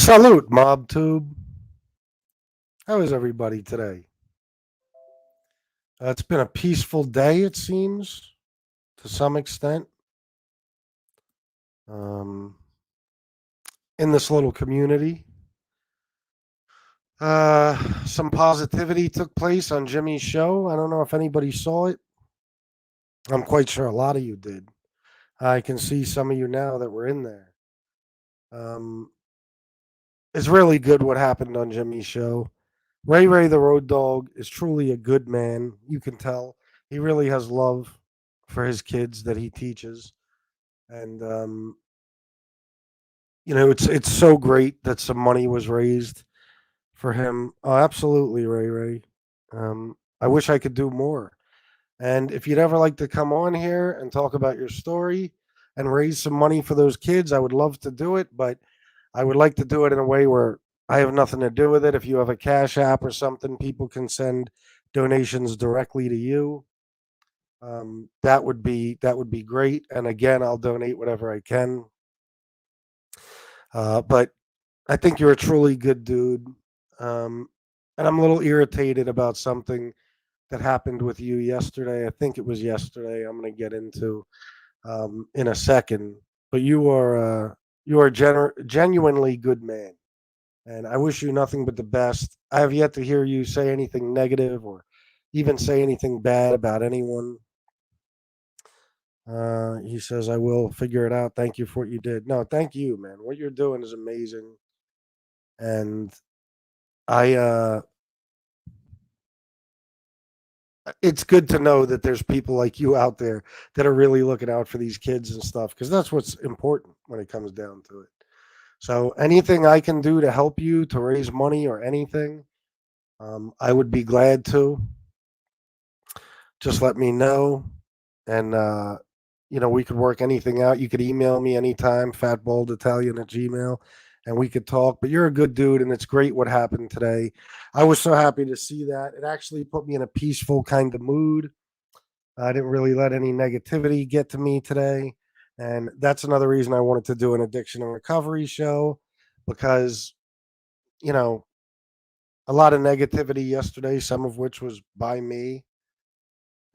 Salute, MobTube. How is everybody today? It's been a peaceful day, it seems, to some extent, um, in this little community. Some positivity took place on Jimmy's show. I don't know if anybody saw it. I'm quite sure a lot of you did. I can see some of you now that were in there. Um, it's really good what happened on Jimmy's show. RayRay the Road Dog is truly a good man. You can tell he really has love for his kids that he teaches, and it's so great that some money was raised for him. Oh, absolutely, RayRay. I wish I could do more. And if you'd ever like to come on here and talk about your story and raise some money for those kids, I would love to do it. But I would like to do it in a way where I have nothing to do with it. If you have a Cash App or something, people can send donations directly to you. That would be great. And again, I'll donate whatever I can. But I think you're a truly good dude. Um, and I'm a little irritated about something that happened with you yesterday. I think it was yesterday. I'm going to get into in a second. But you are genuinely good man, and I wish you nothing but the best. I have yet to hear you say anything negative or even say anything bad about anyone. He says, I will figure it out. Thank you for what you did. No, thank you, man. What you're doing is amazing. And I, it's good to know that there's people like you out there that are really looking out for these kids and stuff, because that's what's important when it comes down to it. So anything I can do to help you to raise money or anything, I would be glad to. Just let me know. And, we could work anything out. You could email me anytime, fatballeditalian at gmail, and we could talk. But you're a good dude, and it's great what happened today. I was so happy to see that. It actually put me in a peaceful kind of mood. I didn't really let any negativity get to me today. And that's another reason I wanted to do an addiction and recovery show, because, you know, a lot of negativity yesterday, some of which was by me.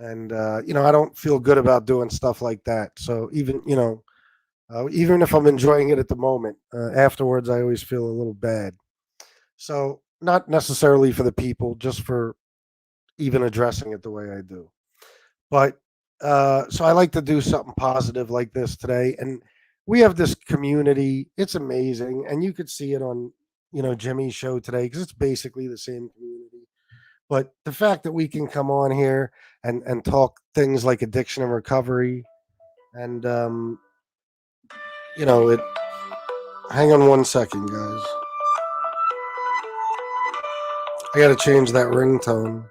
And, I don't feel good about doing stuff like that. So even if I'm enjoying it at the moment, afterwards, I always feel a little bad. So, not necessarily for the people, just for even addressing it the way I do. But so I like to do something positive like this today. And we have this community. It's amazing. And you could see it on, Jimmy's show today, because it's basically the same community. But the fact that we can come on here and talk things like addiction and recovery, and it. Hang on one second, guys. I got to change that ringtone.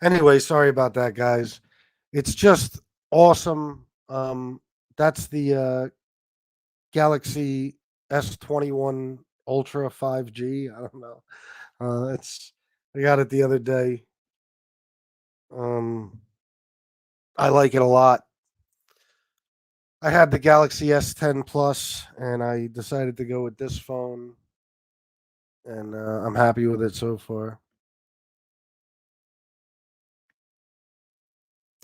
Anyway, sorry about that, guys. It's just awesome. That's the Galaxy S21 Ultra 5G. I don't know. It's I got it the other day. Um, I like it a lot. I had the Galaxy S10 Plus, and I decided to go with this phone, and I'm happy with it so far.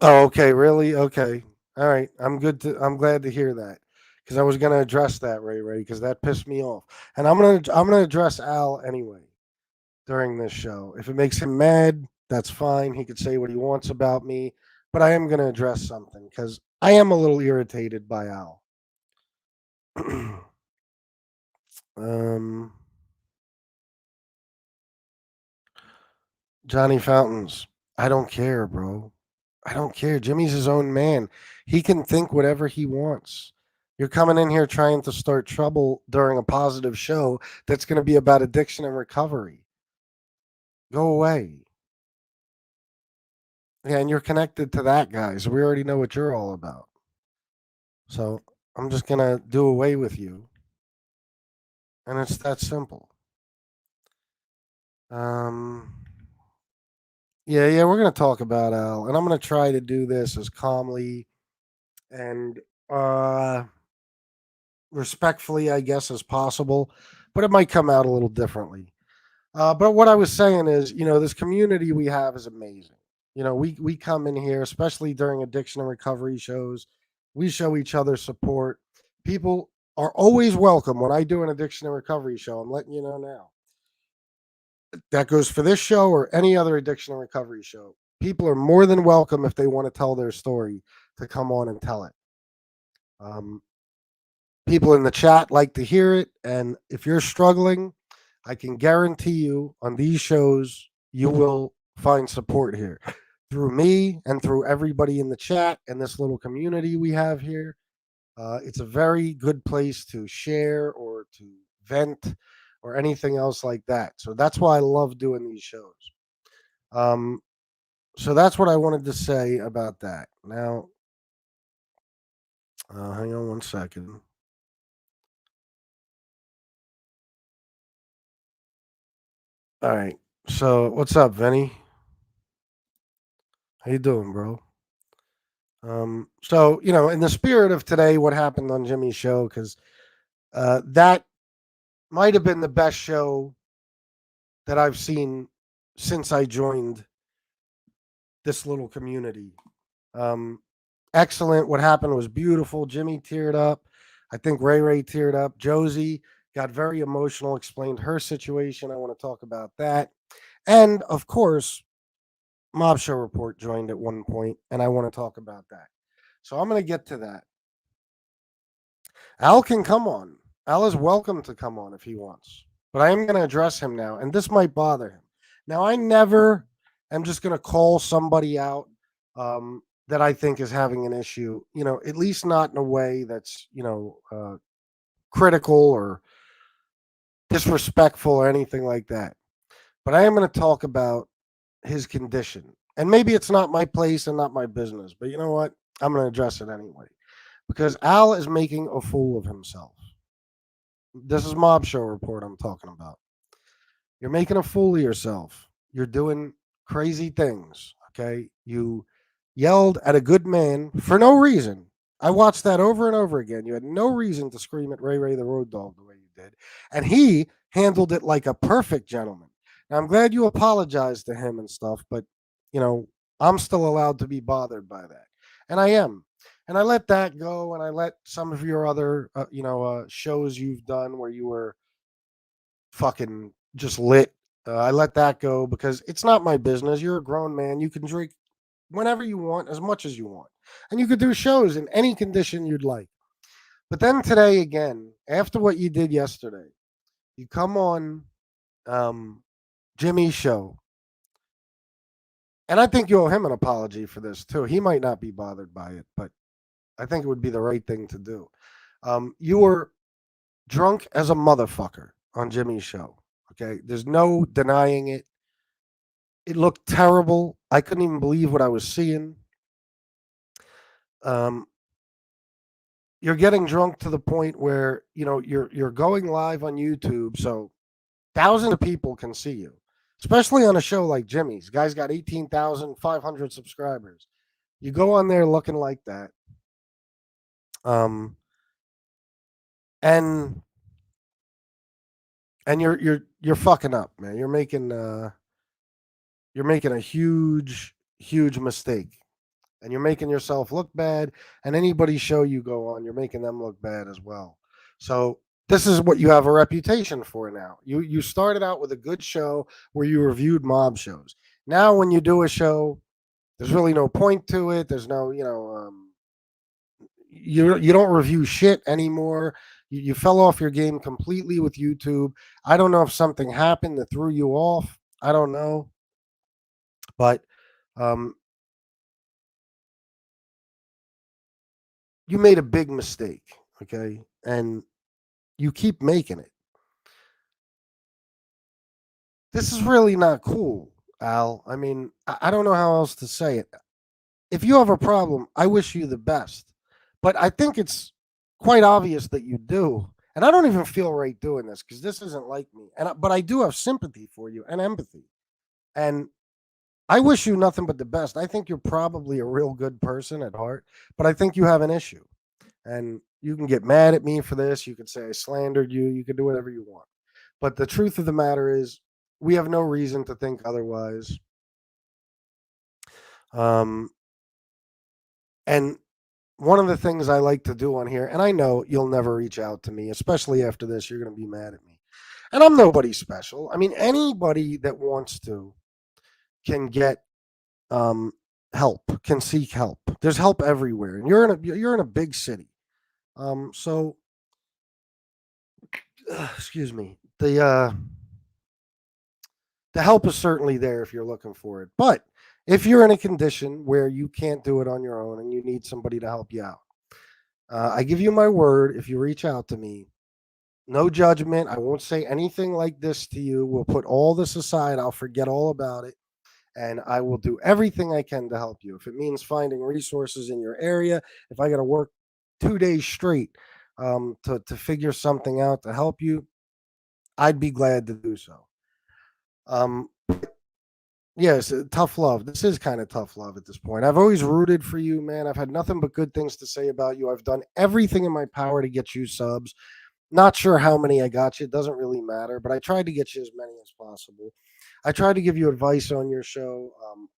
Oh, okay, really? Okay. All right. I'm glad to hear that, because I was going to address that, Ray, because that pissed me off. And I'm going to address Al anyway during this show. If it makes him mad, that's fine. He could say what he wants about me, but I am going to address something, cuz I am a little irritated by Al. um Johnny Fountains. I don't care, bro. I don't care. Jimmy's his own man. He can think whatever he wants. You're coming in here trying to start trouble during a positive show that's going to be about addiction and recovery. Go away. Yeah, and you're connected to that guy, so we already know what you're all about. So I'm just going to do away with you. And it's that simple. Um, yeah, we're going to talk about Al, and I'm going to try to do this as calmly and respectfully, I guess, as possible, but it might come out a little differently. But what I was saying is, this community we have is amazing. We come in here, especially during addiction and recovery shows. We show each other support. People are always welcome when I do an addiction and recovery show. I'm letting you know now. That goes for this show or any other addiction and recovery show. People are more than welcome if they want to tell their story to come on and tell it. Um, People in the chat like to hear it. And if you're struggling, I can guarantee you on these shows, you will find support here through me and through everybody in the chat and this little community we have here. It's a very good place to share or to vent or anything else like that. So that's why I love doing these shows. So that's what I wanted to say about that. Now, hang on one second. All right. So what's up, Vinny? How you doing, bro? So in the spirit of today, what happened on Jimmy's show, because that might have been the best show that I've seen since I joined this little community. Excellent. What happened was beautiful. Jimmy teared up. I think RayRay teared up. Josie got very emotional, explained her situation. I want to talk about that. And of course, Mob Show Report joined at one point, and I want to talk about that. So I'm going to get to that. Al can come on. Al is welcome to come on if he wants. But I am going to address him now, and this might bother him. Now, I never am just going to call somebody out that I think is having an issue, at least not in a way that's, critical or disrespectful or anything like that. But I am going to talk about his condition. And maybe it's not my place and not my business, but you know what? I'm going to address it anyway. Because Al is making a fool of himself. This is Mob Show Report I'm talking about. You're making a fool of yourself. You're doing crazy things, okay? You yelled at a good man for no reason. I watched that over and over again. You had no reason to scream at RayRay the Road Dog the way you did. And he handled it like a perfect gentleman. Now, I'm glad you apologized to him and stuff, but, I'm still allowed to be bothered by that. And I am. And I let that go, and I let some of your other, shows you've done where you were fucking just lit. I let that go because it's not my business. You're a grown man. You can drink whenever you want, as much as you want. And you could do shows in any condition you'd like. But then today, again, after what you did yesterday, you come on Jimmy's show. And I think you owe him an apology for this, too. He might not be bothered by it, but I think it would be the right thing to do. You were drunk as a motherfucker on Jimmy's show. Okay. There's no denying it. It looked terrible. I couldn't even believe what I was seeing. You're getting drunk to the point where, you're going live on YouTube. So thousands of people can see you, especially on a show like Jimmy's. Guy's got 18,500 subscribers. You go on there looking like that. And you're fucking up, man. You're making a huge mistake, and you're making yourself look bad. And anybody show you go on, you're making them look bad as well. So this is what you have a reputation for now. You started out with a good show where you reviewed mob shows. Now when you do a show, there's really no point to it. There's no, you don't review shit anymore. You fell off your game completely with YouTube. I don't know if something happened that threw you off. I don't know. But Um, you made a big mistake, okay, and you keep making it. This is really not cool, Al. I mean, I don't know how else to say it. If you have a problem, I wish you the best. But I think it's quite obvious that you do. And I don't even feel right doing this because this isn't like me. But I do have sympathy for you and empathy. And I wish you nothing but the best. I think you're probably a real good person at heart, but I think you have an issue. And you can get mad at me for this. You could say I slandered you. You can do whatever you want. But the truth of the matter is, we have no reason to think otherwise. Um, and one of the things I like to do on here, and I know you'll never reach out to me, especially after this, you're going to be mad at me. And I'm nobody special. I mean, anybody that wants to can get help, can seek help. There's help everywhere, and you're in a big city. So excuse me. The help is certainly there if you're looking for it. But if you're in a condition where you can't do it on your own and you need somebody to help you out, I give you my word. If you reach out to me, no judgment. I won't say anything like this to you. We'll put all this aside. I'll forget all about it. And I will do everything I can to help you. If it means finding resources in your area, if I got to work 2 days straight to figure something out to help you, I'd be glad to do so. Um, yes, tough love. This is kind of tough love at this point. I've always rooted for you, man. I've had nothing but good things to say about you. I've done everything in my power to get you subs. Not sure how many I got you. It doesn't really matter, but I tried to get you as many as possible. I tried to give you advice on your show.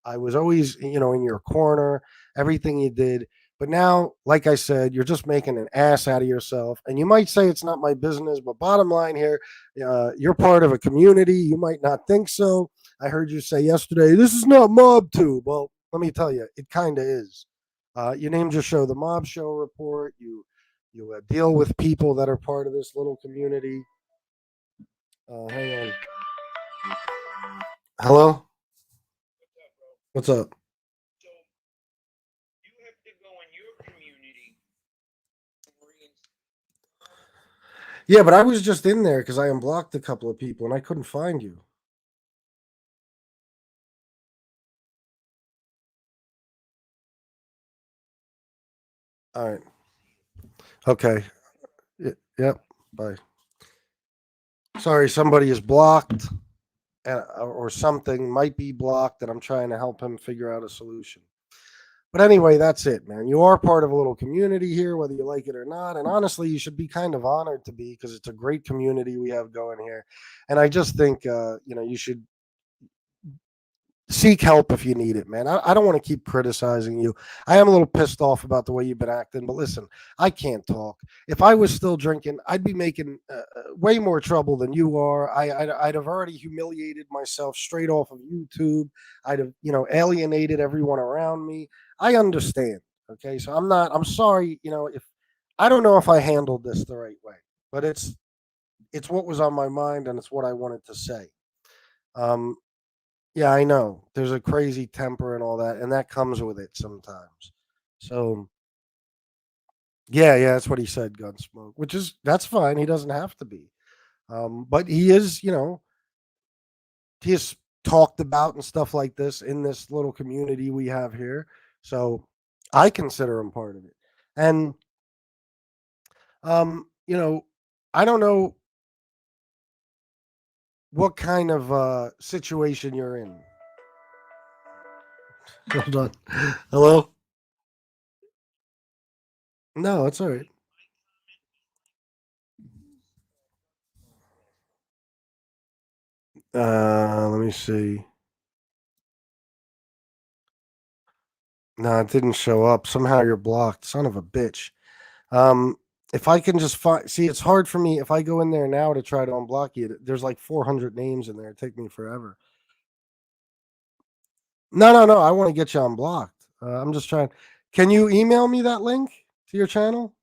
I was always, in your corner, everything you did. But now, like I said, you're just making an ass out of yourself. And you might say it's not my business, but bottom line here, you're part of a community. You might not think so. I heard you say yesterday, this is not Mob Tube. Well, let me tell you, it kind of is. You named your show the Mob Show Report. You deal with people that are part of this little community. Hang on. Hello? What's up? Yeah, but I was just in there because I unblocked a couple of people and I couldn't find you. All right. Okay. Yep. Bye. Sorry, somebody is blocked or something might be blocked, and I'm trying to help him figure out a solution. But anyway, that's it, man. You are part of a little community here, whether you like it or not. And honestly, you should be kind of honored to be because it's a great community we have going here. And I just think, you should seek help if you need it, man. I don't want to keep criticizing you. I am a little pissed off about the way you've been acting, but listen, I can't talk. If I was still drinking, I'd be making way more trouble than you are. I'd have already humiliated myself straight off of YouTube. I'd have, alienated everyone around me. I understand. Okay. So I'm sorry, if I don't know if I handled this the right way, but it's what was on my mind and it's what I wanted to say. Um, yeah, I know. There's a crazy temper and all that, and that comes with it sometimes. So, yeah, that's what he said, Gunsmoke, which is that's fine. He doesn't have to be. But he is, he is talked about and stuff like this in this little community we have here. So, I consider him part of it. And you know, I don't know what kind of situation you're in. Hold on. Hello? No, it's all right. Let me see. No, it didn't show up. Somehow you're blocked. Son of a bitch. Um, if I can just find, see, it's hard for me. If I go in there now to try to unblock you, there's like 400 names in there. It take me forever. No, no, no. I want to get you unblocked. I'm just trying. Can you email me that link to your channel?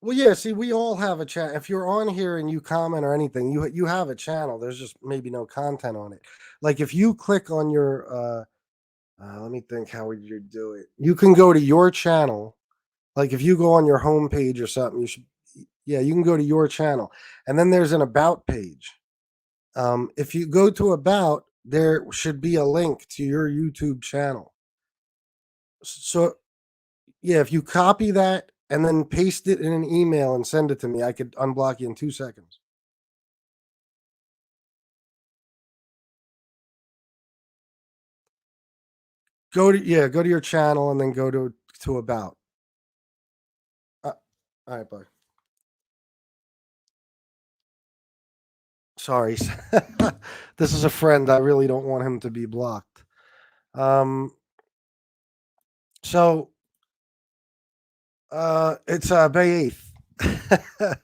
Well, yeah. See, we all have a chat. If you're on here and you comment or anything, you have a channel. There's just maybe no content on it. Like if you click on your, let me think, how would you do it? You can go to your channel. Like if you go on your home page or something, you should, yeah, you can go to your channel, and then there's an about page. If you go to about, there should be a link to your YouTube channel. So yeah, if you copy that and then paste it in an email and send it to me, I could unblock you in 2 seconds. Go to your channel and then go to about. Uh, all right, bye. Sorry, this is a friend. I really don't want him to be blocked. Um, so it's Bay 8th.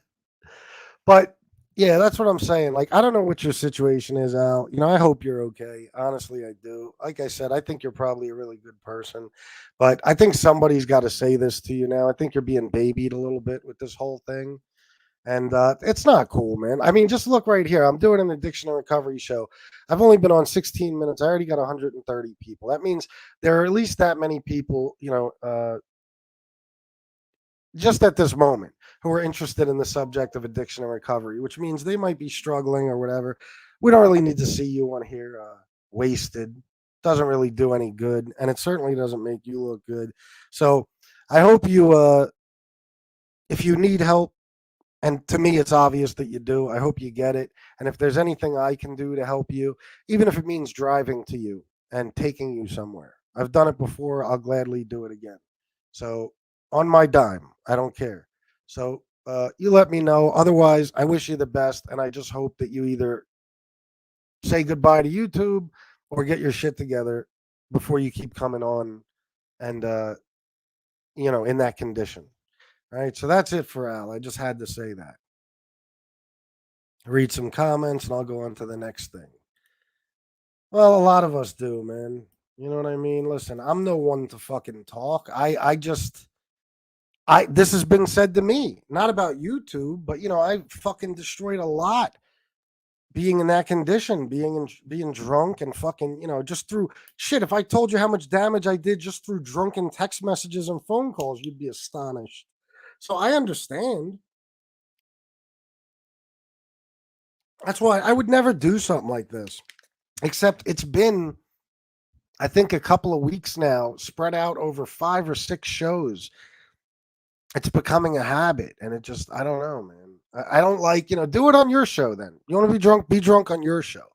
But yeah, that's what I'm saying. Like, I don't know what your situation is, Al. I hope you're okay. Honestly, I do. Like I said, I think you're probably a really good person, but I think somebody's got to say this to you now. I think you're being babied a little bit with this whole thing. And it's not cool, man. I mean, just look right here. I'm doing an addiction and recovery show. I've only been on 16 minutes. I already got 130 people. That means there are at least that many people, just at this moment, who are interested in the subject of addiction and recovery, which means they might be struggling or whatever. We don't really need to see you on here wasted. Doesn't really do any good, and it certainly doesn't make you look good. So I hope if you need help, and to me, it's obvious that you do. I hope you get it. And if there's anything I can do to help you, even if it means driving to you and taking you somewhere, I've done it before. I'll gladly do it again. So on my dime, I don't care. So you let me know. Otherwise, I wish you the best. And I just hope that you either say goodbye to YouTube or get your shit together before you keep coming on and, in that condition. All right. So that's it for Al. I just had to say that. Read some comments, and I'll go on to the next thing. Well, a lot of us do, man. You know what I mean? Listen, I'm no one to fucking talk. I just this has been said to me, not about YouTube, but I fucking destroyed a lot being in that condition, being drunk and fucking, just through shit. If I told you how much damage I did just through drunken text messages and phone calls, you'd be astonished. So I understand. That's why I would never do something like this. Except it's been, I think, a couple of weeks now, spread out over 5 or 6 shows. It's becoming a habit, and I don't know, man. I don't like, do it on your show then. You want to be drunk on your show.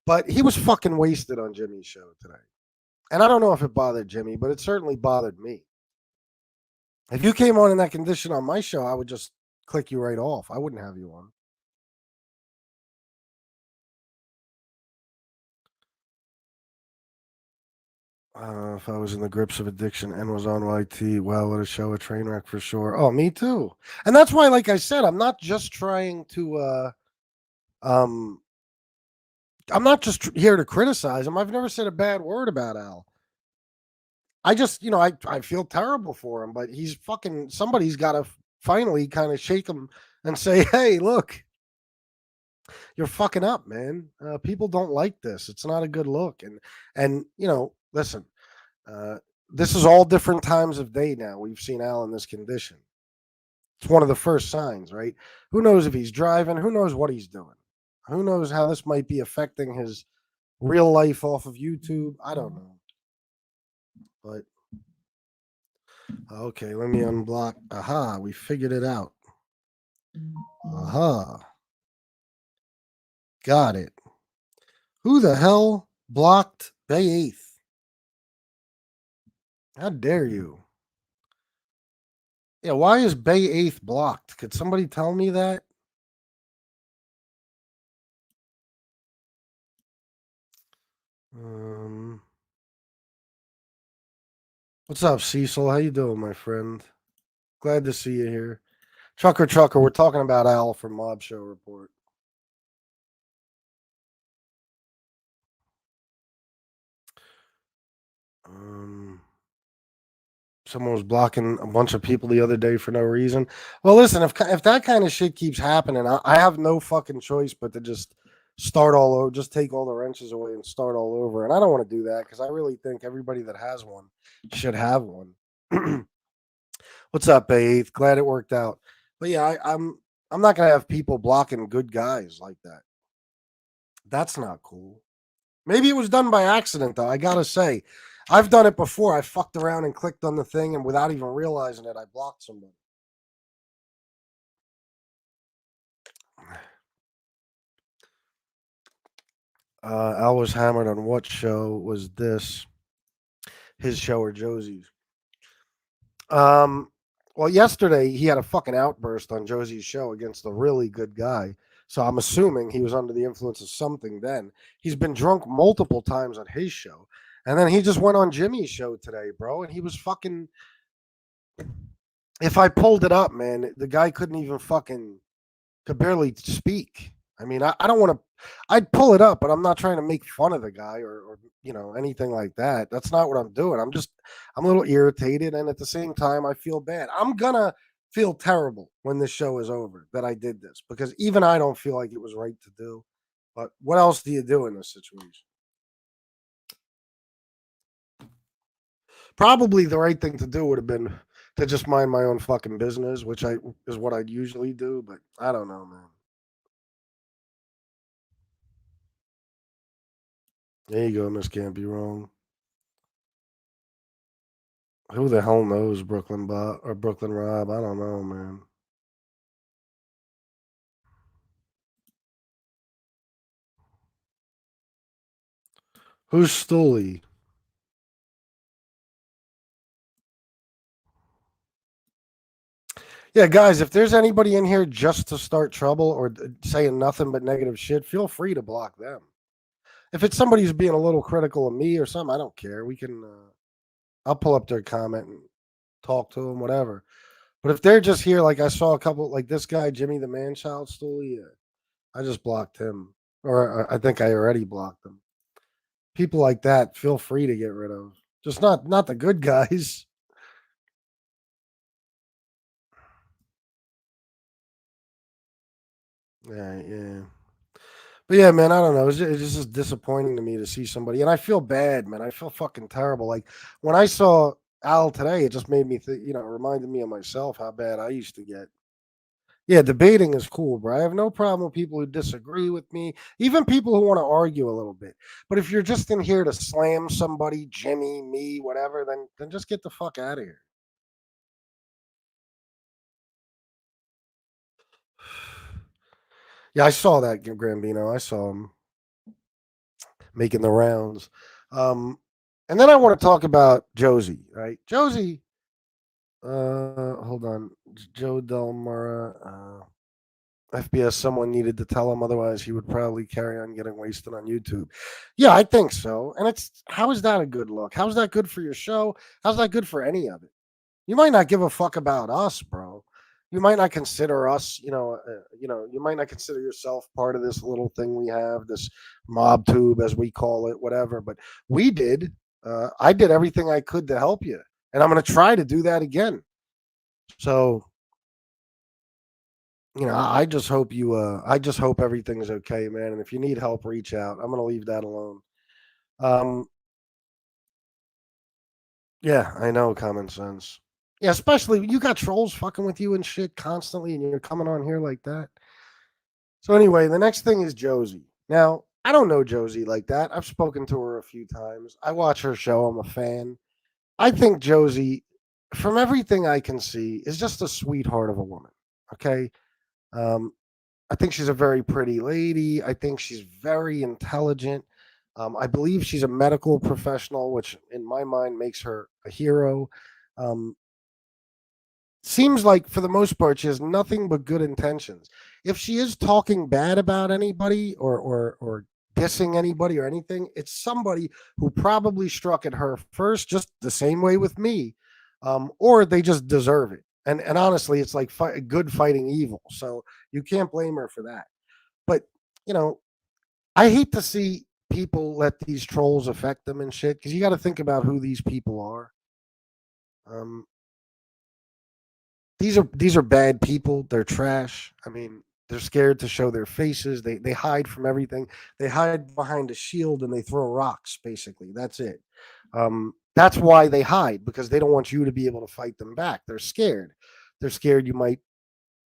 But he was fucking wasted on Jimmy's show today. And I don't know if it bothered Jimmy, but it certainly bothered me. If you came on in that condition on my show, I would just click you right off. I wouldn't have you on. If I was in the grips of addiction and was on YT, well, what a show, a train wreck for sure. Oh, me too. And that's why, like I said, um, I'm not just here to criticize him. I've never said a bad word about Al. I just, I feel terrible for him, but he's fucking, somebody's got to finally kind of shake him and say, hey, look, you're fucking up, man. People don't like this. It's not a good look. And, listen, uh, this is all different times of day now. We've seen Al in this condition. It's one of the first signs, right? Who knows if he's driving? Who knows what he's doing? Who knows how this might be affecting his real life off of YouTube? I don't know. But okay, let me unblock. Aha, we figured it out. Aha, got it. Who the hell blocked Bay 8th? How dare you? Yeah, why is Bay 8th blocked? Could somebody tell me that? Um, what's up, Cecil? How you doing, my friend? Glad to see you here. Trucker, we're talking about Al from Mob Show Report. Um, Someone was blocking a bunch of people the other day for no reason. Well, listen, if that kind of shit keeps happening, I have no fucking choice but to just start all over, just take all the wrenches away and start all over. And I don't want to do that because I really think everybody that has one should have one. What's up, Eighth? Glad it worked out. But yeah, I'm not gonna have people blocking good guys like that. That's not cool. Maybe it was done by accident, though. I gotta say, I've done it before. I fucked around and clicked on the thing, and without even realizing it, I blocked somebody. Al was hammered on what show was this? His show or Josie's? Um, well, yesterday he had a fucking outburst on Josie's show against a really good guy. So I'm assuming he was under the influence of something then. He's been drunk multiple times on his show. And then he just went on Jimmy's show today, bro, and he was fucking if I pulled it up, man, the guy couldn't even fucking could barely speak. I mean, I don't want to. I'd pull it up, but I'm not trying to make fun of the guy or anything like that. That's not what I'm doing. I'm a little irritated, and at the same time, I feel bad. I'm gonna feel terrible when this show is over that I did this because even I don't feel like it was right to do. But what else do you do in this situation? Probably the right thing to do would have been to just mind my own fucking business, which I is what I'd usually do. But I don't know, man. There you go, Miss Can't Be Wrong. Who the hell knows Brooklyn Bob or Brooklyn Rob? I don't know, man. Who's Stooley? Yeah, guys, if there's anybody in here just to start trouble or saying nothing but negative shit, feel free to block them. If it's somebody who's being a little critical of me or something, I don't care. We can, I'll pull up their comment and talk to them, whatever. But if they're just here, like I saw a couple, like this guy, Jimmy the Man Child Stooley, yeah, I just blocked him. Or I think I already blocked him. People like that, feel free to get rid of. Just not the good guys. Yeah, yeah. But yeah, man, I don't know. It's just disappointing to me to see somebody, and I feel bad, man. I feel fucking terrible. Like when I saw Al today, it just made me think. It reminded me of myself how bad I used to get. Yeah, debating is cool, bro. I have no problem with people who disagree with me, even people who want to argue a little bit. But if you're just in here to slam somebody, Jimmy, me, whatever, then just get the fuck out of here. Yeah, I saw that Grambino. I saw him making the rounds. Um, and then I want to talk about Josie, right? Josie, hold on. Joe Delmara, FBS, someone needed to tell him, otherwise he would probably carry on getting wasted on YouTube. Yeah, I think so. And how is that a good look? How's that good for your show? How's that good for any of it? You might not give a fuck about us, bro. You might not consider us, you might not consider yourself part of this little thing we have, this mob tube, as we call it, whatever. But we did. I did everything I could to help you, and I'm going to try to do that again. So, I just hope I just hope everything's okay, man. And if you need help, reach out. I'm going to leave that alone. Um, yeah, I know, common sense. Yeah, especially you got trolls fucking with you and shit constantly, and you're coming on here like that. So anyway, the next thing is Josie. Now, I don't know Josie like that. I've spoken to her a few times. I watch her show. I'm a fan. I think Josie, from everything I can see, is just a sweetheart of a woman. Okay. Um, I think she's a very pretty lady. I think she's very intelligent. I believe she's a medical professional, which in my mind makes her a hero. Um, Seems like for the most part she has nothing but good intentions. If she is talking bad about anybody or dissing anybody or anything, it's somebody who probably struck at her first, just the same way with me, or they just deserve it. And honestly, it's like good fighting evil, so you can't blame her for that. But you know, I hate to see people let these trolls affect them and shit because you got to think about who these people are. Um, these are bad people. They're trash. I mean, they're scared to show their faces. They hide from everything. They hide behind a shield and they throw rocks. Basically, that's it. That's why they hide, because they don't want you to be able to fight them back. They're scared. They're scared you might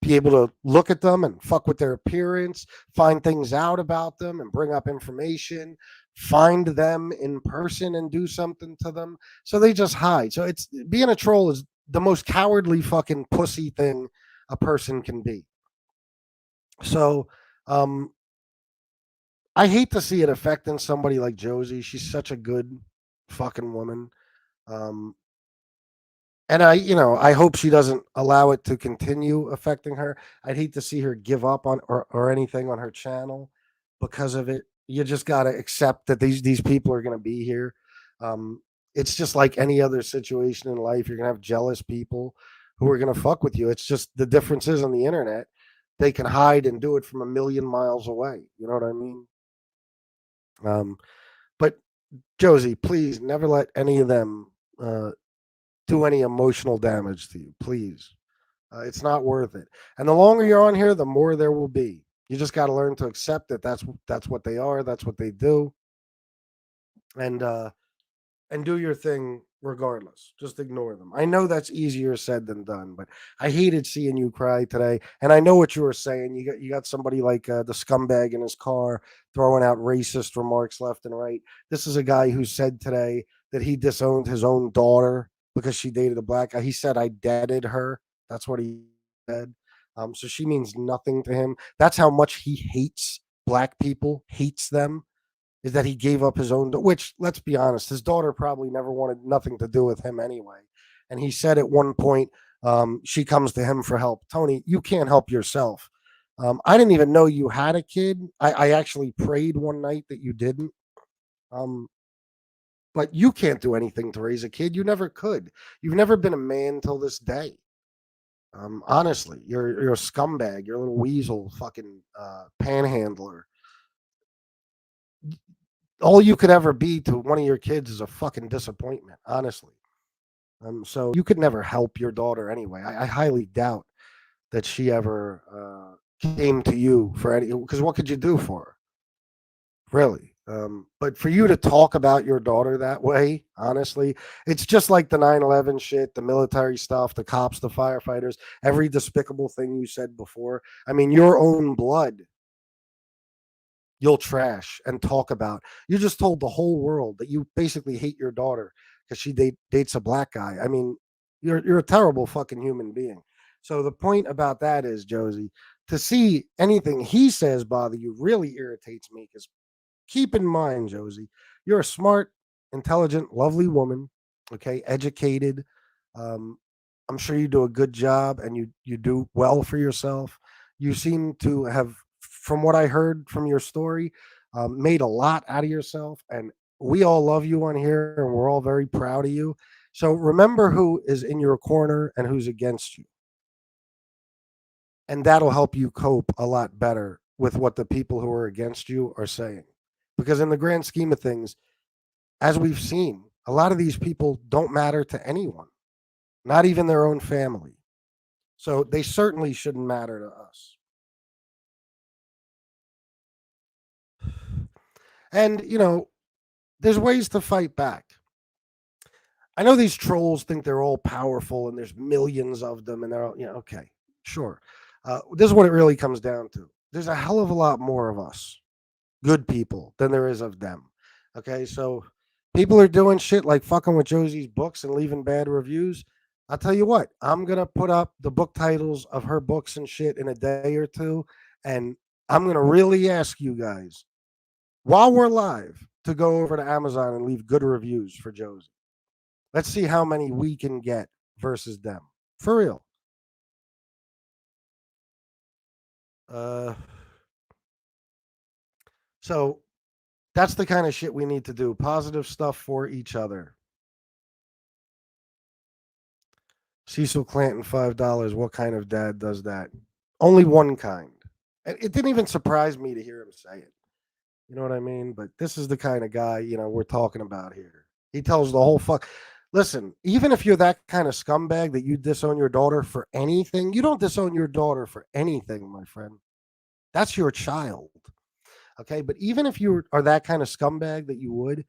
be able to look at them and fuck with their appearance, find things out about them and bring up information, find them in person and do something to them. So they just hide. So it's being a troll is the most cowardly fucking pussy thing a person can be. So um I hate to see it affecting somebody like Josie. She's such a good fucking woman. Um And I hope she doesn't allow it to continue affecting her. I'd hate to see her give up on or anything on her channel because of it. You just gotta accept that these people are gonna be here. Um, it's just like any other situation in life. You're gonna have jealous people who are gonna fuck with you. It's just the difference is on the internet, they can hide and do it from a million miles away. You know what I mean? Um, but Josie, please never let any of them do any emotional damage to you, please. It's not worth it. And the longer you're on here, the more there will be. You just got to learn to accept that that's what they are. That's what they do, and uh, and do your thing regardless. Just ignore them. I know that's easier said than done, but I hated seeing you cry today. And I know what you were saying. You got somebody like the scumbag in his car throwing out racist remarks left and right. This is a guy who said today that he disowned his own daughter because she dated a black guy. He said I deaded her. That's what he said. So she means nothing to him. That's how much he hates black people, hates them, is that he gave up his own, which, let's be honest, his daughter probably never wanted nothing to do with him anyway. And he said at one point, she comes to him for help. Tony, you can't help yourself. I didn't even know you had a kid. I actually prayed one night that you didn't. Um, but you can't do anything to raise a kid. You never could. You've never been a man till this day. Honestly, you're a scumbag. You're a little weasel, fucking panhandler. All you could ever be to one of your kids is a fucking disappointment, honestly. So you could never help your daughter anyway. I highly doubt that she ever came to you for any, because what could you do for her, really? But for you to talk about your daughter that way, honestly, it's just like the 9/11 shit, the military stuff, the cops, the firefighters, every despicable thing you said before. I mean, your own blood you'll trash and talk about. You just told the whole world that you basically hate your daughter because she dates a black guy. I mean, you're a terrible fucking human being. So the point about that is, Josie, to see anything he says bother you really irritates me because keep in mind, Josie, you're a smart, intelligent, lovely woman, okay, educated. Um, I'm sure you do a good job and you do well for yourself. You seem to have, from what I heard from your story, made a lot out of yourself, and we all love you on here, and we're all very proud of you. So remember who is in your corner and who's against you, and that'll help you cope a lot better with what the people who are against you are saying. Because in the grand scheme of things, as we've seen, a lot of these people don't matter to anyone, not even their own family. So they certainly shouldn't matter to us. And, there's ways to fight back. I know these trolls think they're all powerful and there's millions of them and they're all, okay, sure. This is what it really comes down to. There's a hell of a lot more of us, good people, than there is of them. Okay, so people are doing shit like fucking with Josie's books and leaving bad reviews. I'll tell you what, I'm gonna put up the book titles of her books and shit in a day or two, and I'm gonna really ask you guys while we're live to go over to Amazon and leave good reviews for Josie. Let's see how many we can get versus them. For real. Uh, so that's the kind of shit we need to do. Positive stuff for each other. Cecil Clanton, $5. What kind of dad does that? Only one kind. And it didn't even surprise me to hear him say it. You know what I mean? But this is the kind of guy, we're talking about here. He tells the whole fuck. Listen, even if you're that kind of scumbag that you disown your daughter for anything, you don't disown your daughter for anything, my friend. That's your child. Okay. But even if you are that kind of scumbag that you would,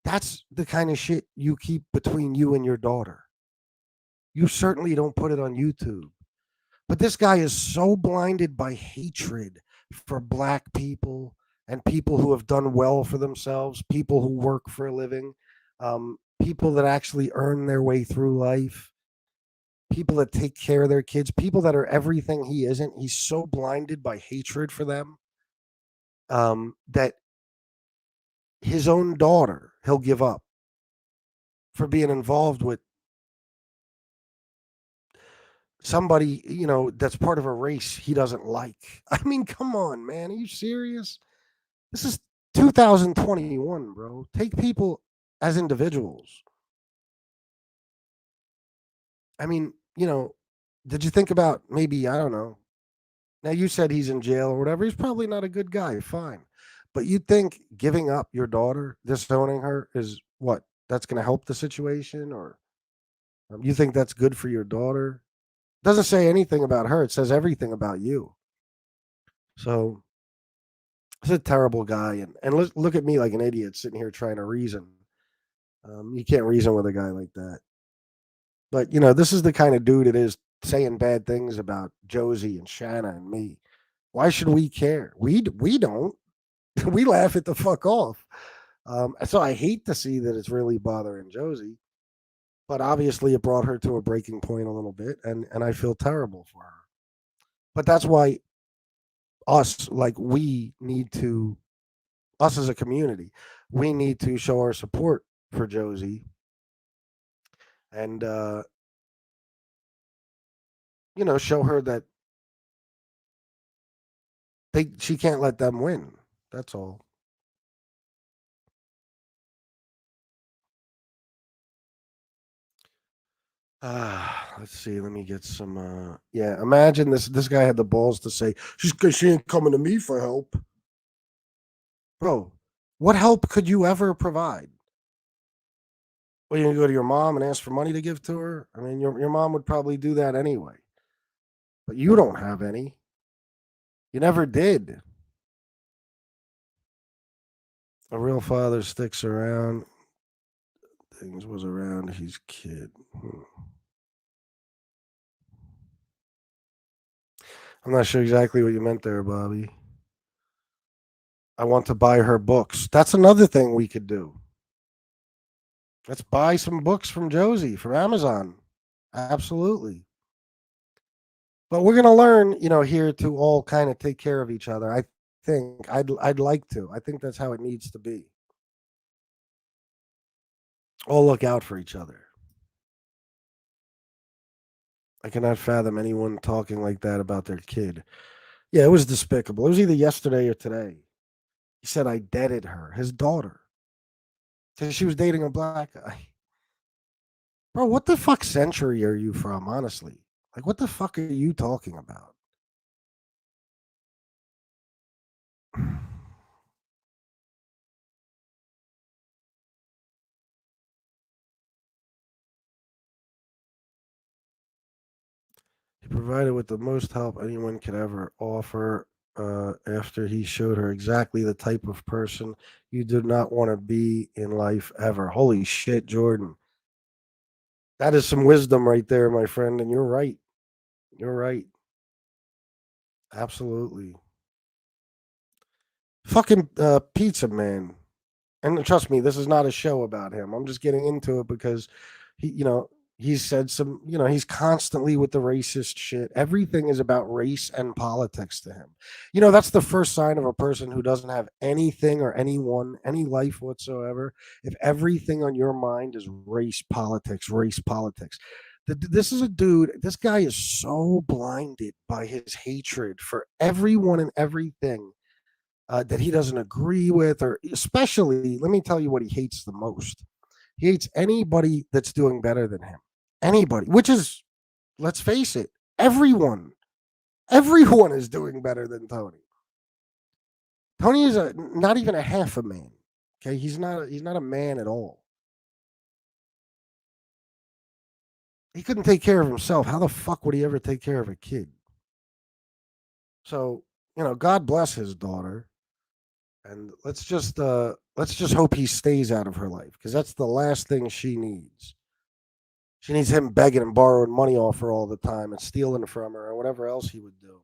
that's the kind of shit you keep between you and your daughter. You certainly don't put it on YouTube. But this guy is so blinded by hatred for black people and people who have done well for themselves, people who work for a living, people that actually earn their way through life, people that take care of their kids, people that are everything he isn't. He's so blinded by hatred for them that his own daughter he'll give up for being involved with somebody, that's part of a race he doesn't like. I mean, come on, man. Are you serious? This is 2021, bro. Take people as individuals. I mean, did you think about maybe, I don't know. Now you said he's in jail or whatever. He's probably not a good guy. Fine. But you think giving up your daughter, disowning her is what? That's going to help the situation, or you think that's good for your daughter? Doesn't say anything about her. It says everything about you. So he's a terrible guy, and look at me like an idiot sitting here trying to reason. You can't reason with a guy like that. But this is the kind of dude it is saying bad things about Josie and Shanna and me. Why should we care? We don't. We laugh it the fuck off. So I hate to see that it's really bothering Josie, but obviously it brought her to a breaking point a little bit, and I feel terrible for her. But that's why us, like we need to, us as a community, we need to show our support for Josie, and show her that she can't let them win. That's all. Let's see. Let me get some. Yeah, imagine this guy had the balls to say she ain't coming to me for help, bro. What help could you ever provide? Well, you can go to your mom and ask for money to give to her. I mean, your mom would probably do that anyway, but you don't have any. You never did. A real father sticks around. Things was around his kid. I'm not sure exactly what you meant there, Bobby. I want to buy her books. That's another thing we could do. Let's buy some books from Josie from Amazon. Absolutely. But we're gonna learn, here to all kind of take care of each other. I think I'd like to. I think that's how it needs to be. All look out for each other. I cannot fathom anyone talking like that about their kid. Yeah, it was despicable. It was either yesterday or today. He said I deaded her, his daughter, because she was dating a black guy. Bro, what the fuck century are you from, honestly? Like, what the fuck are you talking about? He provided with the most help anyone could ever offer after he showed her exactly the type of person you do not want to be in life ever. Holy shit, Jordan. That is some wisdom right there, my friend. And you're right. You're right. Absolutely. Fucking pizza man. And trust me, this is not a show about him. I'm just getting into it because he's said some, he's constantly with the racist shit. Everything is about race and politics to him. That's the first sign of a person who doesn't have anything or anyone, any life whatsoever. If everything on your mind is race politics, race politics. This is a dude, this guy is so blinded by his hatred for everyone and everything that he doesn't agree with, or especially, let me tell you what he hates the most. He hates anybody that's doing better than him. Anybody, which is, let's face it, everyone. Everyone is doing better than Tony. Tony is not even a half a man. Okay, he's not a man at all. He couldn't take care of himself. How the fuck would he ever take care of a kid? So, God bless his daughter, and let's just hope he stays out of her life because that's the last thing she needs. She needs him begging and borrowing money off her all the time and stealing from her or whatever else he would do.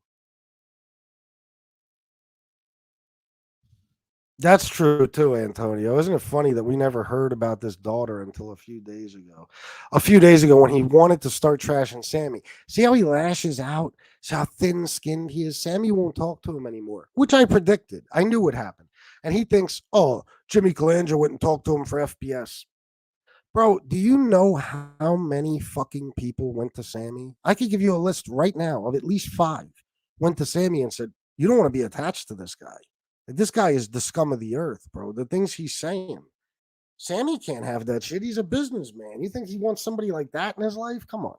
That's true too, Antonio. Isn't it funny that we never heard about this daughter until a few days ago? A few days ago, when he wanted to start trashing Sammy. See how he lashes out? See how thin skinned he is? Sammy won't talk to him anymore, which I predicted. I knew would happen. And he thinks, oh, Jimmy Calandra wouldn't talk to him for FBS. Bro, do you know how many fucking people went to Sammy? I could give you a list right now of at least five went to Sammy and said, you don't want to be attached to this guy. This guy is the scum of the earth, bro. The things he's saying. Sammy can't have that shit. He's a businessman. You think he wants somebody like that in his life? Come on.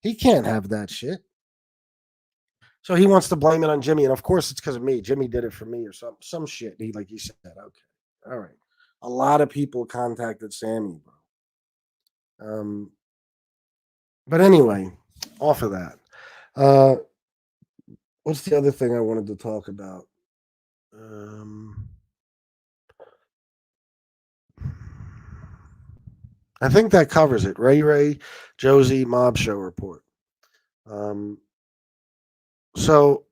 He can't have that shit. So he wants to blame it on Jimmy. And of course it's because of me. Jimmy did it for me or some shit. He like he said, okay. All right. A lot of people contacted Sammy, bro. Um, but anyway, off of that. Uh what's the other thing I wanted to talk about? Um I think that covers it. RayRay, Josie, Mob Show report. Um, so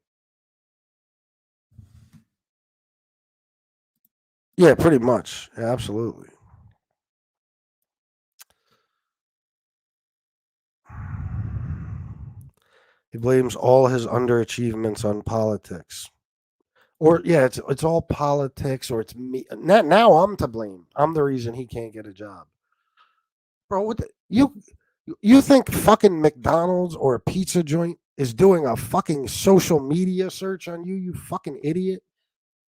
yeah, pretty much, yeah, absolutely. He blames all his underachievements on politics, or yeah, it's all politics, or it's me. Now I'm to blame. I'm the reason he can't get a job, bro. You think fucking McDonald's or a pizza joint is doing a fucking social media search on you? You fucking idiot.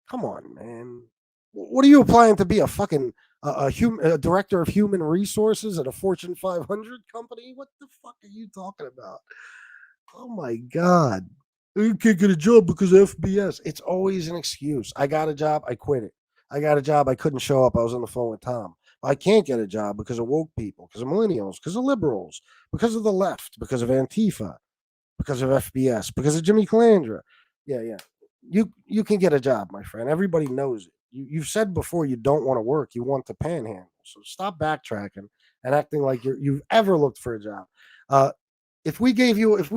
Come on, man. What are you applying to be a director of human resources at a Fortune 500 company? What the fuck are you talking about? Oh my god. You can't get a job because of FBS. It's always an excuse. I got a job, I quit it. I got a job, I couldn't show up. I was on the phone with Tom. I can't get a job because of woke people, because of millennials, because of liberals, because of the left, because of Antifa, because of FBS, because of Jimmy Calandra. Yeah, yeah. You can get a job, my friend. Everybody knows it. You've said before you don't want to work. You want to panhandle. So stop backtracking and acting like you've ever looked for a job. Uh, if we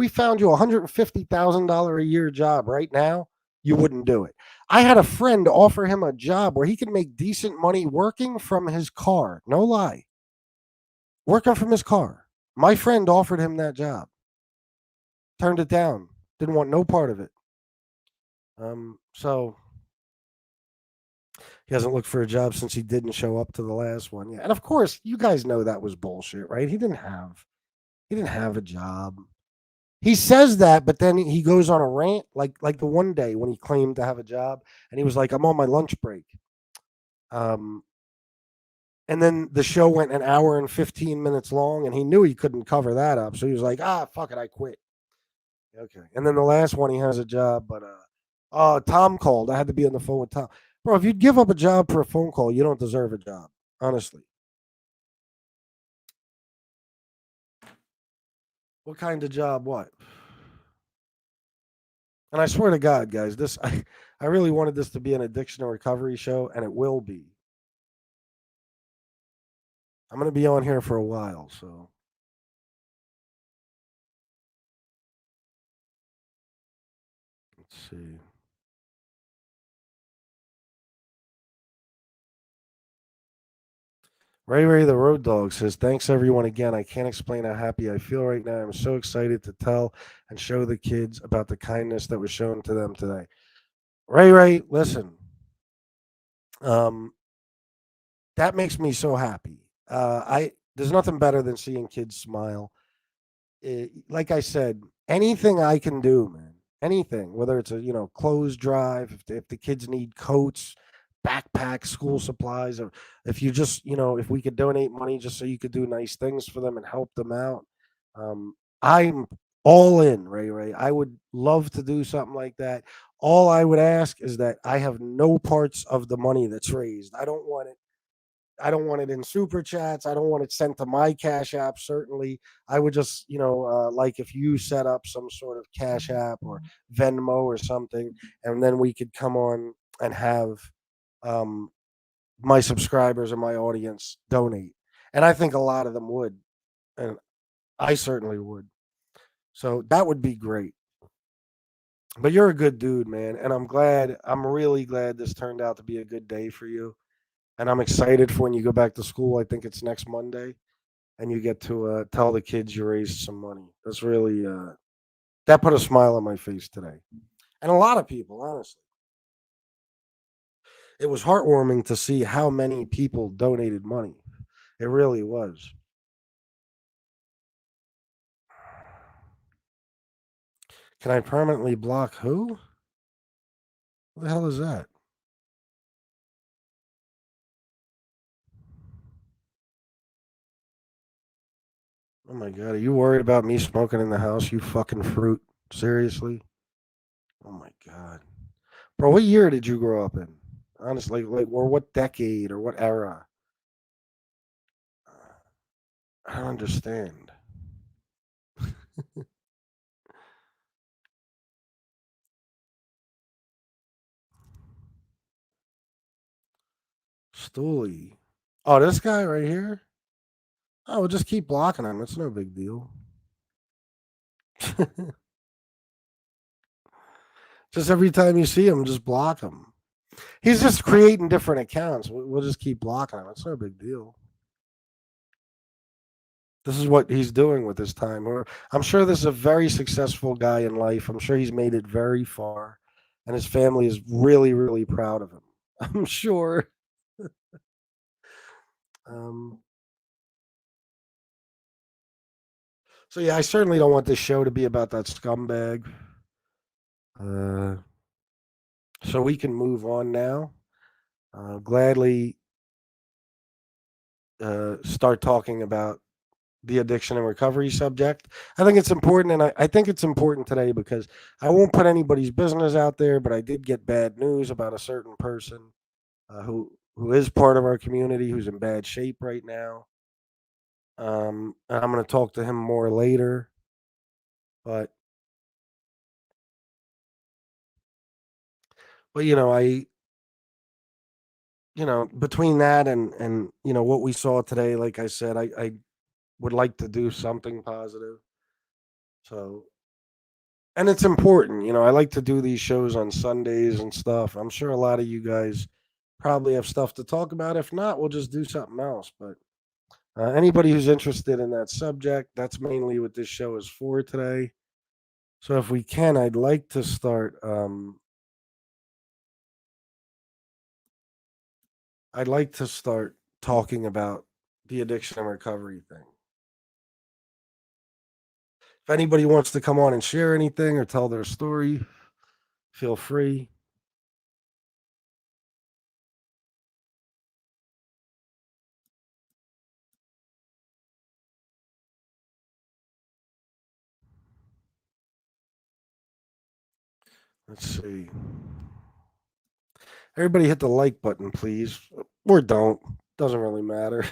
found you $150,000 a year job right now, you wouldn't do it. I had a friend offer him a job where he could make decent money working from his car. No lie, working from his car. My friend offered him that job, turned it down, didn't want no part of it. So he hasn't looked for a job since he didn't show up to the last one. Yeah, and of course, you guys know that was bullshit, right? He didn't have a job. He says that, but then he goes on a rant, like the one day when he claimed to have a job, and he was like, "I'm on my lunch break." Um, and then the show went an hour and 15 minutes long, and he knew he couldn't cover that up, so he was like, "Ah, fuck it, I quit." Okay. And then the last one, he has a job, but Tom called. I had to be on the phone with Tom. Bro, if you'd give up a job for a phone call, you don't deserve a job. Honestly. What kind of job? What? And I swear to God, guys, I really wanted this to be an addiction and recovery show, and it will be. I'm gonna be on here for a while, so let's see. Ray the Road Dog says, thanks everyone again. I can't explain how happy I feel right now. I'm so excited to tell and show the kids about the kindness that was shown to them today. Ray, listen. Um, that makes me so happy. I There's nothing better than seeing kids smile. Like I said, anything I can do, man, anything, whether it's a clothes drive, if the kids need coats, backpacks, school supplies, or if you just if we could donate money just so you could do nice things for them and help them out, I'm all in, Ray. I would love to do something like that. All I would ask is that I have no parts of the money that's raised. I don't want it. I don't want it in super chats. I don't want it sent to my Cash App. Certainly, I would just, like if you set up some sort of Cash App or Venmo or something, and then we could come on and have um, my subscribers or my audience donate. And I think a lot of them would, and I certainly would. So that would be great. But you're a good dude, man, and I'm glad. I'm really glad this turned out to be a good day for you. And I'm excited for when you go back to school. I think it's next Monday, and you get to tell the kids you raised some money. That's really that put a smile on my face today, and a lot of people, honestly. It was heartwarming to see how many people donated money. It really was. Can I permanently block who? What the hell is that? Oh my god, are you worried about me smoking in the house? You fucking fruit. Seriously? Oh my god, bro. What year did you grow up in? Honestly, like, or what decade or what era? I don't understand. Stooley. Oh, this guy right here? Oh, we'll just keep blocking him. It's no big deal. Just every time you see him, just block him. He's just creating different accounts. We'll just keep blocking him. It's no big deal. This is what he's doing with his time. I'm sure this is a very successful guy in life. I'm sure he's made it very far, and his family is really, really proud of him. I'm sure. Um, so yeah, I certainly don't want this show to be about that scumbag. Uh, so we can move on now. Gladly start talking about the addiction and recovery subject. I think it's important, and I think it's important today because I won't put anybody's business out there, but I did get bad news about a certain person who is part of our community who's in bad shape right now. And I'm going to talk to him more later, but I between that and what we saw today, like I said, I would like to do something positive. So, and it's important. I like to do these shows on Sundays and stuff. I'm sure a lot of you guys probably have stuff to talk about. If not, we'll just do something else. But anybody who's interested in that subject, that's mainly what this show is for today. So if we can, I'd like to start. I'd like to start talking about the addiction and recovery thing. If anybody wants to come on and share anything or tell their story, feel free. Let's see. Everybody hit the like button, please. Or don't. Doesn't really matter.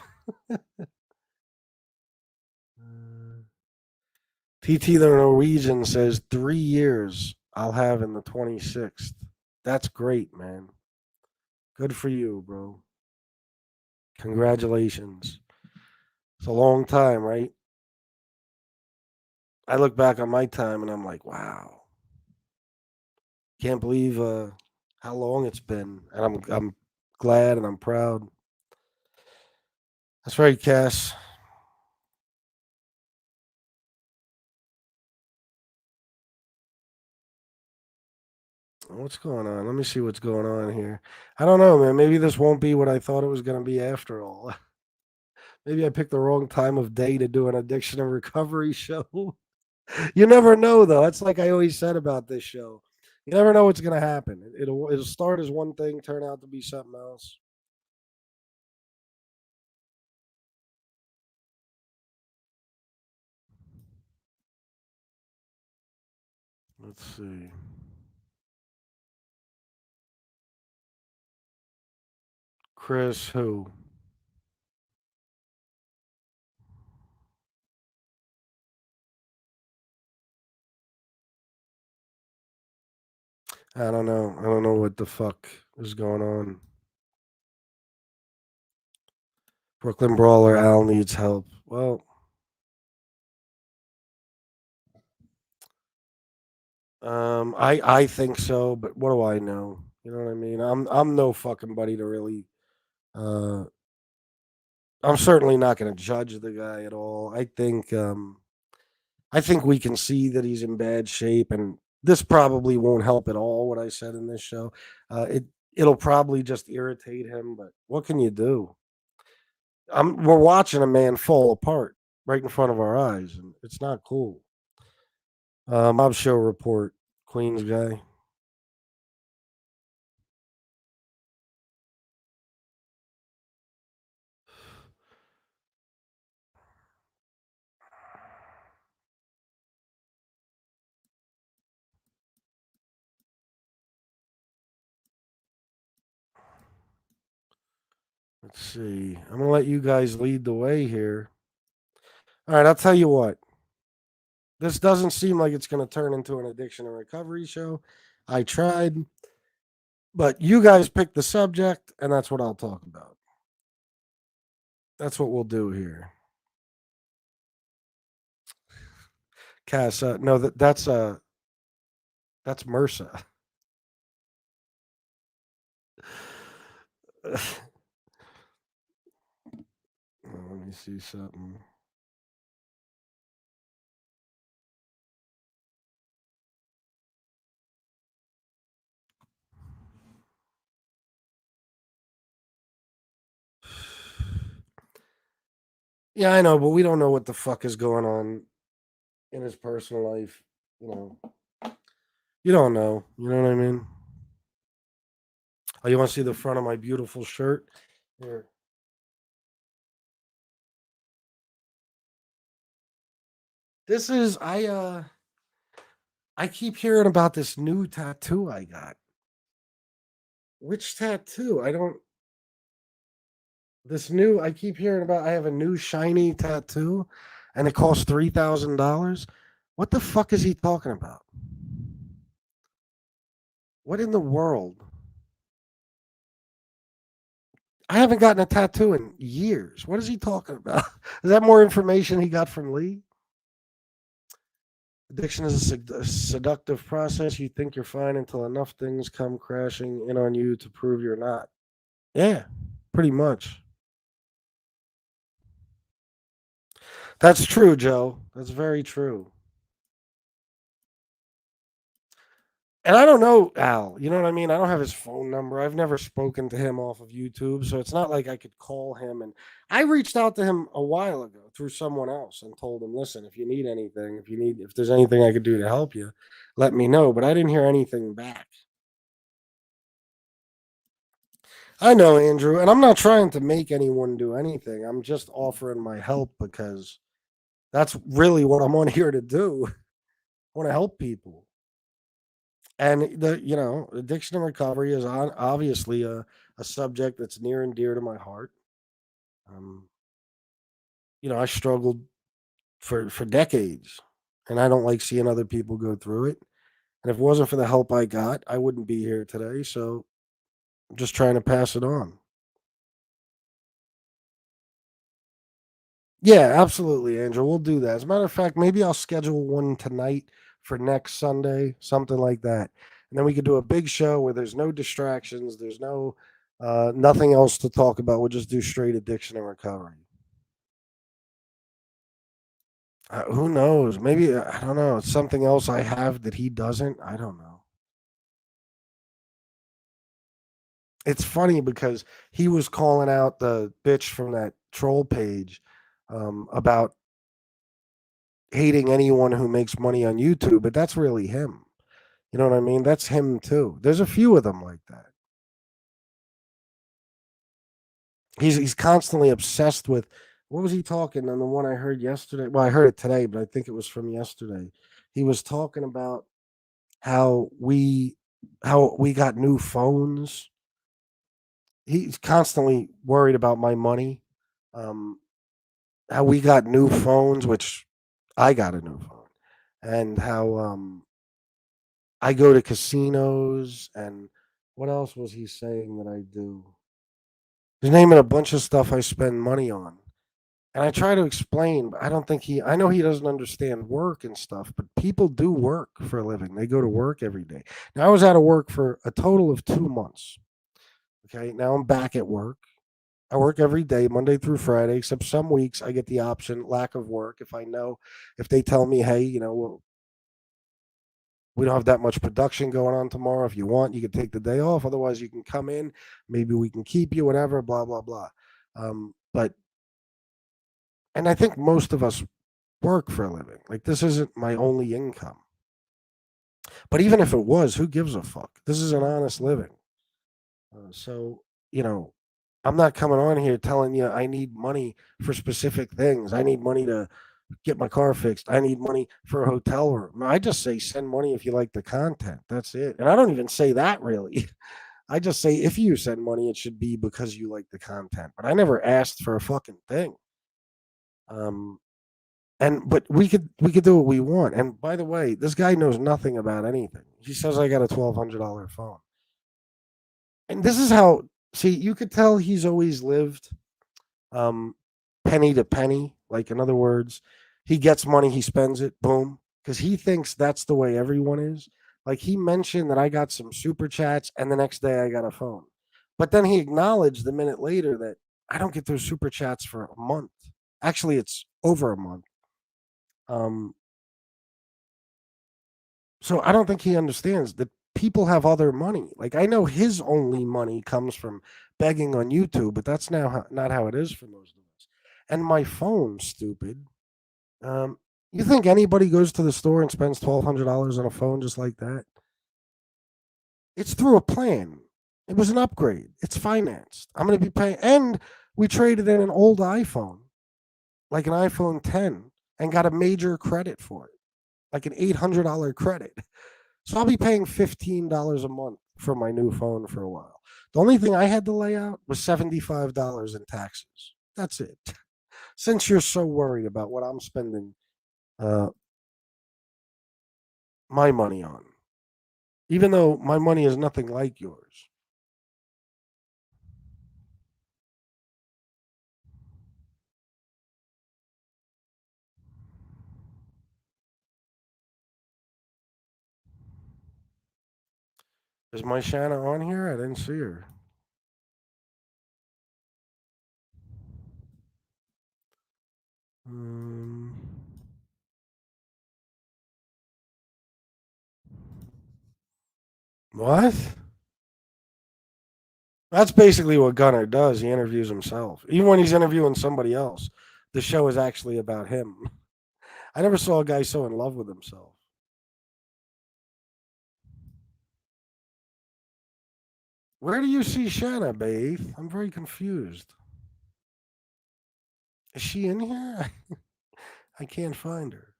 TT the Norwegian says 3 years I'll have in the 26th. That's great, man. Good for you, bro. Congratulations. It's a long time, right? I look back on my time and I'm like, wow. Can't believe how long it's been. And I'm glad and I'm proud. That's right, Cass. What's going on? Let me see what's going on here. I don't know, man. Maybe this won't be what I thought it was going to be after all. Maybe I picked the wrong time of day to do an addiction and recovery show. You never know, though. That's like I always said about this show. You never know what's going to happen. It'll start as one thing, turn out to be something else. Let's see. Chris, who? I don't know. I don't know what the fuck is going on. Brooklyn Brawler Al needs help. Well, I think so, but what do I know? You know what I mean? I'm no fucking buddy to really. Uh, I'm certainly not going to judge the guy at all. I think we can see that he's in bad shape, and this probably won't help at all. What I said in this show, it'll probably just irritate him. But what can you do? We're watching a man fall apart right in front of our eyes, and it's not cool. Mob Show report, Queens guy. Let's see. I'm gonna let you guys lead the way here. All right, I'll tell you what. This doesn't seem like it's gonna turn into an addiction and recovery show. I tried, but you guys picked the subject, and that's what I'll talk about. That's what we'll do here. Cass, no, that's MRSA. Let me see something. Yeah, I know, but we don't know what the fuck is going on in his personal life. You you don't know. You know what I mean? Oh, you want to see the front of my beautiful shirt? Here. This is I keep hearing about this new tattoo I got. Which tattoo? I don't this new I keep hearing about I have a new shiny tattoo and it costs $3,000. What the fuck is he talking about? What in the world? I haven't gotten a tattoo in years. What is he talking about? Is that more information he got from Lee? Addiction is a seductive process. You think you're fine until enough things come crashing in on you to prove you're not. Yeah, pretty much. That's true, Joe. That's very true. And I don't know Al. You know what I mean? I don't have his phone number. I've never spoken to him off of YouTube, so it's not like I could call him. And I reached out to him a while ago through someone else and told him, "Listen, if you need anything, if there's anything I could do to help you, let me know." But I didn't hear anything back. I know, Andrew, and I'm not trying to make anyone do anything. I'm just offering my help because that's really what I'm on here to do. I want to help people. And addiction and recovery is obviously a subject that's near and dear to my heart. Um, I struggled for decades, and I don't like seeing other people go through it. And if it wasn't for the help I got, I wouldn't be here today. So I'm just trying to pass it on. Yeah, absolutely, Andrew. We'll do that. As a matter of fact, maybe I'll schedule one tonight for next Sunday, something like that. And then we could do a big show where there's no distractions, there's no nothing else to talk about. We'll just do straight addiction and recovery. Who knows? Maybe I don't know. It's something else I have that he doesn't. I don't know. It's funny because he was calling out the bitch from that troll page about hating anyone who makes money on YouTube, but that's really him. You know what I mean? That's him too. There's a few of them like that. He's constantly obsessed with what was he talking on the one I heard yesterday? Well, I heard it today, but I think it was from yesterday. He was talking about how we got new phones. He's constantly worried about my money. Um, how we got new phones, which I got a new phone, and how I go to casinos and what else was he saying that I do? He's naming a bunch of stuff I spend money on. And I try to explain, but I don't think I know he doesn't understand work and stuff, but people do work for a living. They go to work every day. Now, I was out of work for a total of 2 months. Okay. Now I'm back at work. I work every day, Monday through Friday, except some weeks I get the option, lack of work. If I know, if they tell me, hey, well, we don't have that much production going on tomorrow. If you want, you can take the day off. Otherwise, you can come in. Maybe we can keep you, whatever, blah, blah, blah. But, and I think most of us work for a living. Like, this isn't my only income. But even if it was, who gives a fuck? This is an honest living. So, you know, I'm not coming on here telling you I need money for specific things. I need money to get my car fixed. I need money for a hotel room. I just say send money if you like the content. That's it. And I don't even say that really. I just say if you send money, it should be because you like the content. But I never asked for a fucking thing. Um, but we could do what we want. And by the way, this guy knows nothing about anything. He says I got a $1,200 phone. And this is how, see, you could tell he's always lived um, penny to penny. Like, in other words, he gets money, he spends it, boom, because he thinks that's the way everyone is. Like, he mentioned that I got some super chats, and the next day I got a phone. But then he acknowledged a minute later that I don't get those super chats for a month. Actually, it's over a month. Um, so I don't think he understands that people have other money. Like, I know his only money comes from begging on YouTube, but that's now not how it is for most of us. And my phone, stupid. You think anybody goes to the store and spends $1,200 on a phone just like that? It's through a plan. It was an upgrade. It's financed. I'm going to be paying, and we traded in an old iPhone, like an iPhone 10, and got a major credit for it, like an $800 credit. So I'll be paying $15 a month for my new phone for a while. The only thing I had to lay out was $75 in taxes. That's it. Since you're so worried about what I'm spending uh, my money on, even though my money is nothing like yours. Is my Shanna on here? I didn't see her. Um, what? That's basically what Gunner does. He interviews himself. Even when he's interviewing somebody else, the show is actually about him. I never saw a guy so in love with himself. Where do you see Shanna, babe? I'm very confused. Is she in here? I can't find her.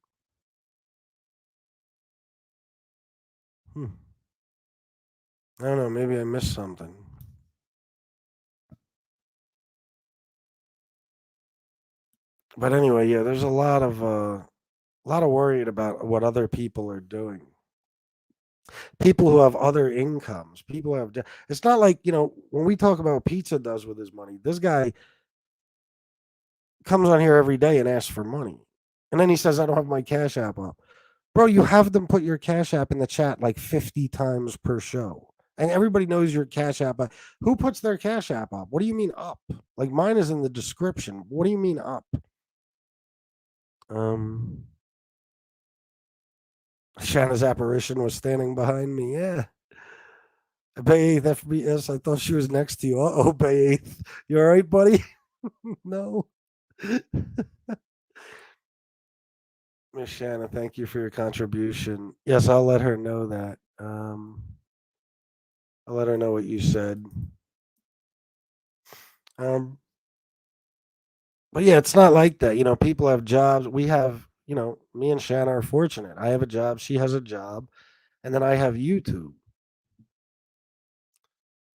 Hmm. I don't know. Maybe I missed something. But anyway, yeah, there's a lot of worried about what other people are doing. People who have other incomes. People who have. It's not like when we talk about what pizza does with his money. This guy comes on here every day and asks for money, and then he says, "I don't have my Cash App up." Bro, you have them put your Cash App in the chat like 50 times per show. And everybody knows your Cash App. Who puts their Cash App up? What do you mean up? Like, mine is in the description. What do you mean up? Um, Shanna's apparition was standing behind me. Yeah. Bay 8th FBS. I thought she was next to you. Uh oh, Bay 8th. You all right, buddy? No. Miss Shanna, thank you for your contribution. Yes, I'll let her know that. I'll let her know what you said. Um, but yeah, it's not like that. People have jobs. We have, me and Shanna are fortunate. I have a job. She has a job. And then I have YouTube.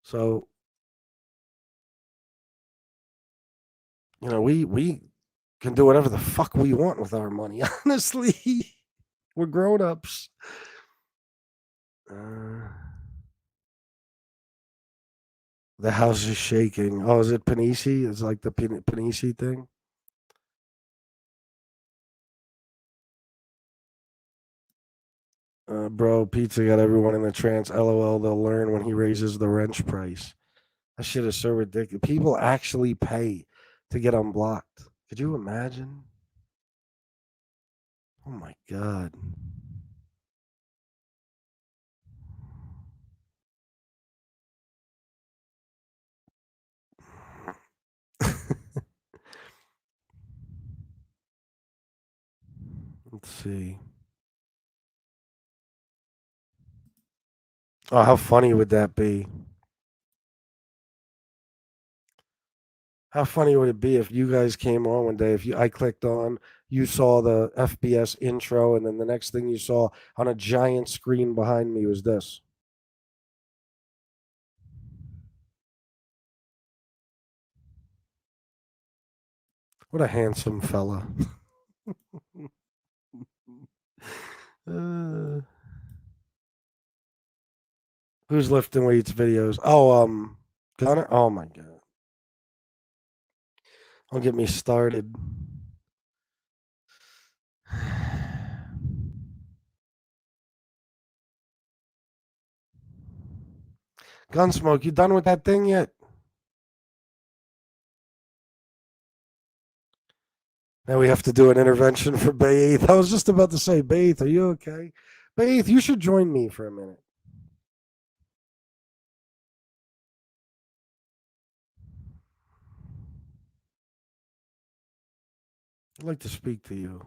So, we can do whatever the fuck we want with our money. Honestly, we're grown ups. The house is shaking. Oh, is it Panisi? It's like the Panisi thing. Bro, pizza got everyone in a trance. LOL. They'll learn when he raises the wrench price. That shit is so ridiculous. People actually pay to get unblocked. Could you imagine? Oh my god. Let's see. Oh, how funny would that be? How funny would it be if you guys came on one day? If I clicked on, you saw the FBS intro, and then the next thing you saw on a giant screen behind me was this. What a handsome fella. uh, who's lifting weights videos? Oh, Gunner. Oh my god. Don't get me started. Gunsmoke, you done with that thing yet? Now we have to do an intervention for Baith. I was just about to say, Baith, are you okay? Baith, you should join me for a minute. I'd like to speak to you.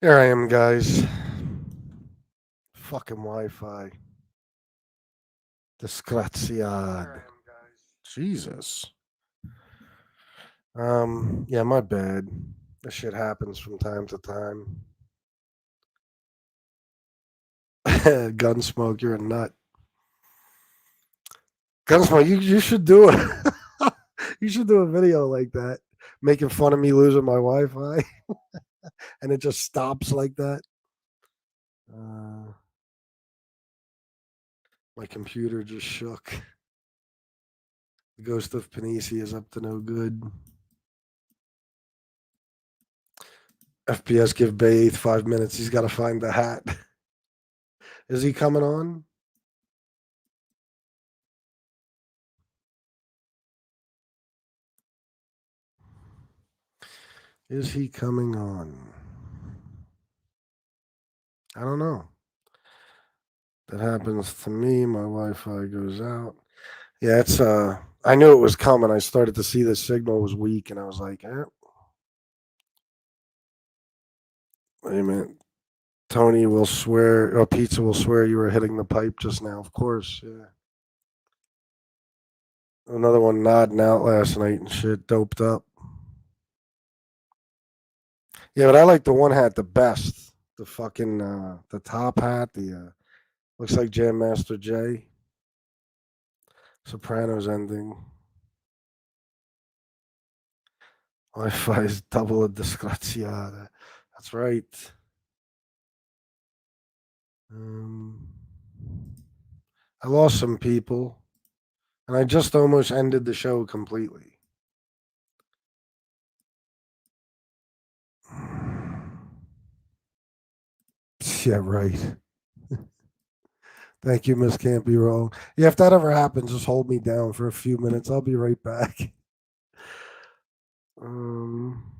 Here I am, guys. Fucking Wi-Fi. Disgraziad. Jesus. Yeah, my bad. This shit happens from time to time. Gunsmoke, you're a nut. Gunsmoke, you should do it. You should do a video like that, making fun of me losing my Wi-Fi, and it just stops like that. Uh, my computer just shook. The ghost of Panisi is up to no good. FPS give Bay 5 minutes. He's got to find the hat. Is he coming on? Is he coming on? I don't know. That happens to me. My Wi-Fi goes out. Yeah, it's I knew it was coming. I started to see the signal was weak, and I was like, wait a minute. Tony will swear, or Pizza will swear you were hitting the pipe just now. Of course, yeah. Another one nodding out last night and shit, doped up. Yeah, but I like the one hat the best. The fucking the top hat. The looks like Jam Master Jay. Sopranos ending. Wi-Fi is double a disgraziata. That's right. Um, I lost some people, and I just almost ended the show completely. Yeah, right. Thank you, Miss Can't Be Wrong. Yeah, if that ever happens, just hold me down for a few minutes. I'll be right back. Um,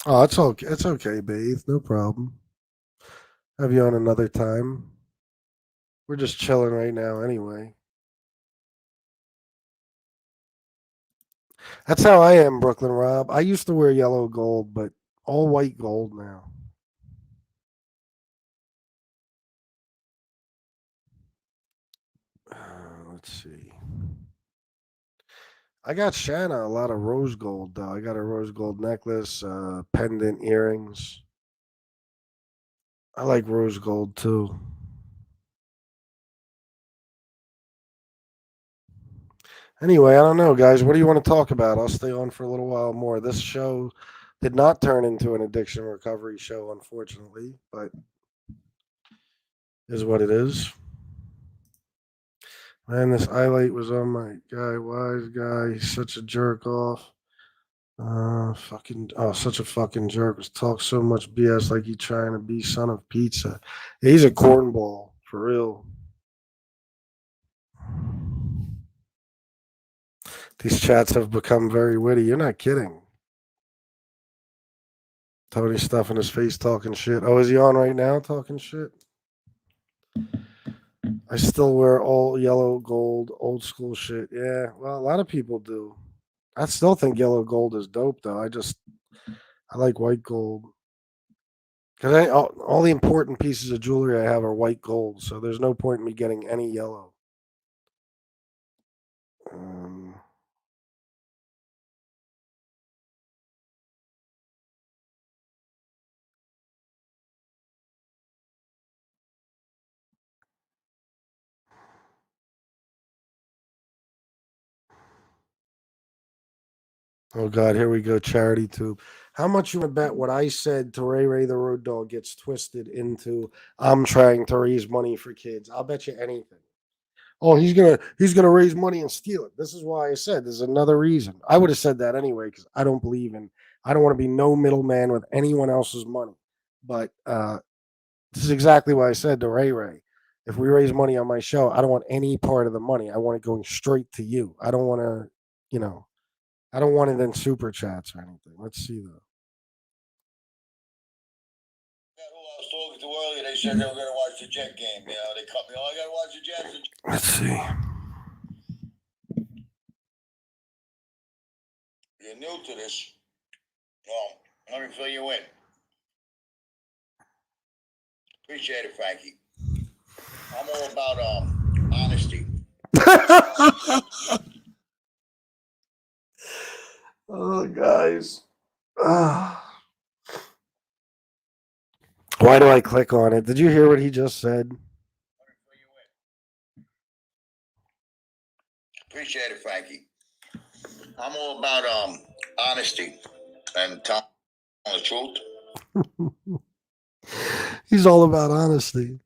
oh, it's okay. It's okay, Bathe. No problem. Have you on another time. We're just chilling right now, anyway. That's how I am, Brooklyn Rob. I used to wear yellow gold, but all white gold now. Let's see. I got Shanna a lot of rose gold though. I got a rose gold necklace, pendant, earrings. I like rose gold too. Anyway, I don't know, guys. What do you want to talk about? I'll stay on for a little while more. This show did not turn into an addiction recovery show, unfortunately, but is what it is. Man, this highlight was on my guy, wise guy. He's such a jerk off. Fucking, oh, such a fucking jerk. Was talk so much BS like he trying to be son of pizza. Yeah, he's a cornball for real. These chats have become very witty. You're not kidding. Tony stuffing his face, talking shit. Oh, is he on right now, talking shit? I still wear all yellow gold, old school shit. Yeah, well, a lot of people do. I still think yellow gold is dope, though. I like white gold. Because all the important pieces of jewelry I have are white gold, so there's no point in me getting any yellow. Um, oh God, here we go. Charity tube. How much you want to bet what I said to Ray Ray the Road Dog gets twisted into I'm trying to raise money for kids? I'll bet you anything. Oh, he's gonna raise money and steal it. This is why I said there's another reason. I would have said that anyway because I don't believe in. I don't want to be no middleman with anyone else's money. But this is exactly what I said to Ray Ray. If we raise money on my show, I don't want any part of the money. I want it going straight to you. I don't want to, you know, I don't want it in super chats or anything. Let's see though. Who I was talking to earlier, they said they were going to watch the Jet game. You know, they cut me. Oh, I got to watch the Jets. Let's see. You're new to this. Well, let me fill you in. Appreciate it, Frankie. I'm all about honesty. Oh, guys. Well, Why do I click on it? Did you hear what he just said? Appreciate it, Frankie. I'm all about honesty and telling the truth. He's all about honesty.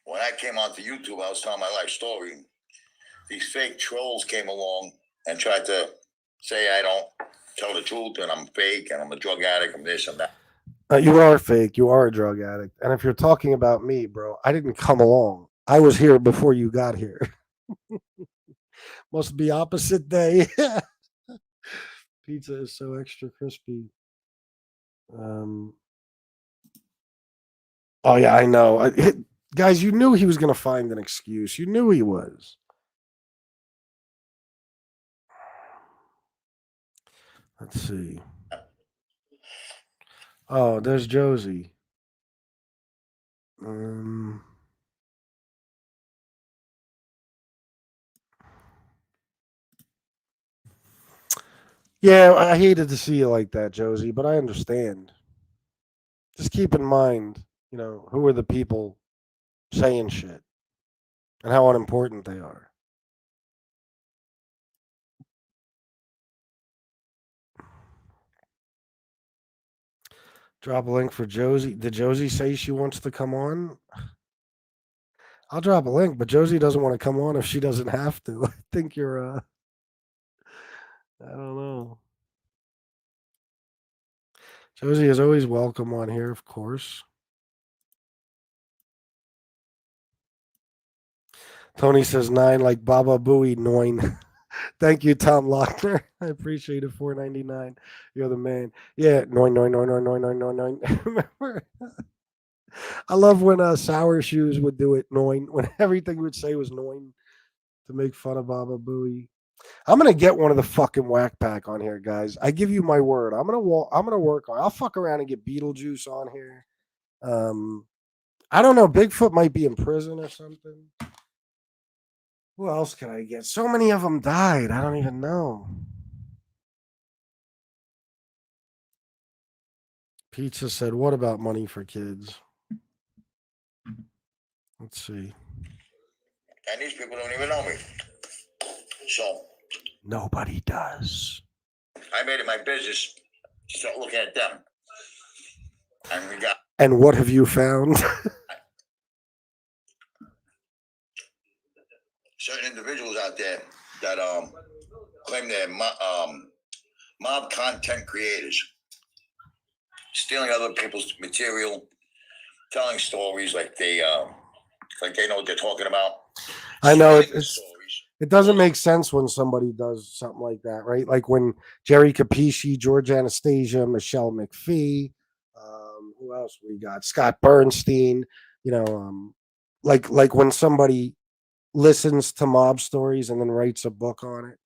When I came onto YouTube, I was telling my life story. These fake trolls came along and tried to say I don't tell the truth and I'm fake and I'm a drug addict, I'm this and that. You are fake. You are a drug addict. And if you're talking about me, bro, I didn't come along. I was here before you got here. Must be opposite day. Pizza is so extra crispy. Oh yeah, I know. Guys, you knew he was going to find an excuse. You knew he was. Let's see. Oh, there's Josie. Yeah, I hated to see you like that, Josie, but I understand. Just keep in mind, who are the people saying shit and how unimportant they are. Drop a link for Josie. Did Josie say she wants to come on? I'll drop a link, but Josie doesn't want to come on if she doesn't have to. I think you're I don't know. Josie is always welcome on here, of course. Tony says 9 like Baba Booey 9. Thank you, Tom Lochner. I appreciate it. $4.99. You're the man. Yeah, 9. Remember? I love when Sour Shoes would do it 9, when everything would say was 9 to make fun of Baba Booey. I'm gonna get one of the fucking Whack Pack on here, guys. I give you my word. I'm gonna work on. I'll fuck around and get Beetlejuice on here. I don't know. Bigfoot might be in prison or something. Who else can I get? So many of them died. I don't even know. Pizza said, "What about money for kids?" Let's see. And these people don't even know me. So nobody does. I made it my business to start looking at them. And we got. And what have you found? Certain individuals out there that claim they're mob content creators, stealing other people's material, telling stories like they know what they're talking about. I know it doesn't make sense when somebody does something like that, right? Like when Jerry Capisci, George Anastasia, Michelle McPhee, who else we got? Scott Bernstein. Like when somebody listens to mob stories and then writes a book on it.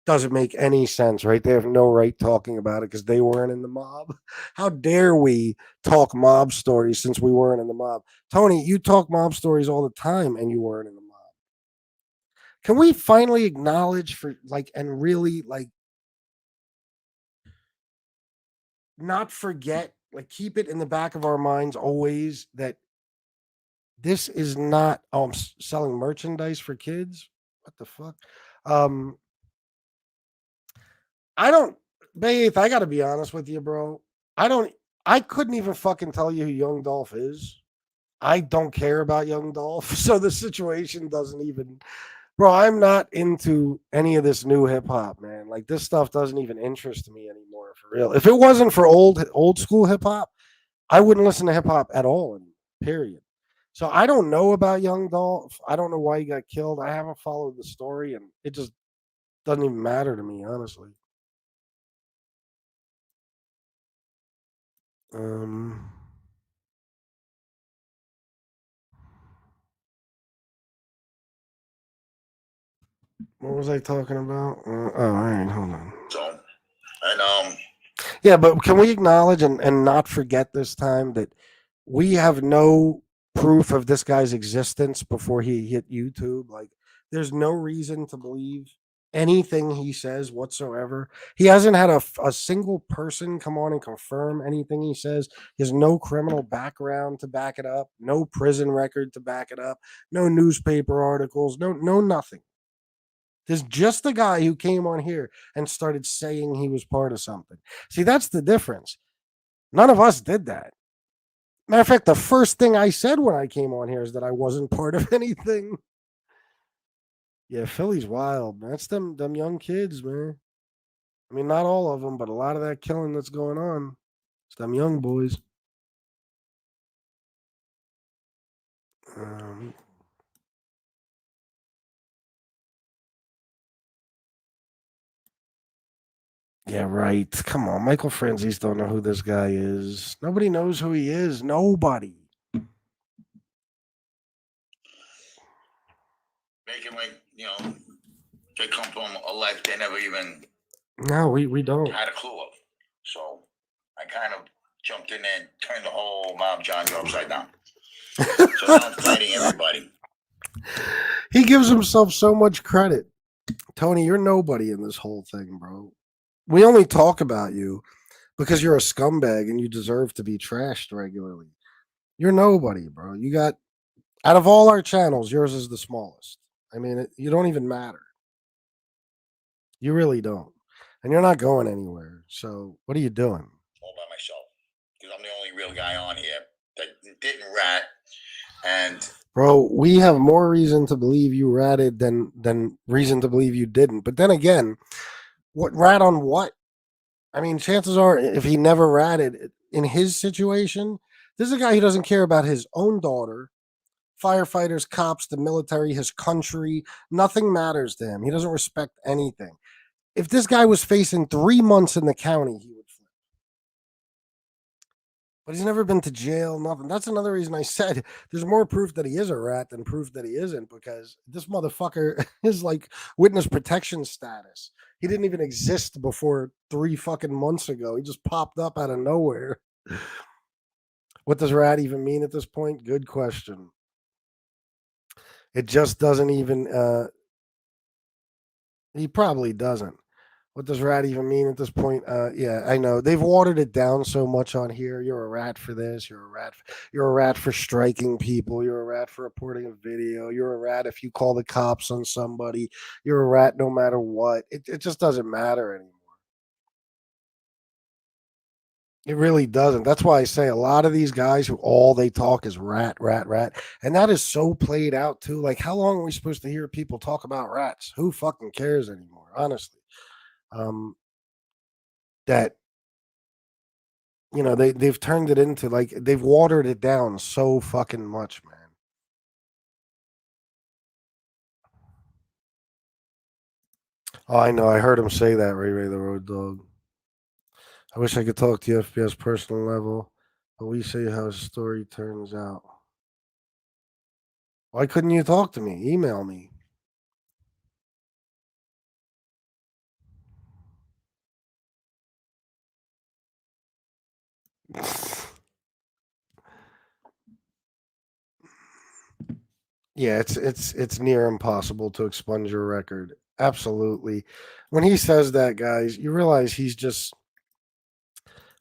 Doesn't make any sense, right? They have no right talking about it because they weren't in the mob. How dare we talk mob stories since we weren't in the mob? Tony, you talk mob stories all the time and you weren't in the mob. Can we finally acknowledge and really not forget, keep it in the back of our minds always that this is not, I'm selling merchandise for kids. What the fuck? I don't, Babe, I got to be honest with you, bro. I couldn't even fucking tell you who Young Dolph is. I don't care about Young Dolph. So the situation doesn't even, bro, I'm not into any of this new hip hop, man. Like this stuff doesn't even interest me anymore for real. If it wasn't for old school hip hop, I wouldn't listen to hip hop at all, period. So I don't know about Young Dolph. I don't know why he got killed. I haven't followed the story and it just doesn't even matter to me, honestly. What was I talking about? All right, hold on. So, and yeah, but can we acknowledge and not forget this time that we have no proof of this guy's existence before he hit YouTube? Like, there's no reason to believe anything he says whatsoever. He hasn't had a single person come on and confirm anything he says. He has no criminal background to back it up, no prison record to back it up, no newspaper articles, no nothing. There's just the guy who came on here and started saying he was part of something. See, that's the difference. None of us did that. Matter of fact, the first thing I said when I came on here is that I wasn't part of anything. Yeah, Philly's wild, man. That's them young kids, man. I mean, not all of them, but a lot of that killing that's going on. It's them young boys. Um, yeah, right. Come on, Michael Franzese don't know who this guy is. Nobody knows who he is. Nobody. Making like, they come from a life they never even No, we don't. had a clue of. So I kind of jumped in there and turned the whole mob genre upside down. So now I'm fighting everybody. He gives himself so much credit. Tony, you're nobody in this whole thing, bro. We only talk about you because you're a scumbag and you deserve to be trashed regularly. You're nobody, bro. You got, out of all our channels, yours is the smallest. I mean, you don't even matter. You really don't. And you're not going anywhere. So what are you doing? All by myself. Because I'm the only real guy on here that didn't rat. And bro, we have more reason to believe you ratted than reason to believe you didn't. But then again, what rat on what? I mean, chances are, if he never ratted in his situation, this is a guy who doesn't care about his own daughter, firefighters, cops, the military, his country. Nothing matters to him. He doesn't respect anything. If this guy was facing 3 months in the county, he would flip. But he's never been to jail, nothing. That's another reason I said there's more proof that he is a rat than proof that he isn't, because this motherfucker is like witness protection status. He didn't even exist before 3 fucking months ago. He just popped up out of nowhere. What does rat even mean at this point? Good question. It just doesn't even, he probably doesn't. What does rat even mean at this point? Yeah, I know they've watered it down so much on here. You're a rat for this. You're a rat. You're a rat for striking people. You're a rat for reporting a video. You're a rat if you call the cops on somebody. You're a rat no matter what. It just doesn't matter anymore. It really doesn't. That's why I say a lot of these guys who all they talk is rat, rat, rat. And that is so played out too. Like, how long are we supposed to hear people talk about rats? Who fucking cares anymore, honestly? That they've turned it into, like, they've watered it down so fucking much, man. Oh, I know. I heard him say that, RayRay the Road Dog. I wish I could talk to you FPS personal level, but we see how his story turns out. Why couldn't you talk to me? Email me. Yeah, it's near impossible to expunge your record. Absolutely. When he says that, guys, you realize he's just,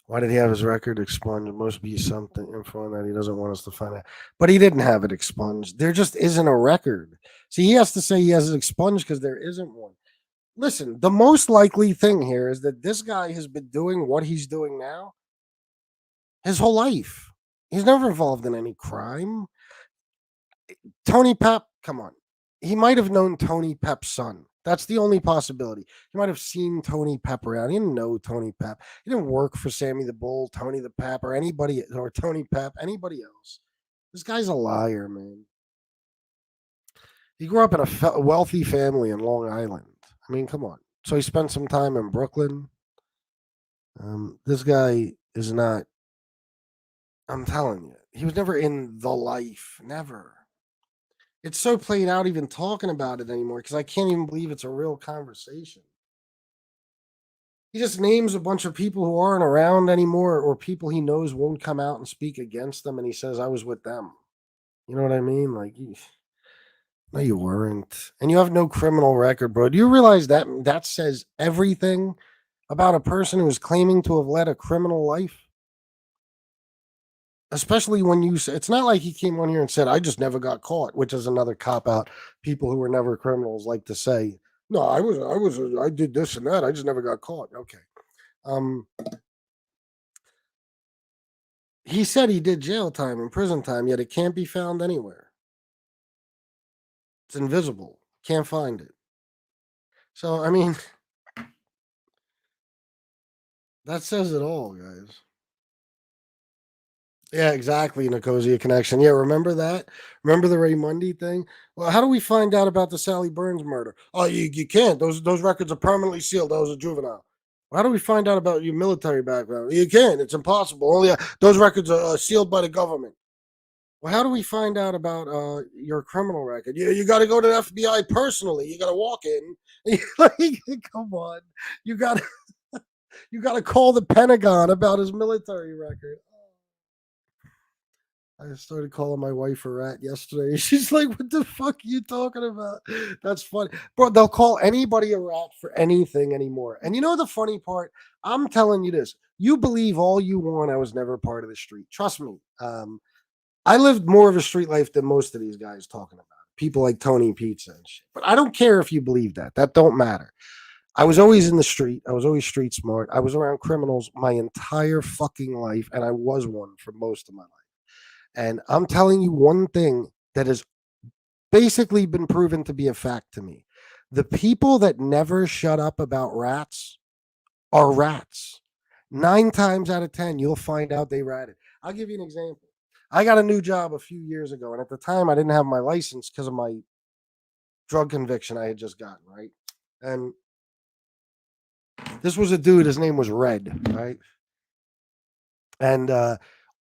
why did he have his record expunged? It must be something info that he doesn't want us to find out. But he didn't have it expunged. There just isn't a record. See, he has to say he has it expunged because there isn't one. Listen, the most likely thing here is that this guy has been doing what he's doing now his whole life. He's never involved in any crime. Tony Pep, come on. He might have known Tony Pep's son. That's the only possibility. He might have seen Tony Pep around. He didn't know Tony Pep. He didn't work for Sammy the Bull, Tony the Pep, or anybody, or Tony Pep, anybody else. This guy's a liar, man. He grew up in a wealthy family in Long Island. I mean, come on. So he spent some time in Brooklyn. This guy is not, I'm telling you, he was never in the life. Never. It's so played out even talking about it anymore because I can't even believe it's a real conversation. He just names a bunch of people who aren't around anymore or people he knows won't come out and speak against them, and he says, I was with them. You know what I mean? Like, No, you weren't. And you have no criminal record, bro. Do you realize that says everything about a person who is claiming to have led a criminal life? Especially when you say it's not like he came on here and said, I just never got caught, which is another cop out. People who were never criminals like to say, no, I did this and that. I just never got caught. Okay. Um, he said he did jail time and prison time, yet it can't be found anywhere. It's invisible. Can't find it. So, I mean, that says it all, guys. Yeah, exactly. Nicosia connection. Yeah, remember that? Remember the Ray Mundy thing? Well, how do we find out about the Sally Burns murder? Oh, you can't. Those records are permanently sealed. That was a juvenile. Well, how do we find out about your military background? You can't. It's impossible. Only those records are sealed by the government. Well, how do we find out about your criminal record? You got to go to the FBI personally. You got to walk in. Like, come on, you got you got to call the Pentagon about his military record. I started calling my wife a rat yesterday. She's like, "What the fuck are you talking about?" That's funny, bro. They'll call anybody a rat for anything anymore. And you know the funny part? I'm telling you this. You believe all you want. I was never part of the street. Trust me. I lived more of a street life than most of these guys talking about. People like Tony Pizza and shit. But I don't care if you believe that. That don't matter. I was always in the street. I was always street smart. I was around criminals my entire fucking life, and I was one for most of my life. And I'm telling you one thing that has basically been proven to be a fact to me. The people that never shut up about rats are rats. 9 times out of 10, you'll find out they ratted. I'll give you an example. I got a new job a few years ago, and at the time, I didn't have my license because of my drug conviction I had just gotten, right? And this was a dude, his name was Red, right? And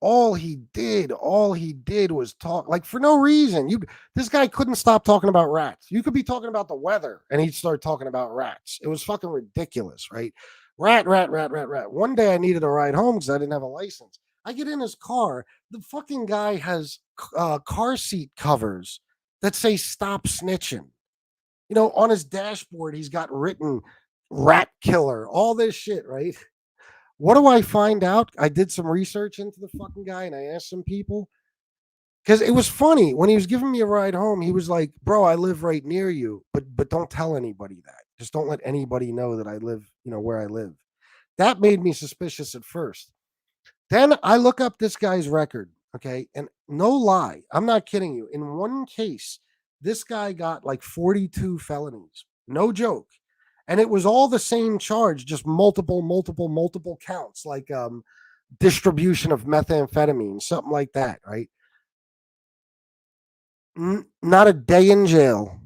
all he did was talk like for no reason. This guy couldn't stop talking about rats. You could be talking about the weather and he'd start talking about rats. It was fucking ridiculous, right? Rat, rat, rat, rat, rat. One day I needed a ride home because I didn't have a license. I get in his car. The fucking guy has car seat covers that say "Stop snitching." On his dashboard, he's got written "Rat Killer," all this shit, right? What do I find out? I did some research into the fucking guy and I asked some people because it was funny when he was giving me a ride home. He was like, "Bro, I live right near you, but don't tell anybody that. Just don't let anybody know that I live, where I live." That made me suspicious at first. Then I look up this guy's record, okay, and no lie, I'm not kidding you. In one case, this guy got like 42 felonies, no joke, and it was all the same charge, just multiple, multiple, multiple counts, like distribution of methamphetamine, something like that, right? Not a day in jail,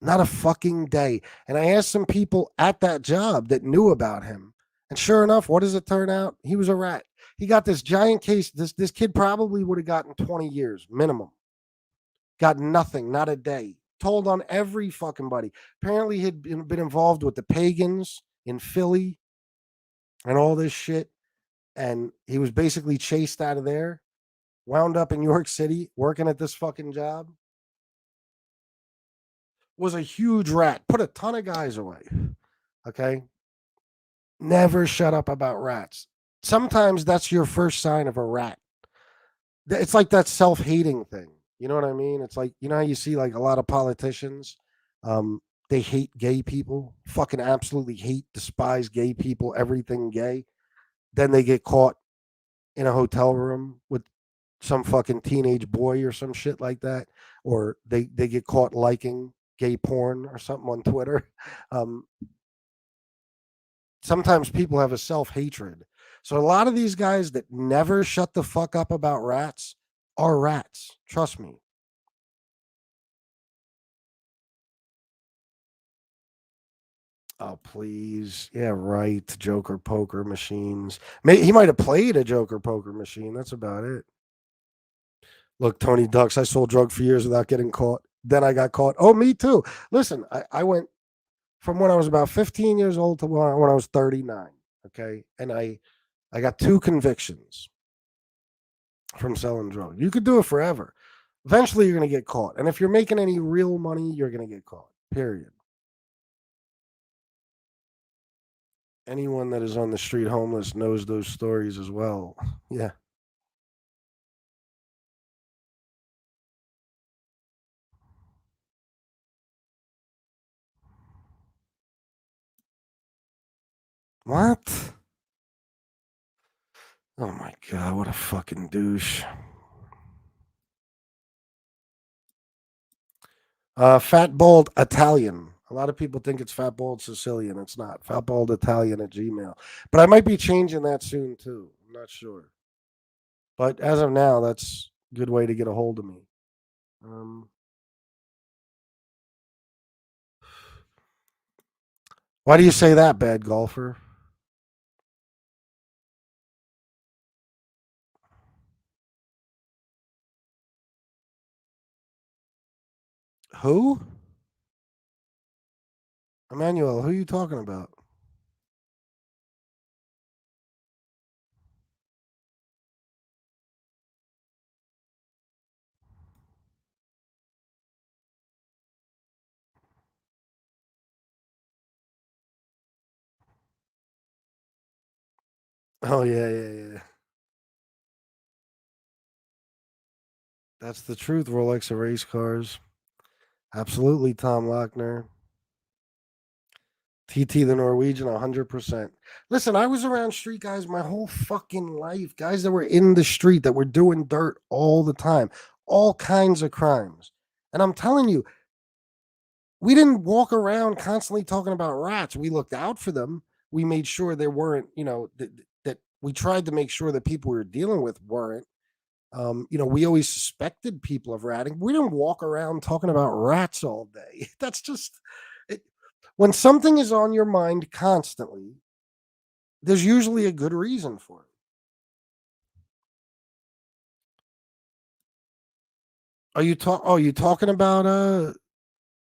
not a fucking day. And I asked some people at that job that knew about him, and sure enough, what does it turn out? He was a rat. He got this giant case. This kid probably would have gotten 20 years minimum. Got nothing, not a day. Told on every fucking buddy. Apparently, he'd been involved with the pagans in Philly and all this shit. And he was basically chased out of there, wound up in York City working at this fucking job. Was a huge rat. Put a ton of guys away. Okay. Never shut up about rats. Sometimes that's your first sign of a rat. It's like that self-hating thing. You know what I mean? It's like, how you see like a lot of politicians, they hate gay people, fucking absolutely hate, despise gay people, everything gay. Then they get caught in a hotel room with some fucking teenage boy or some shit like that, or they get caught liking gay porn or something on Twitter. Um, Sometimes people have a self-hatred. So a lot of these guys that never shut the fuck up about rats are rats. Trust me. Oh, please. Yeah, right. Joker poker machines. He might have played a Joker poker machine. That's about it. Look, Tony Ducks, I sold drugs for years without getting caught. Then I got caught. Oh, me too. Listen, I went from when I was about 15 years old to when I was 39. Okay. And I got 2 convictions from selling drugs. You could do it forever. Eventually, you're going to get caught. And if you're making any real money, you're going to get caught. Period. Anyone that is on the street homeless knows those stories as well. Yeah. What? Oh my god, what a fucking douche. Fat bald Italian. A lot of people think it's fat bald Sicilian. It's not. Fat bald Italian at Gmail. But I might be changing that soon too. I'm not sure. But as of now, that's a good way to get a hold of me. Um, why do you say that, bad golfer? Who? Emmanuel, who are you talking about? Oh yeah, yeah, yeah. That's the truth. Rolex are race cars. Absolutely, Tom Lochner. TT the Norwegian, 100%. Listen, I was around street guys my whole fucking life. Guys that were in the street that were doing dirt all the time, all kinds of crimes. And I'm telling you, we didn't walk around constantly talking about rats. We looked out for them. We made sure there weren't, that we tried to make sure that people we were dealing with weren't. We always suspected people of ratting. We didn't walk around talking about rats all day. That's just it, when something is on your mind constantly, there's usually a good reason for it. Are you talking about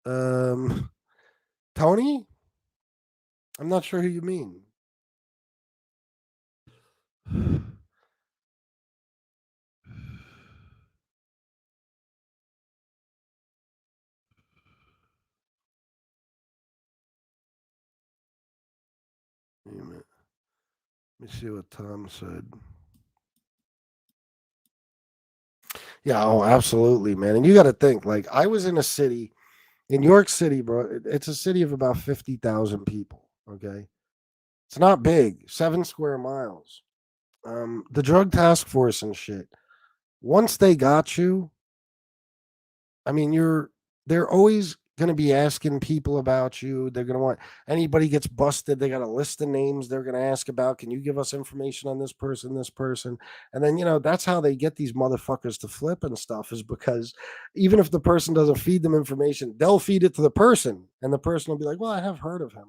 um Tony? I'm not sure who you mean. Wait a minute. Let me see what Tom said. Yeah, oh, absolutely, man. And you got to think, like, I was in a city in York City, bro. It's a city of about 50,000 people. Okay. It's not big, 7 square miles. The drug task force and shit. Once they got you, I mean, they're always going to be asking people about you. They're going to want anybody gets busted. They got a list of names they're going to ask about. Can you give us information on this person, this person? And then, that's how they get these motherfuckers to flip and stuff is because even if the person doesn't feed them information, they'll feed it to the person. And the person will be like, well, I have heard of him.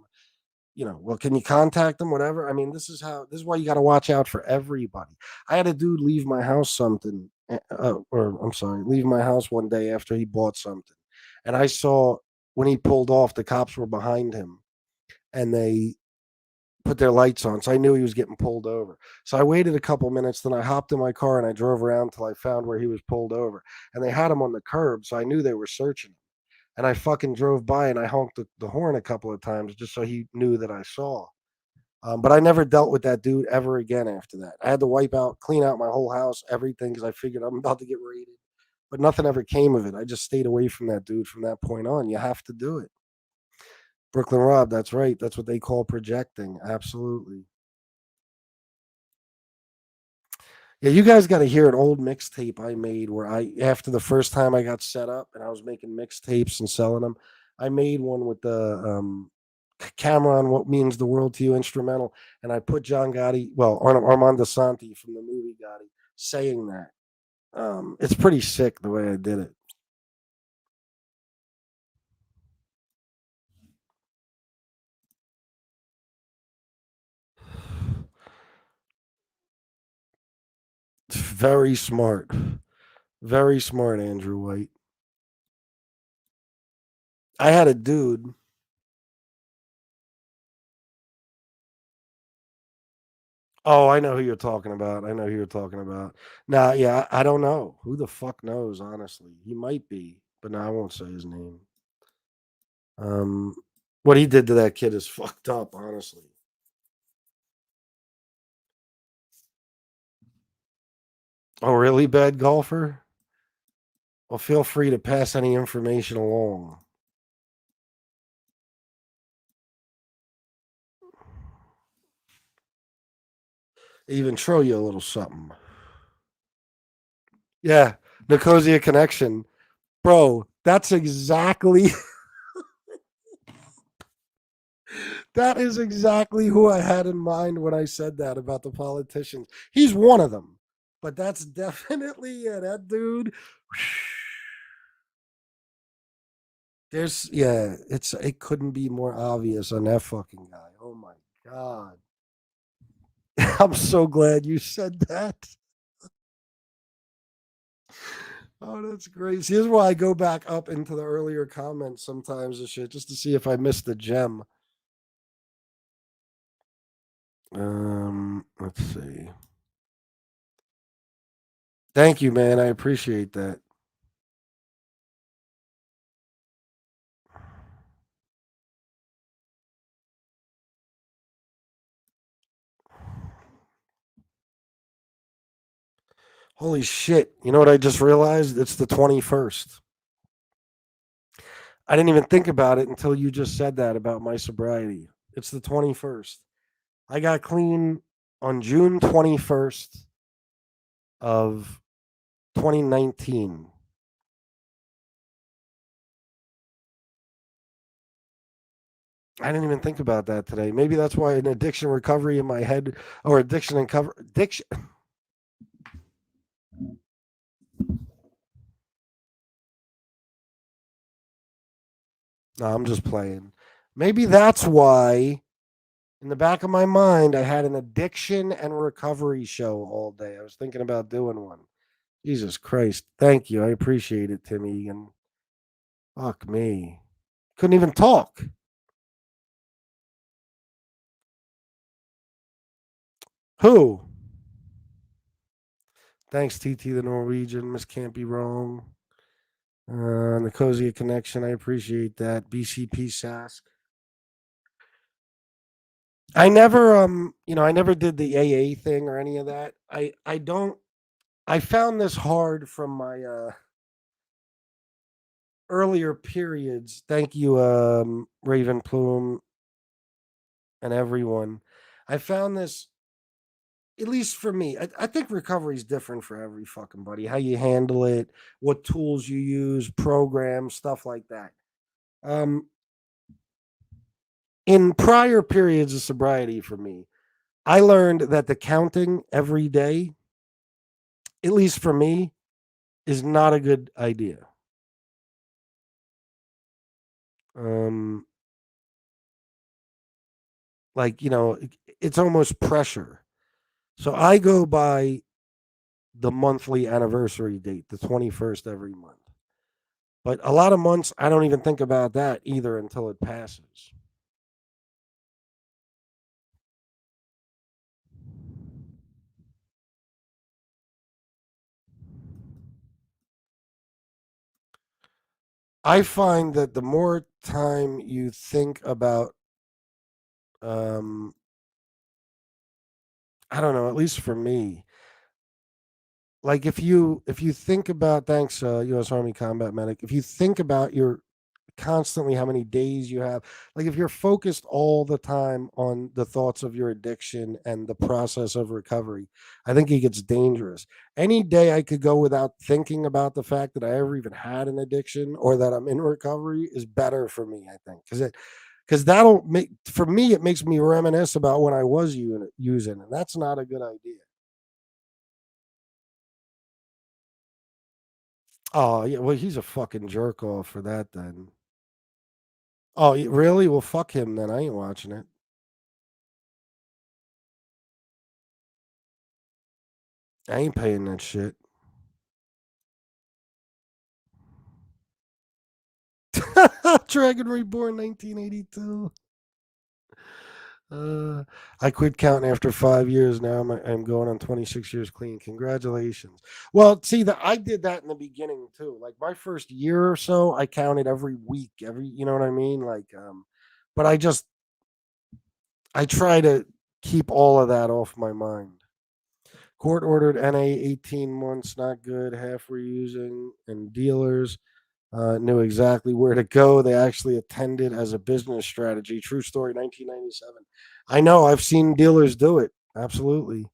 Well, can you contact them? Whatever. I mean, this is why you got to watch out for everybody. I had a dude leave my house or I'm sorry, leave my house one day after he bought something. And I saw when he pulled off, the cops were behind him and they put their lights on. So I knew he was getting pulled over. So I waited a couple minutes. Then I hopped in my car and I drove around till I found where he was pulled over. And they had him on the curb. So I knew they were searching him. And I fucking drove by and I honked the horn a couple of times just so he knew that I saw. But I never dealt with that dude ever again after that. I had to clean out my whole house, everything, because I figured I'm about to get raided. But nothing ever came of it. I just stayed away from that dude from that point on. You have to do it. Brooklyn Rob, that's right. That's what they call projecting. Absolutely. Yeah, you guys got to hear an old mixtape I made where after the first time I got set up and I was making mixtapes and selling them, I made one with the camera on What Means the World to You instrumental. And I put John Gotti, well, Armando Santi from the movie Gotti saying that. It's pretty sick the way I did it. Very smart. Very smart, Andrew White. I had a dude. Oh, I know who you're talking about. I know who you're talking about. Nah, yeah, I don't know. Who the fuck knows, honestly? He might be, but no, I won't say his name. Um, what he did to that kid is fucked up, honestly. Oh, really bad golfer? Well, feel free to pass any information along. Even throw you a little something. Yeah, Nicosia connection. Bro, that's exactly that is exactly who I had in mind when I said that about the politicians. He's one of them. But that's definitely yeah, that dude. It couldn't be more obvious on that fucking guy. Oh my god. I'm so glad you said that. Oh, that's great. See, here's why I go back up into the earlier comments sometimes and shit just to see if I missed a gem. Let's see. Thank you, man. I appreciate that. Holy shit. You know what I just realized? It's the 21st. I didn't even think about it until you just said that about my sobriety. It's the 21st. I got clean on June 21st of 2019. I didn't even think about that today. Maybe that's why an addiction recovery in my head or addiction and cover addiction. No, I'm just playing. Maybe that's why in the back of my mind I had an addiction and recovery show all day. I was thinking about doing one. Jesus Christ. Thank you. I appreciate it, Timmy. And fuck me. Couldn't even talk. Who? Thanks, TT the Norwegian. Miss Can't Be Wrong. Nicosia Connection. I appreciate that. BCP Sask. I never I never did the AA thing or any of that. I don't I found this hard from my earlier periods. Thank you, Raven Plume and everyone. I found this, at least for me, I think recovery is different for every fucking buddy. How you handle it, what tools you use, programs, stuff like that. Um, in prior periods of sobriety for me, I learned that the counting every day, at least for me, is not a good idea. Um, like, it's almost pressure. So I go by the monthly anniversary date, the 21st every month. But a lot of months, I don't even think about that either until it passes. I find that the more time you think about, um, I don't know, at least for me, like if you think about, thanks, U.S. Army Combat Medic, if you think about your constantly how many days you have, like if you're focused all the time on the thoughts of your addiction and the process of recovery, I think it gets dangerous. Any day I could go without thinking about the fact that I ever even had an addiction or that I'm in recovery is better for me, I think, because that'll make, for me, it makes me reminisce about when I was using, and that's not a good idea. Oh yeah, well he's a fucking jerk off for that then. Oh really? Well fuck him then. I ain't watching it. I ain't paying that shit. Dragon Reborn 1982. Uh, I quit counting after 5 years. Now I'm going on 26 years clean. Congratulations. Well, see that I did that in the beginning too. Like my first year or so, I counted every week. You know what I mean? But I try to keep all of that off my mind. Court ordered NA 18 months, not good. Half were using, and dealers knew exactly where to go. They actually attended as a business strategy. True story, 1997. I know, I've seen dealers do it. Absolutely.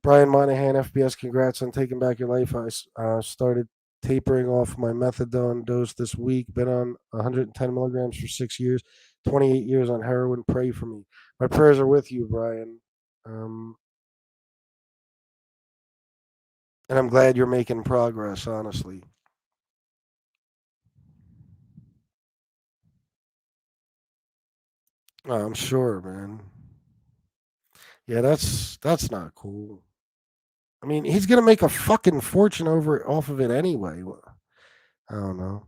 Brian Monahan, FBS, congrats on taking back your life. I started tapering off my methadone dose this week. Been on 110 milligrams for 6 years, 28 years on heroin. Pray for me. My prayers are with you, Brian. Um, and I'm glad you're making progress, honestly. I'm sure, man. Yeah, that's not cool. I mean, he's gonna make a fucking fortune over off of it anyway. I don't know.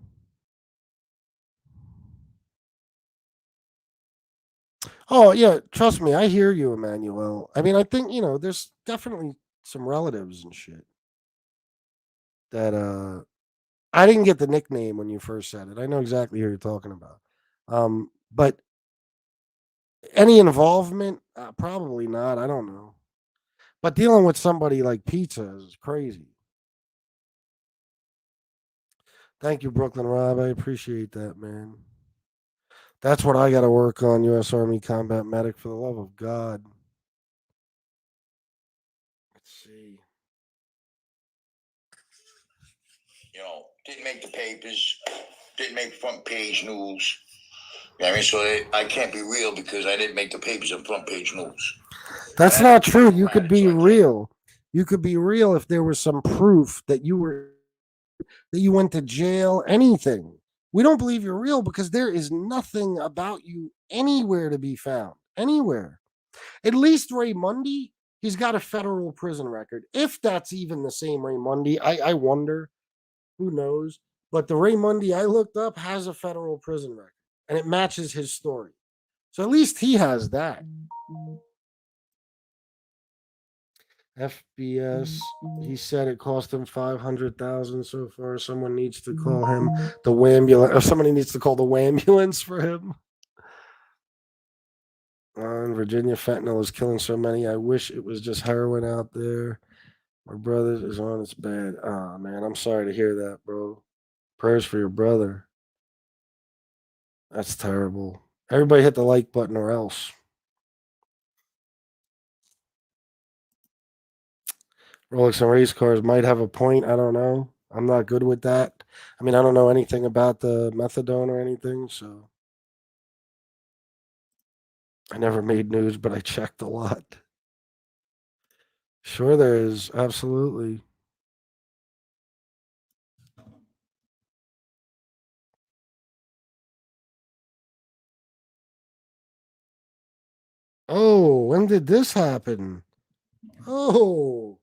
Oh yeah, trust me, I hear you, Emmanuel. I mean, I think there's definitely some relatives and shit that I didn't get the nickname when you first said it. I know exactly who you're talking about. But any involvement? Probably not. I don't know. But dealing with somebody like Pizza is crazy. Thank you, Brooklyn Rob. I appreciate that, man. That's what I got to work on. U.S. Army Combat Medic, for the love of God. Let's see. Didn't make the papers, didn't make front page news. You know what I mean? So I can't be real because I didn't make the papers and front page news. That's not true. You could be real. You could be real if there was some proof that you went to jail, anything. We don't believe you're real because there is nothing about you anywhere to be found. Anywhere. At least Ray Mundy, he's got a federal prison record. If that's even the same Ray Mundy, I wonder. Who knows? But the Ray Mundy I looked up has a federal prison record and it matches his story. So at least he has that. FBS. He said it cost him 500,000 so far. Someone needs to call him the wambulance, or somebody needs to call the wambulance for him. In Virginia, fentanyl is killing so many. I wish it was just heroin out there. My brother is on its bed. Oh man, I'm sorry to hear that, bro. Prayers for your brother. That's terrible. Everybody hit the like button or else. Rolex and race cars might have a point. I don't know. I'm not good with that. I mean, I don't know anything about the methadone or anything, so I never made news, but I checked a lot. Sure, there is. Absolutely. Oh, when did this happen? Oh,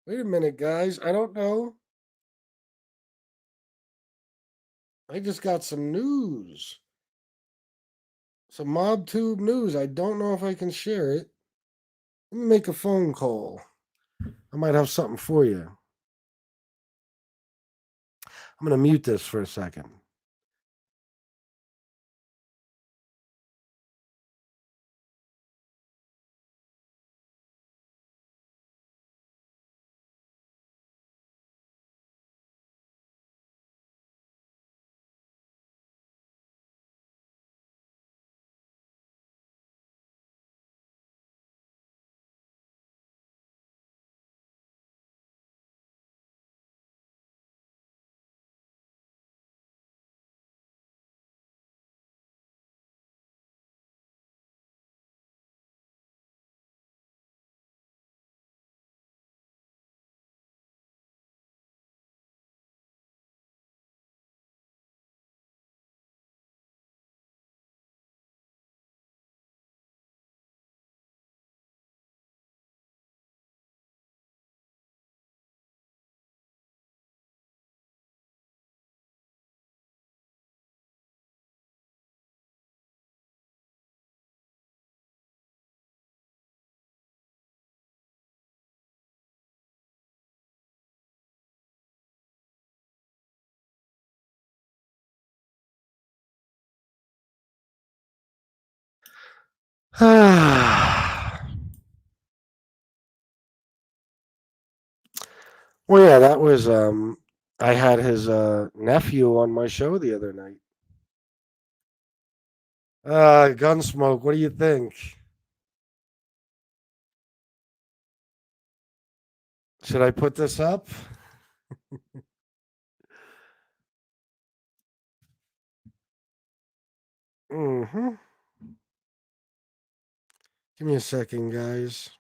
wait a minute, guys. I don't know. I just got some news. Some MobTube news. I don't know if I can share it. Let me make a phone call. I might have something for you. I'm going to mute this for a second. Well, yeah, that was I had his nephew on my show the other night. Gunsmoke, what do you think? Should I put this up? Mm-hmm. Give me a second, guys.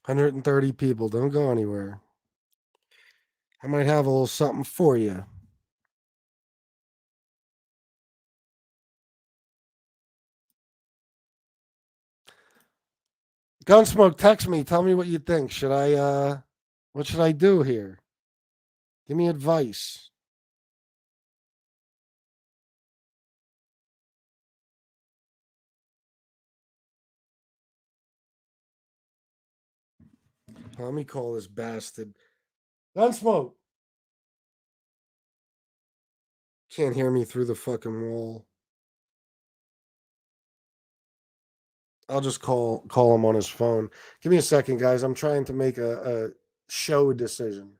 $130 people. Don't go anywhere. I might have a little something for you. Gunsmoke, text me. Tell me what you think. What should I do here? Give me advice. Let me call this bastard. Gunsmoke. Can't hear me through the fucking wall. I'll just call him on his phone. Give me a second, guys. I'm trying to make a show decision.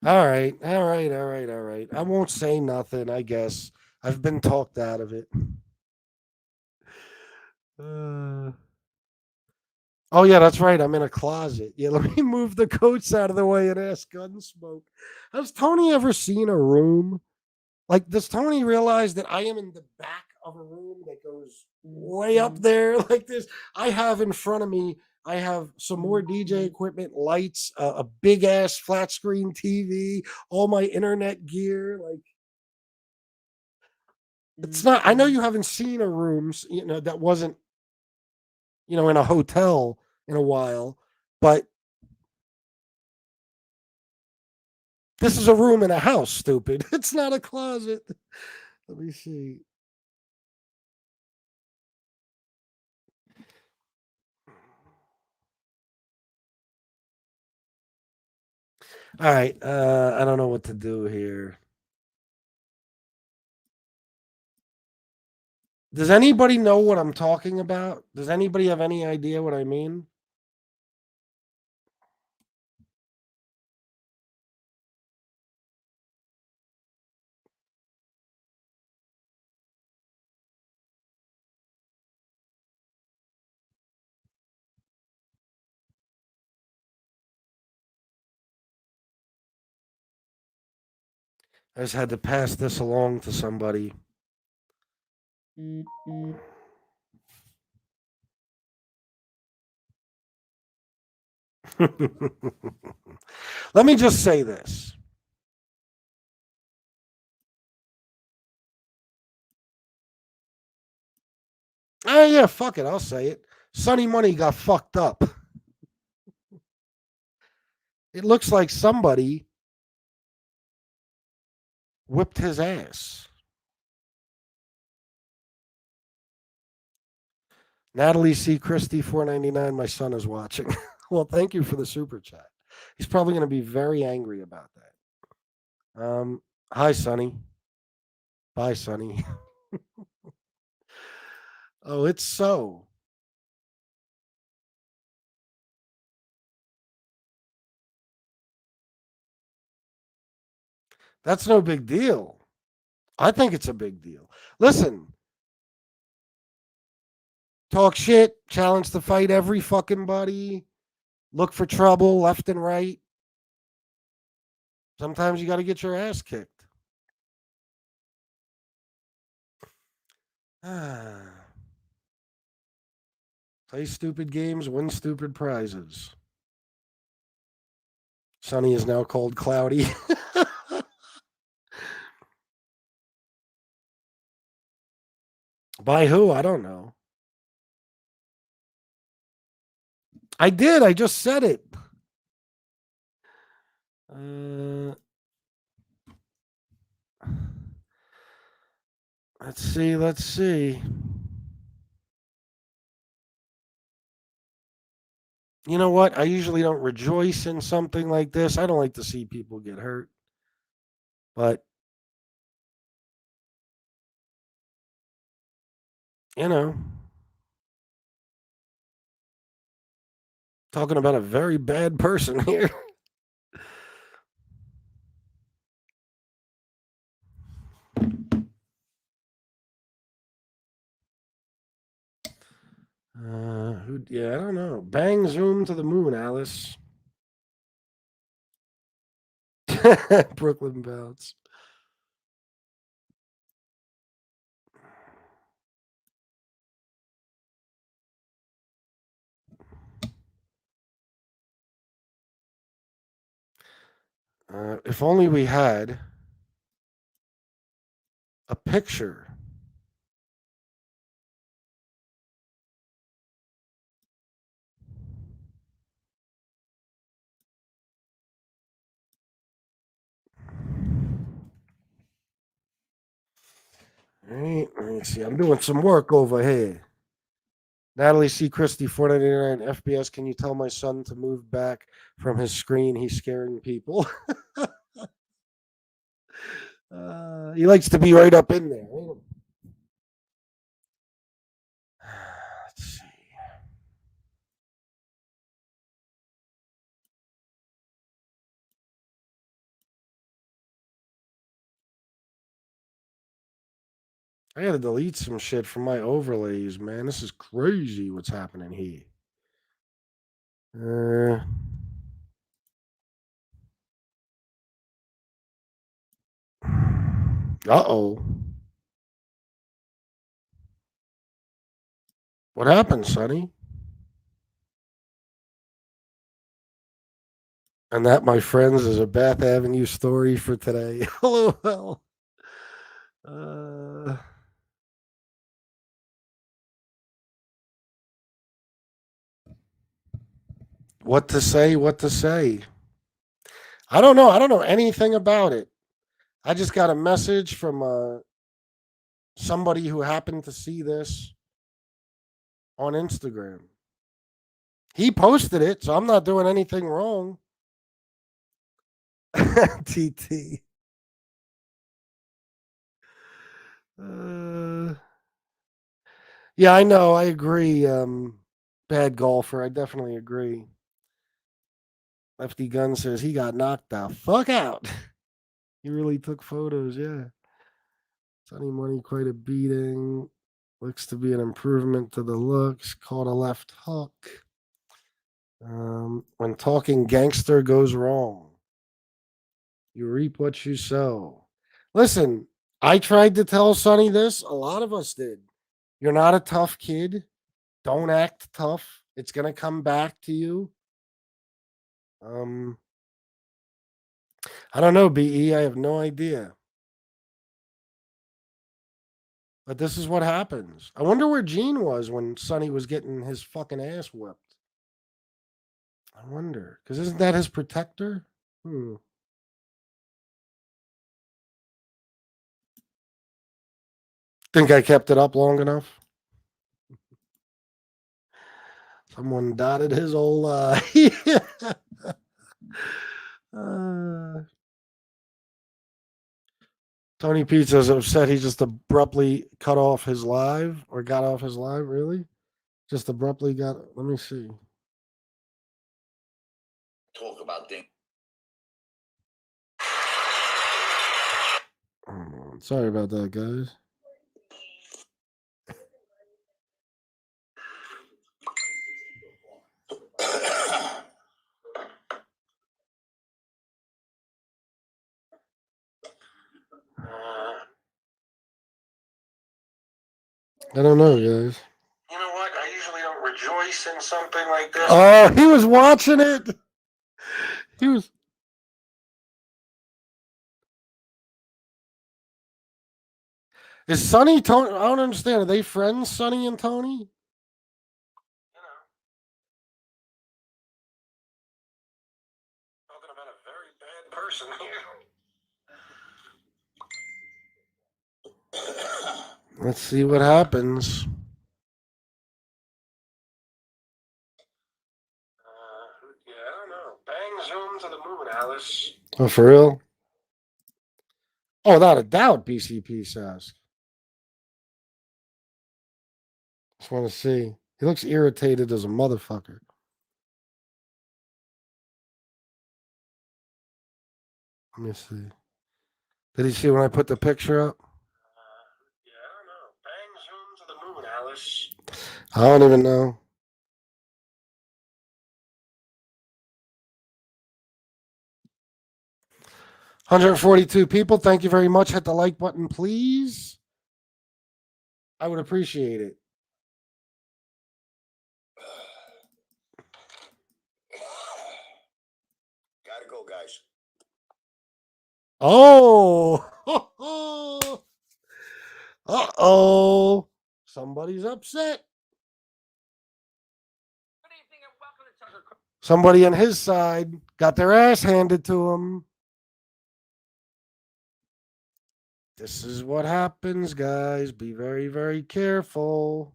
All right, all right, all right, all right. I won't say nothing, I guess. I've been talked out of it. Uh, oh, yeah, that's right. I'm in a closet. Yeah, let me move the coats out of the way and ask Gunsmoke. Has Tony ever seen a room? Like, does Tony realize that I am in the back of a room that goes way up there like this? I have in front of me, I have some more DJ equipment, lights, a big ass flat screen TV, all my internet gear. Like, it's not, I know you haven't seen a room, that wasn't, in a hotel in a while, but this is a room in a house, stupid. It's not a closet. Let me see. All right. I don't know what to do here. Does anybody know what I'm talking about? Does anybody have any idea what I mean? I just had to pass this along to somebody. Let me just say this. Oh, yeah, fuck it. I'll say it. Sonny Money got fucked up. It looks like somebody whipped his ass. Natalie C. Christie, 499. My son is watching. Well, thank you for the super chat. He's probably going to be very angry about that. Hi, Sonny. Bye, Sonny. Oh, it's so. That's no big deal. I think it's a big deal. Listen, talk shit, challenge to fight every fucking buddy, look for trouble left and right. Sometimes you got to get your ass kicked. Play stupid games, win stupid prizes. Sunny is now called Cloudy. By who? I don't know. I did. I just said it. Let's see. Let's see. You know what? I usually don't rejoice in something like this. I don't like to see people get hurt. But, you know, talking about a very bad person here. Yeah, I don't know. Bang zoom to the moon, Alice. Brooklyn bounce. If only we had a picture. All right, let me see. I'm doing some work over here. Natalie C. Christie, 499 FBS. Can you tell my son to move back from his screen? He's scaring people. He likes to be right up in there. Let's see. I gotta delete some shit from my overlays, man. This is crazy what's happening here. Uh-oh. What happened, Sonny? And that, my friends, is a Bath Avenue story for today. LOL. What to say? What to say? I don't know. I don't know anything about it. I just got a message from somebody who happened to see this on Instagram. He posted it, so I'm not doing anything wrong. TT. Yeah, I know. I agree. Bad golfer. I definitely agree. Lefty Gun says he got knocked the fuck out. He really took photos. Yeah. Sunny Money, quite a beating. Looks to be an improvement to the looks. Caught a left hook. When talking gangster goes wrong, you reap what you sow. Listen, I tried to tell Sonny this. A lot of us did. You're not a tough kid. Don't act tough. It's gonna come back to you. I don't know, BE. I have no idea. But this is what happens. I wonder where Gene was when Sonny was getting his fucking ass whipped. I wonder. Because isn't that his protector? Think I kept it up long enough? Someone dotted his old Tony Pizza's upset he just abruptly cut off his live or got off his live. Really? Just abruptly got. Let me see. Talk about things. Sorry about that, guys. I don't know, guys. You know what? I usually don't rejoice in something like this. Oh, he was watching it. He was. Is Sonny Tony? I don't understand. Are they friends, Sonny and Tony? You know, talking about a very bad person here. Let's see what happens. Yeah, I don't know. Bang zoom to the moon, Alice. Oh, for real? Oh, without a doubt, BCP says. Just want to see. He looks irritated as a motherfucker. Let me see. Did he see when I put the picture up? Yeah, I don't know. Bang zoom to the moon, Alice. I don't even know. $142 people. Thank you very much. Hit the like button, please. I would appreciate it. Gotta go, guys. Oh. Uh-oh. Somebody's upset. Good evening and welcome to Tucker. Somebody on his side got their ass handed to him. This is what happens, guys. Be very, very careful.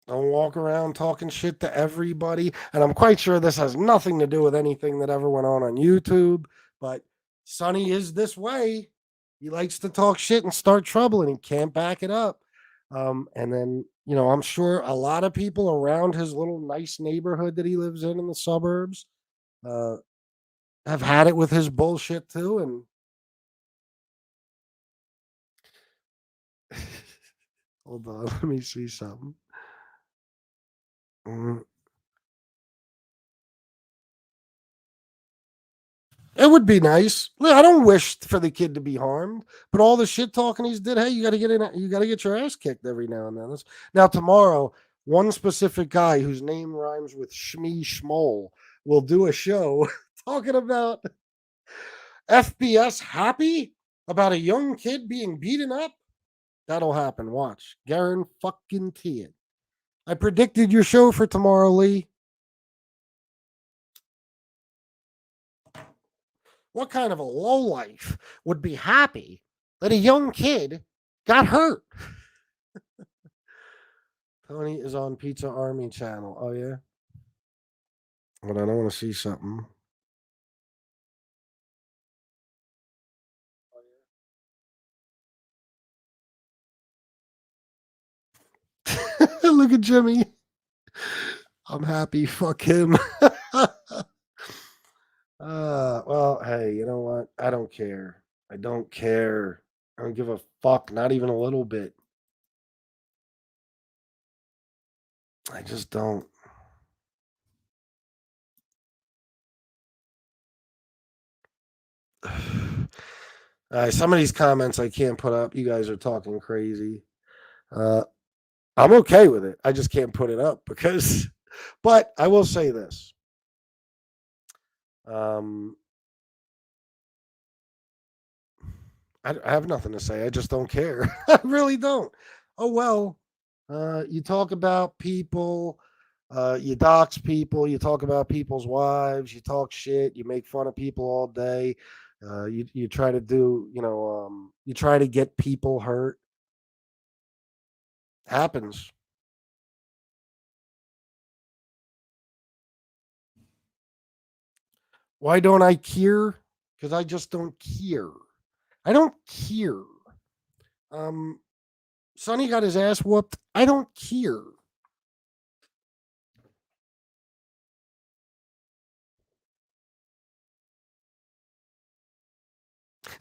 Don't walk around talking shit to everybody. And I'm quite sure this has nothing to do with anything that ever went on YouTube. But Sonny is this way. He likes to talk shit and start trouble, and he can't back it up. And then, I'm sure a lot of people around his little nice neighborhood that he lives in the suburbs have had it with his bullshit too. And hold on, let me see something. It would be nice. I don't wish for the kid to be harmed, but all the shit talking he's did. Hey, you got to get in. You got to get your ass kicked every now and then. Now tomorrow, one specific guy whose name rhymes with Shmee Schmoll will do a show talking about FBS happy about a young kid being beaten up. That'll happen. Watch, guarantee it. I predicted your show for tomorrow, Lee. What kind of a lowlife would be happy that a young kid got hurt? Tony is on Pizza Army channel. Oh, yeah? But I don't want to see something. Look at Jimmy. I'm happy. Fuck him. Well, hey, you know what? I don't care. I don't care. I don't give a fuck. Not even a little bit. I just don't. Some of these comments I can't put up. You guys are talking crazy. I'm okay with it. I just can't put it up because, but I will say this. I have nothing to say. I just don't care. I really don't. Oh, well, you talk about people, you dox people, you talk about people's wives, you talk shit, you make fun of people all day. You try to do, you try to get people hurt. Happens. Why don't I care? because I just don't care. I don't care. Sonny got his ass whooped. I don't care.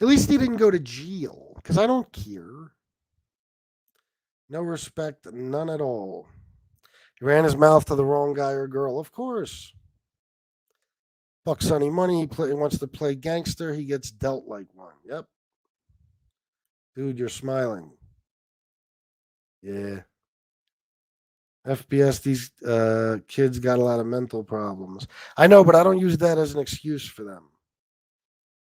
At least he didn't go to jail because I don't care. No respect, none at all. He ran his mouth to the wrong guy or girl, of course. Fuck Sonny money. He wants to play gangster. He gets dealt like one. Yep. Dude, you're smiling. Yeah. FBS, these kids got a lot of mental problems. I know, but I don't use that as an excuse for them.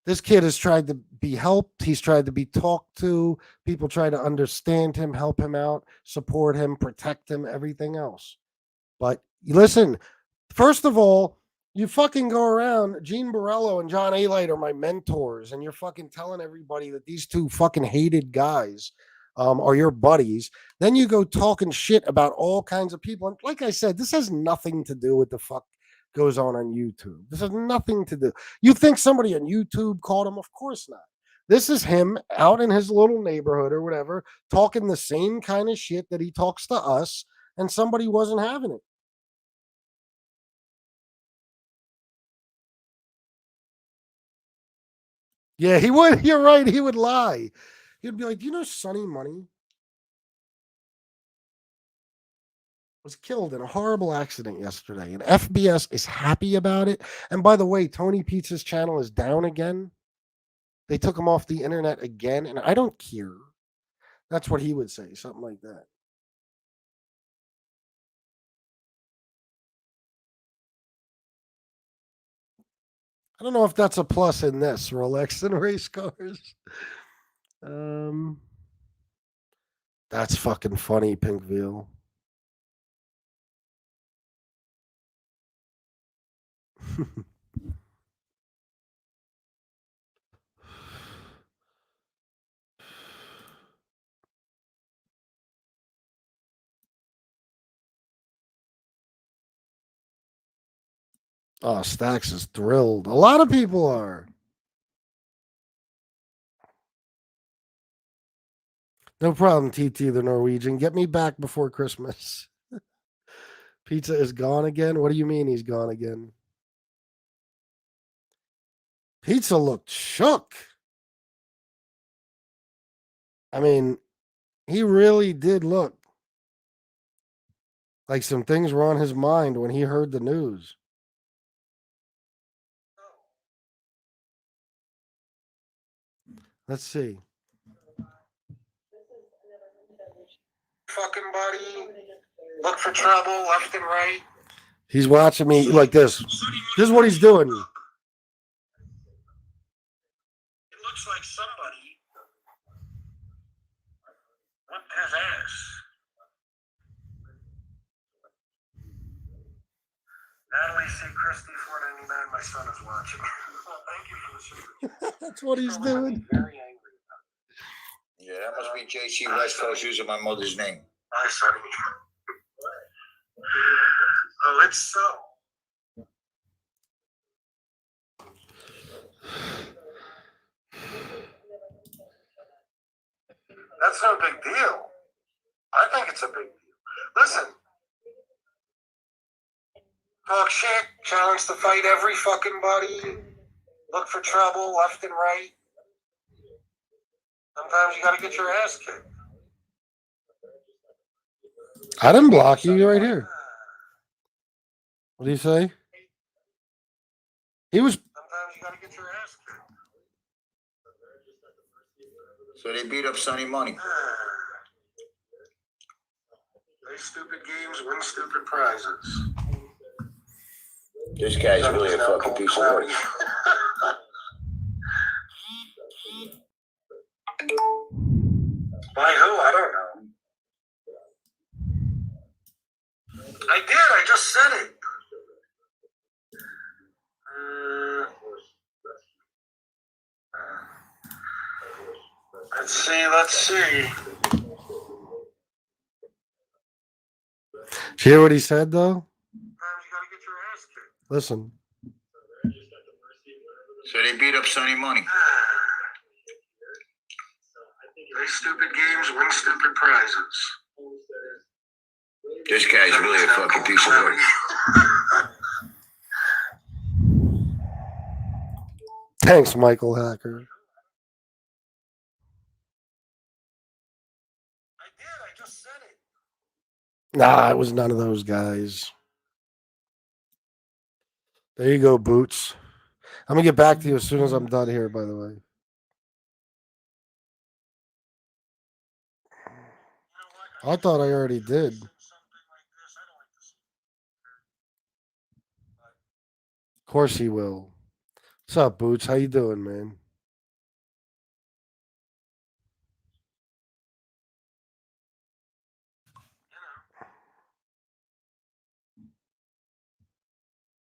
This kid has tried to be helped. He's tried to be talked to. People try to understand him, help him out, support him, protect him, everything else. But listen, first of all, you fucking go around, Gene Borello and John A. are my mentors, and you're fucking telling everybody that these two fucking hated guys are your buddies. Then you go talking shit about all kinds of people. And like I said, this has nothing to do with the fuck goes on YouTube. This has nothing to do. You think somebody on YouTube called him? Of course not. This is him out in his little neighborhood or whatever, talking the same kind of shit that he talks to us, and somebody wasn't having it. Yeah, he would. You're right. He would lie. He'd be like, "Do you know Sonny Money was killed in a horrible accident yesterday, and FBS is happy about it. And by the way, Tony Pizza's channel is down again. They took him off the internet again, and I don't care." That's what he would say, something like that. I don't know if that's a plus in this Rolex and race cars. That's fucking funny, Pinkville. Oh, Stacks is thrilled. A lot of people are. No problem, TT the Norwegian. Get me back before Christmas. Pizza is gone again? What do you mean he's gone again? Pizza looked shook. I mean, he really did look like some things were on his mind when he heard the news. Let's see. Fucking buddy. Look for trouble left and right. He's watching me like this. This is what he's doing. It looks like somebody whipped his ass. Natalie C. Christie, $4.99. My son is watching. Thank you for the super. That's what he's doing. Very angry. Yeah, that must be J.C. West Coast using my mother's name. Hi, Sonny. Oh, it's so. That's no big deal. I think it's a big deal. Listen. Talk shit, challenge to fight every fucking body, look for trouble left and right. Sometimes you gotta get your ass kicked. I didn't block you. You're right here. What do you say? He was. Sometimes you gotta get your ass kicked. So they beat up Sonny Money. Play stupid games, win stupid prizes. This guy's really a fucking piece of work. By who? I don't know. I did. I just said it. Let's see. Let's see. Did you hear what he said, though? Sometimes you gotta get your ass kicked. Listen. So they beat up Sonny Money. Play stupid games, win stupid prizes. This guy's really a fucking piece of work. Thanks, Michael Hacker. I did. I just said it. Nah, it was none of those guys. There you go, Boots. I'm going to get back to you as soon as I'm done here, by the way. I thought I already did. Of course he will. What's up, Boots? How you doing, man?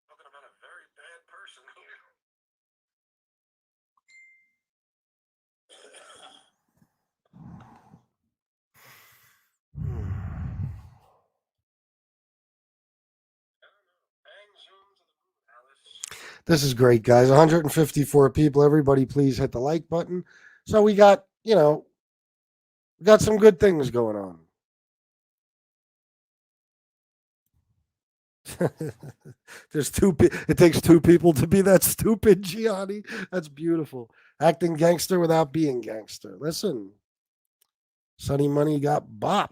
Talking about a very bad person here. This is great, guys. 154 people. Everybody, please hit the like button. So we got, we got some good things going on. There's two. It takes two people to be that stupid, Gianni. That's beautiful. Acting gangster without being gangster. Listen, Sonny Money got bopped.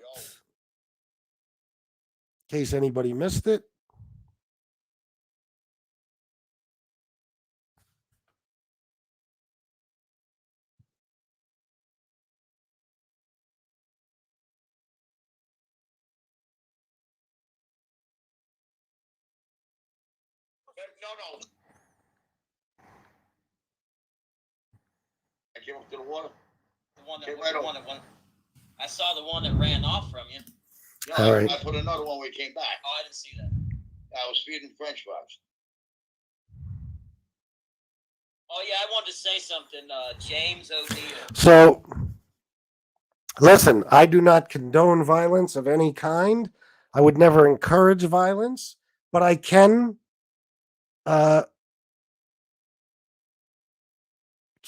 In case anybody missed it. No. I came up to the water. The one that, Came was right the over. one that went. I saw the one that ran off from you. No, All right. I put another one when we came back. Oh, I didn't see that. I was feeding French fries. Oh yeah, I wanted to say something. James O'Deal. So, listen, I do not condone violence of any kind. I would never encourage violence, but I can. What's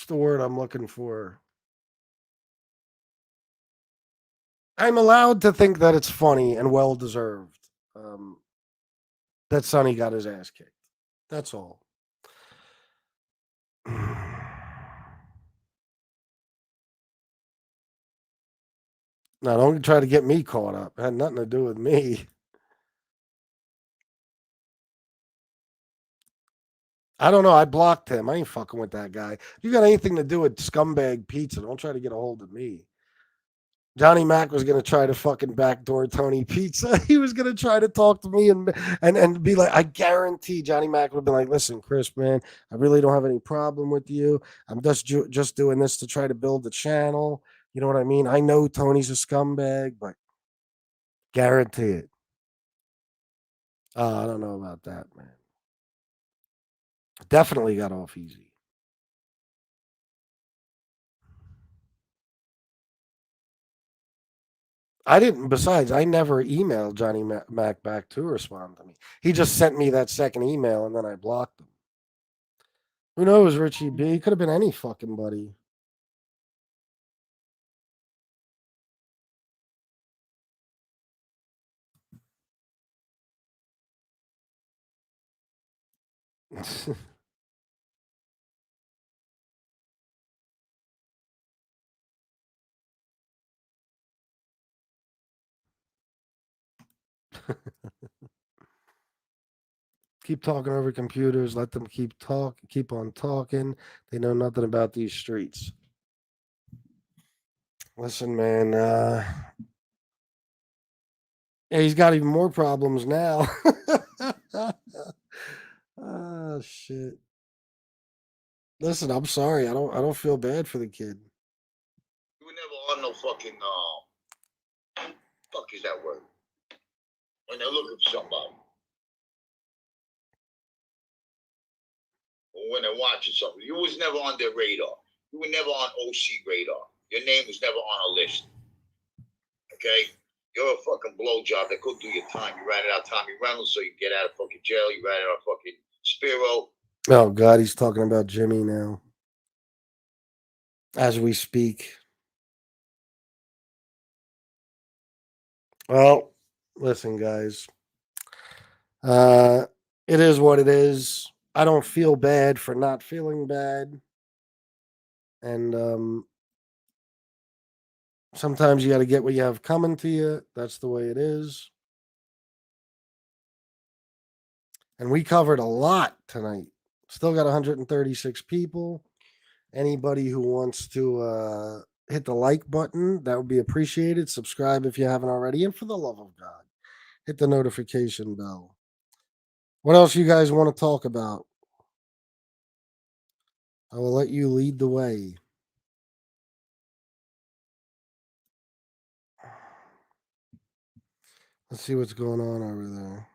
the word I'm looking for? I'm allowed to think that it's funny and well deserved that Sonny got his ass kicked. That's all. Now, don't try to get me caught up. It had nothing to do with me. I don't know. I blocked him. I ain't fucking with that guy. If you got anything to do with scumbag pizza, don't try to get a hold of me. Johnny Mac was gonna try to fucking backdoor Tony Pizza. He was gonna try to talk to me and be like, I guarantee Johnny Mac would have been like, listen, Chris, man, I really don't have any problem with you. I'm just doing this to try to build the channel. You know what I mean? I know Tony's a scumbag, but guarantee it. I don't know about that, man. Definitely got off easy. I didn't. Besides, I never emailed Johnny Mac back to respond to me. He just sent me that second email, and then I blocked him. Who knows, Richie B? He could have been any fucking buddy. Keep talking over computers. Let them keep on talking. They know nothing about these streets. Listen, man. Yeah, he's got even more problems now. Oh shit. Listen, I'm sorry. I don't feel bad for the kid. You were never on no fucking fuck is that word? When they're looking for somebody. Or when they're watching something. You was never on their radar. You were never on OC radar. Your name was never on a list. Okay? You're a fucking blowjob that could do your time. You ratted out Tommy Reynolds so you get out of fucking jail. You ratted out fucking Spiro. Oh God, he's talking about Jimmy now. As we speak. Well, listen, guys. It is what it is. I don't feel bad for not feeling bad. And sometimes you got to get what you have coming to you. That's the way it is. And we covered a lot tonight. Still got 136 people. Anybody who wants to hit the like button, that would be appreciated. Subscribe if you haven't already. And for the love of God, hit the notification bell. What else you guys want to talk about? I will let you lead the way. Let's see what's going on over there.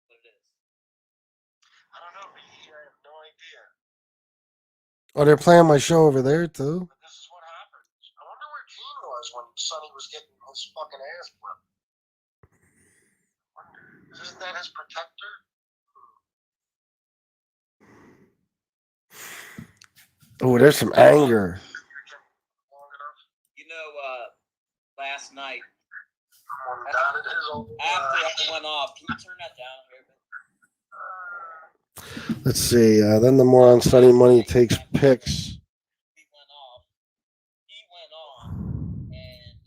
What it is. I don't know, B. I have no idea. Oh, they're playing my show over there too. But this is what happens. I wonder where Gene was when Sonny was getting his fucking ass whipped. Isn't that his protector? Oh, there's some anger. Long enough. You know, last night Someone dotted his old after I went off, can you turn that down here? Let's see. Then the moron Sunny Money takes pics. He went off. He went on, and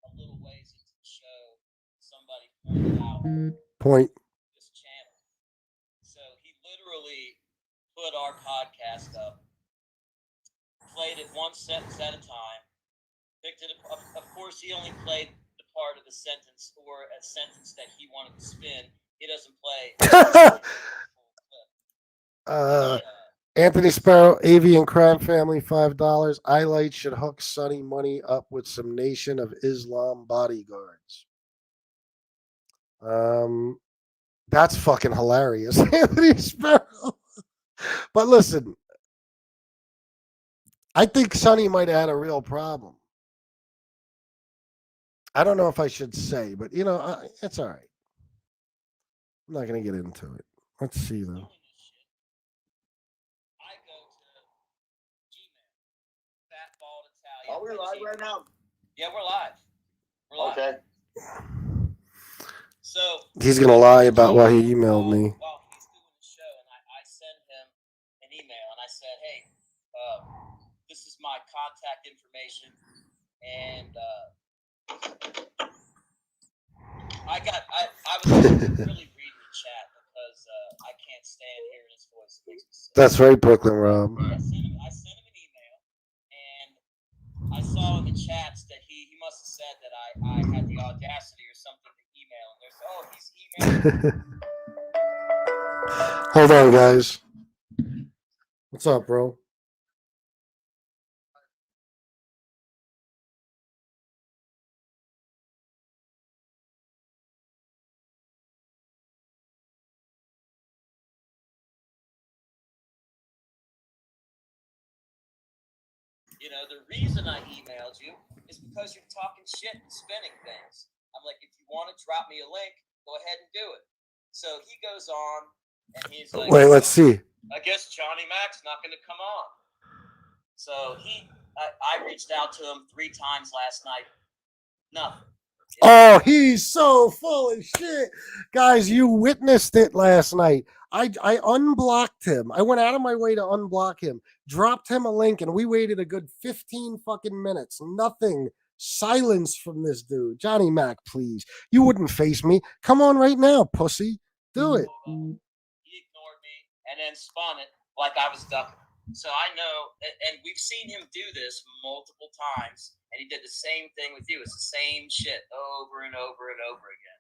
a little ways into the show, somebody pointed out Point. this channel. So he literally put our podcast up, played it one sentence at a time, picked it up. Of course, he only played the part of the sentence or a sentence that he wanted to spin. He doesn't play the full clip. Anthony Sparrow, Avian Crime Family, $5. iLight should hook Sunny Money up with some Nation of Islam bodyguards. That's fucking hilarious, Anthony Sparrow. But listen, I think Sonny might have had a real problem. I don't know if I should say, but you know, it's all right. I'm not going to get into it. Let's see though. I go to Gmail, Fat Bald Italian. Are we live right now? Yeah, we're live. We're live. Okay. So He's going to lie about why he emailed me. while he's doing the show, and I sent him an email, and I said, "Hey, this is my contact information," and I was really reading the chat because I can't stand hearing his voice. It makes me sick. That's right, Brooklyn Rob. I sent him an email, and I saw in the chats that he must have said that I had the audacity or something to email. And there's he's emailing. Hold on, guys. What's up, bro? You know, the reason I emailed you is because you're talking shit and spinning things. I'm like, if you want to drop me a link, go ahead and do it. So he goes on, and he's like, Wait, let's see. I guess Johnny Mac's not going to come on. So I reached out to him 3 times last night. Nothing. Oh, he's so full of shit. Guys, you witnessed it last night. I unblocked him. I went out of my way to unblock him, dropped him a link, and we waited a good 15 fucking minutes. Nothing. Silence from this dude. Johnny Mac, please. You wouldn't face me. Come on right now, pussy. Do it. He ignored me and then spun it like I was ducking. So I know, and we've seen him do this multiple times, and he did the same thing with you. It's the same shit over and over and over again.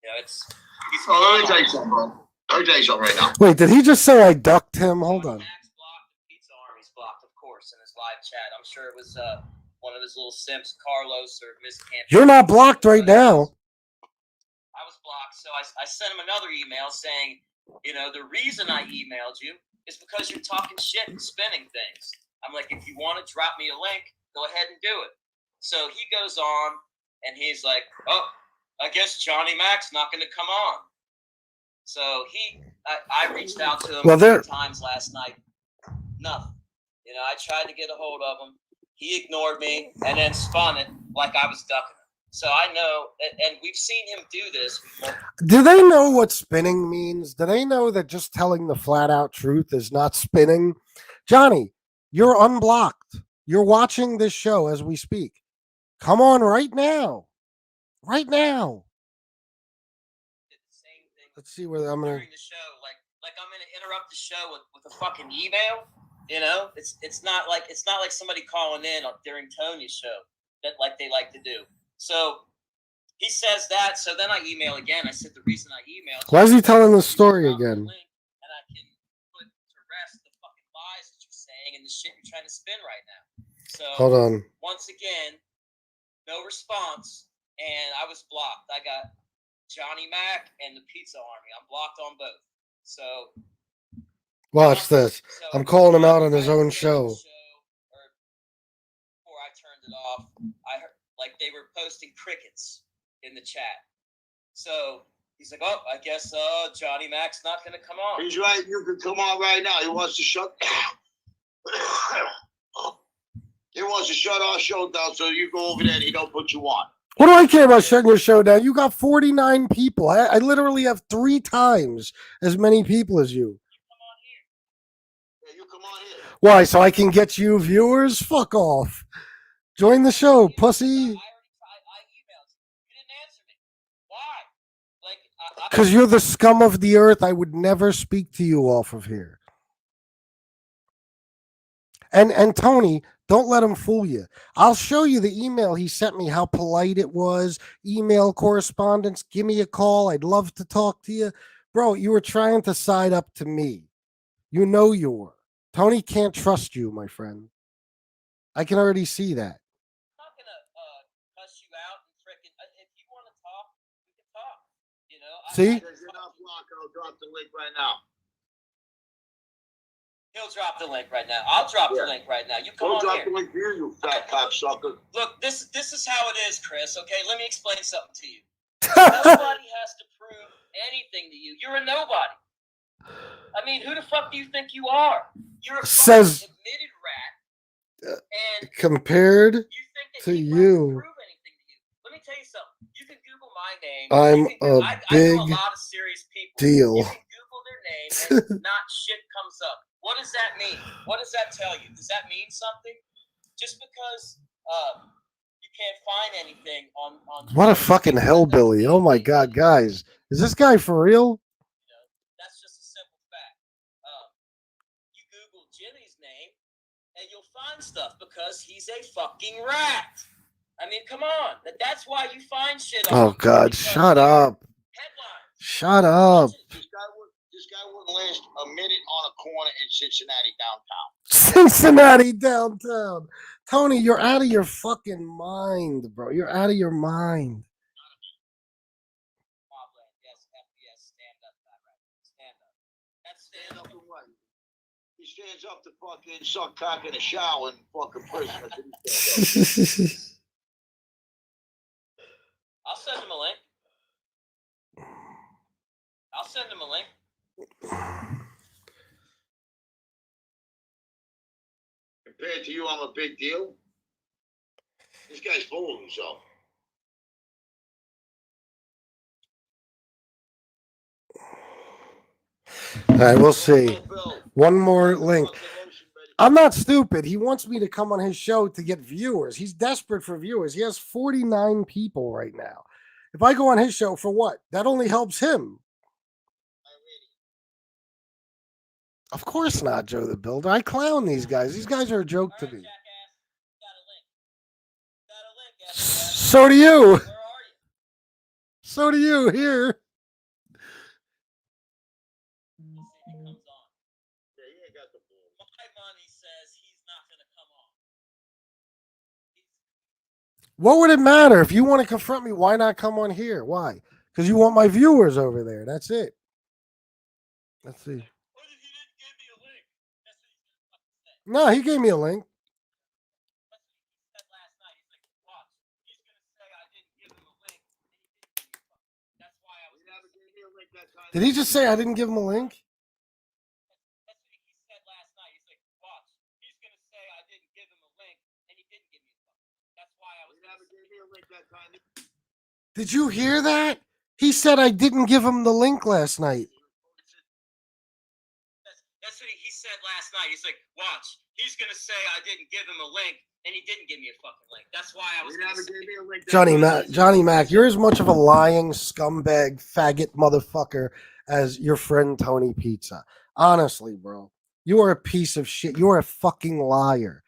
You know, Let me tell you something, bro. Let me tell you something right now. Wait, did he just say I ducked him? Hold on. Max blocked, the Pizza Army's blocked, of course, in his live chat. I'm sure it was one of his little simps, Carlos or Miss Camp. You're not blocked right now. I was blocked, so I sent him another email saying, you know, the reason I emailed you is because you're talking shit and spinning things. I'm like, if you want to drop me a link, go ahead and do it. So he goes on, and he's like, oh, I guess Johnny Mac's not going to come on. So I reached out to him Well, a few times last night. Nothing. You know, I tried to get a hold of him. He ignored me and then spun it like I was ducking him. So I know, and we've seen him do this before. Do they know what spinning means? Do they know that just telling the flat out truth is not spinning? Johnny, you're unblocked. You're watching this show as we speak. Come on right now. Right now. Did the same thing. Let's see where I'm gonna during the show, like I'm gonna interrupt the show with a fucking email. You know, it's not like somebody calling in during Tony's show that like they like to do. So he says that. So then I email again. I said the reason I emailed. Why is he telling the story again? And I can put to rest the fucking lies that you're saying and the shit you're trying to spin right now. So Hold on. once again, no response, and I was blocked. I got Johnny Mac and the Pizza Army. I'm blocked on both. So Watch this. I'm calling him out on his own show. Before I turned it off, I heard like they were posting crickets in the chat. So he's like, "Oh, I guess Johnny Mac's not going to come on." He's right. You can come on right now. He wants to shut. He wants to shut our show down, so you go over there and he don't put you on. What do I care about shutting your show down? You got 49 people. I literally have 3 times as many people as you. Yeah, you come on here. Why? So I can get you viewers? Fuck off. Join the show, pussy. I emailed you. You didn't answer me. Why? Like, Because you're the scum of the earth. I would never speak to you off of here. And Tony, don't let him fool you. I'll show you the email he sent me, how polite it was, email correspondence. Give me a call. I'd love to talk to you. Bro, you were trying to side up to me. You know you were. Tony can't trust you, my friend. I can already see that. I'm not going to cuss you out and frickin' if you want to talk, we can talk. You know? See? There's enough block. I'll drop the link right now. He'll drop the link right now. I'll drop the link right now. You come on drop here. the link here, you fat cocksucker. Look, this is how it is, Chris. Okay, let me explain something to you. Nobody has to prove anything to you. You're a nobody. I mean, who the fuck do you think you are? You're a Says admitted rat. And compared you think that to people you. have to prove anything to you. Let me tell you something. You can Google my name. I'm I big know a lot of serious people. deal. You can Google their name and not shit comes up. What does that mean? What does that tell you? Does that mean something? Just because you can't find anything on What a fucking hellbilly. Oh my God, guys. Is this guy for real? You know, that's just a simple fact. You Google Jimmy's name and you'll find stuff because he's a fucking rat. I mean, come on. That's why you find shit on Oh God, shut up. headlines. Shut up. This guy wouldn't last a minute on a corner in Cincinnati downtown. Cincinnati downtown. Tony, you're out of your fucking mind, bro. You're out of your mind. Yes, FBS, stand up, stand up. That's stand up. He stands up to fucking suck cock in a shower in fucking prison. I'll send him a link. I'll send him a link. Compared to you, I'm a big deal. This guy's full of himself. All right, we'll see. One more link. I'm not stupid. He wants me to come on his show to get viewers. He's desperate for viewers. He has 49 people right now. If I go on his show, for what? That only helps him. Of course not, Joe the Builder. I clown these guys. These guys are a joke to me. So do you. Where are you? So do you here. We'll see if he comes on. Yeah, he ain't got the ball. My money says he's not going to come on. What would it matter? If you want to confront me, why not come on here? Why? Because you want my viewers over there. That's it. Let's see. What if he didn't give me a link? That's what he's going to fucking say. No, he gave me a link. That's what he said last night. He's like, watch. He's going to say I didn't give him a link. And he didn't give me a fucking. That's why I was. He never gave me a link. Did he just say I didn't give him a link? That's what he said last night. He's like, watch, he's gonna say I didn't give him a link, and he didn't give me a link. That's why I was. He never gave me a link that time. Did you hear that? He said I didn't give him the link last night. That's what he said last night. He's like, watch, he's gonna say I didn't give him a link, and he didn't give me a fucking link. That's why I was. He never gave me a link. Johnny Mac, you're as much of a lying scumbag faggot motherfucker as your friend Tony Pizza. Honestly, bro, you are a piece of shit. You are a fucking liar.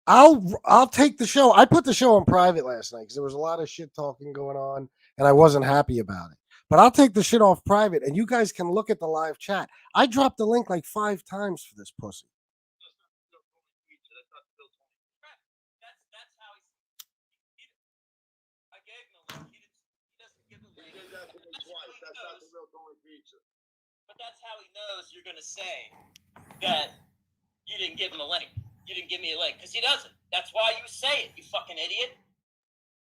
I'll take the show. I put the show on private last night because there was a lot of shit talking going on, and I wasn't happy about it. But I'll take the shit off private, and you guys can look at the live chat. I dropped the link like 5 times for this pussy. That's how he I gave him a link. He doesn't give a link. But that's how he knows you're gonna say that you didn't give him a link. You didn't give me a link because he doesn't. That's why you say it, you fucking idiot.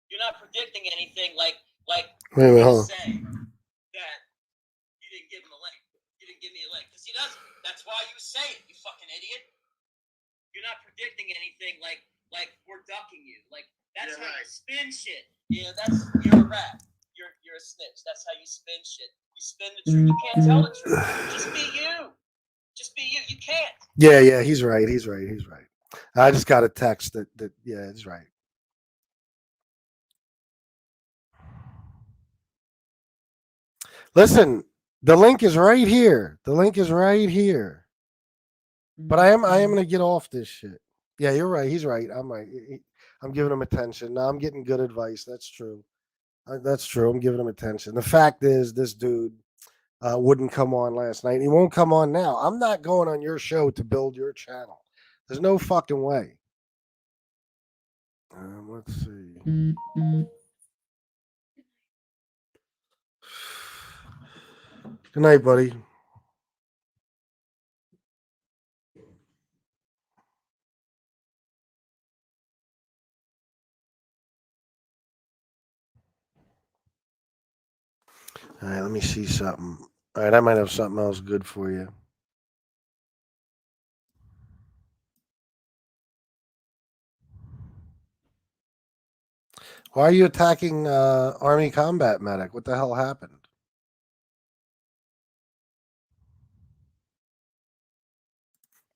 You're not predicting anything like Wait, you say that you didn't give him a link. You didn't give me a link because he doesn't. That's why you say it, you fucking idiot. You're not predicting anything like we're ducking you. Like that's how you spin shit. Yeah, you're a rat. You're a snitch. That's how you spin shit. You spin the truth. You can't tell the truth. Just be you. Just be you. You can't. Yeah, he's right. I just got a text that yeah, he's right. Listen, the link is right here. But I am going to get off this shit. Yeah, you're right. He's right. I'm right. I'm giving him attention. Now I'm getting good advice. That's true. I'm giving him attention. The fact is, this dude wouldn't come on last night. He won't come on now. I'm not going on your show to build your channel. There's no fucking way. Let's see. Good night, buddy. All right, let me see something. All right, I might have something else good for you. Why are you attacking Army Combat Medic? What the hell happened?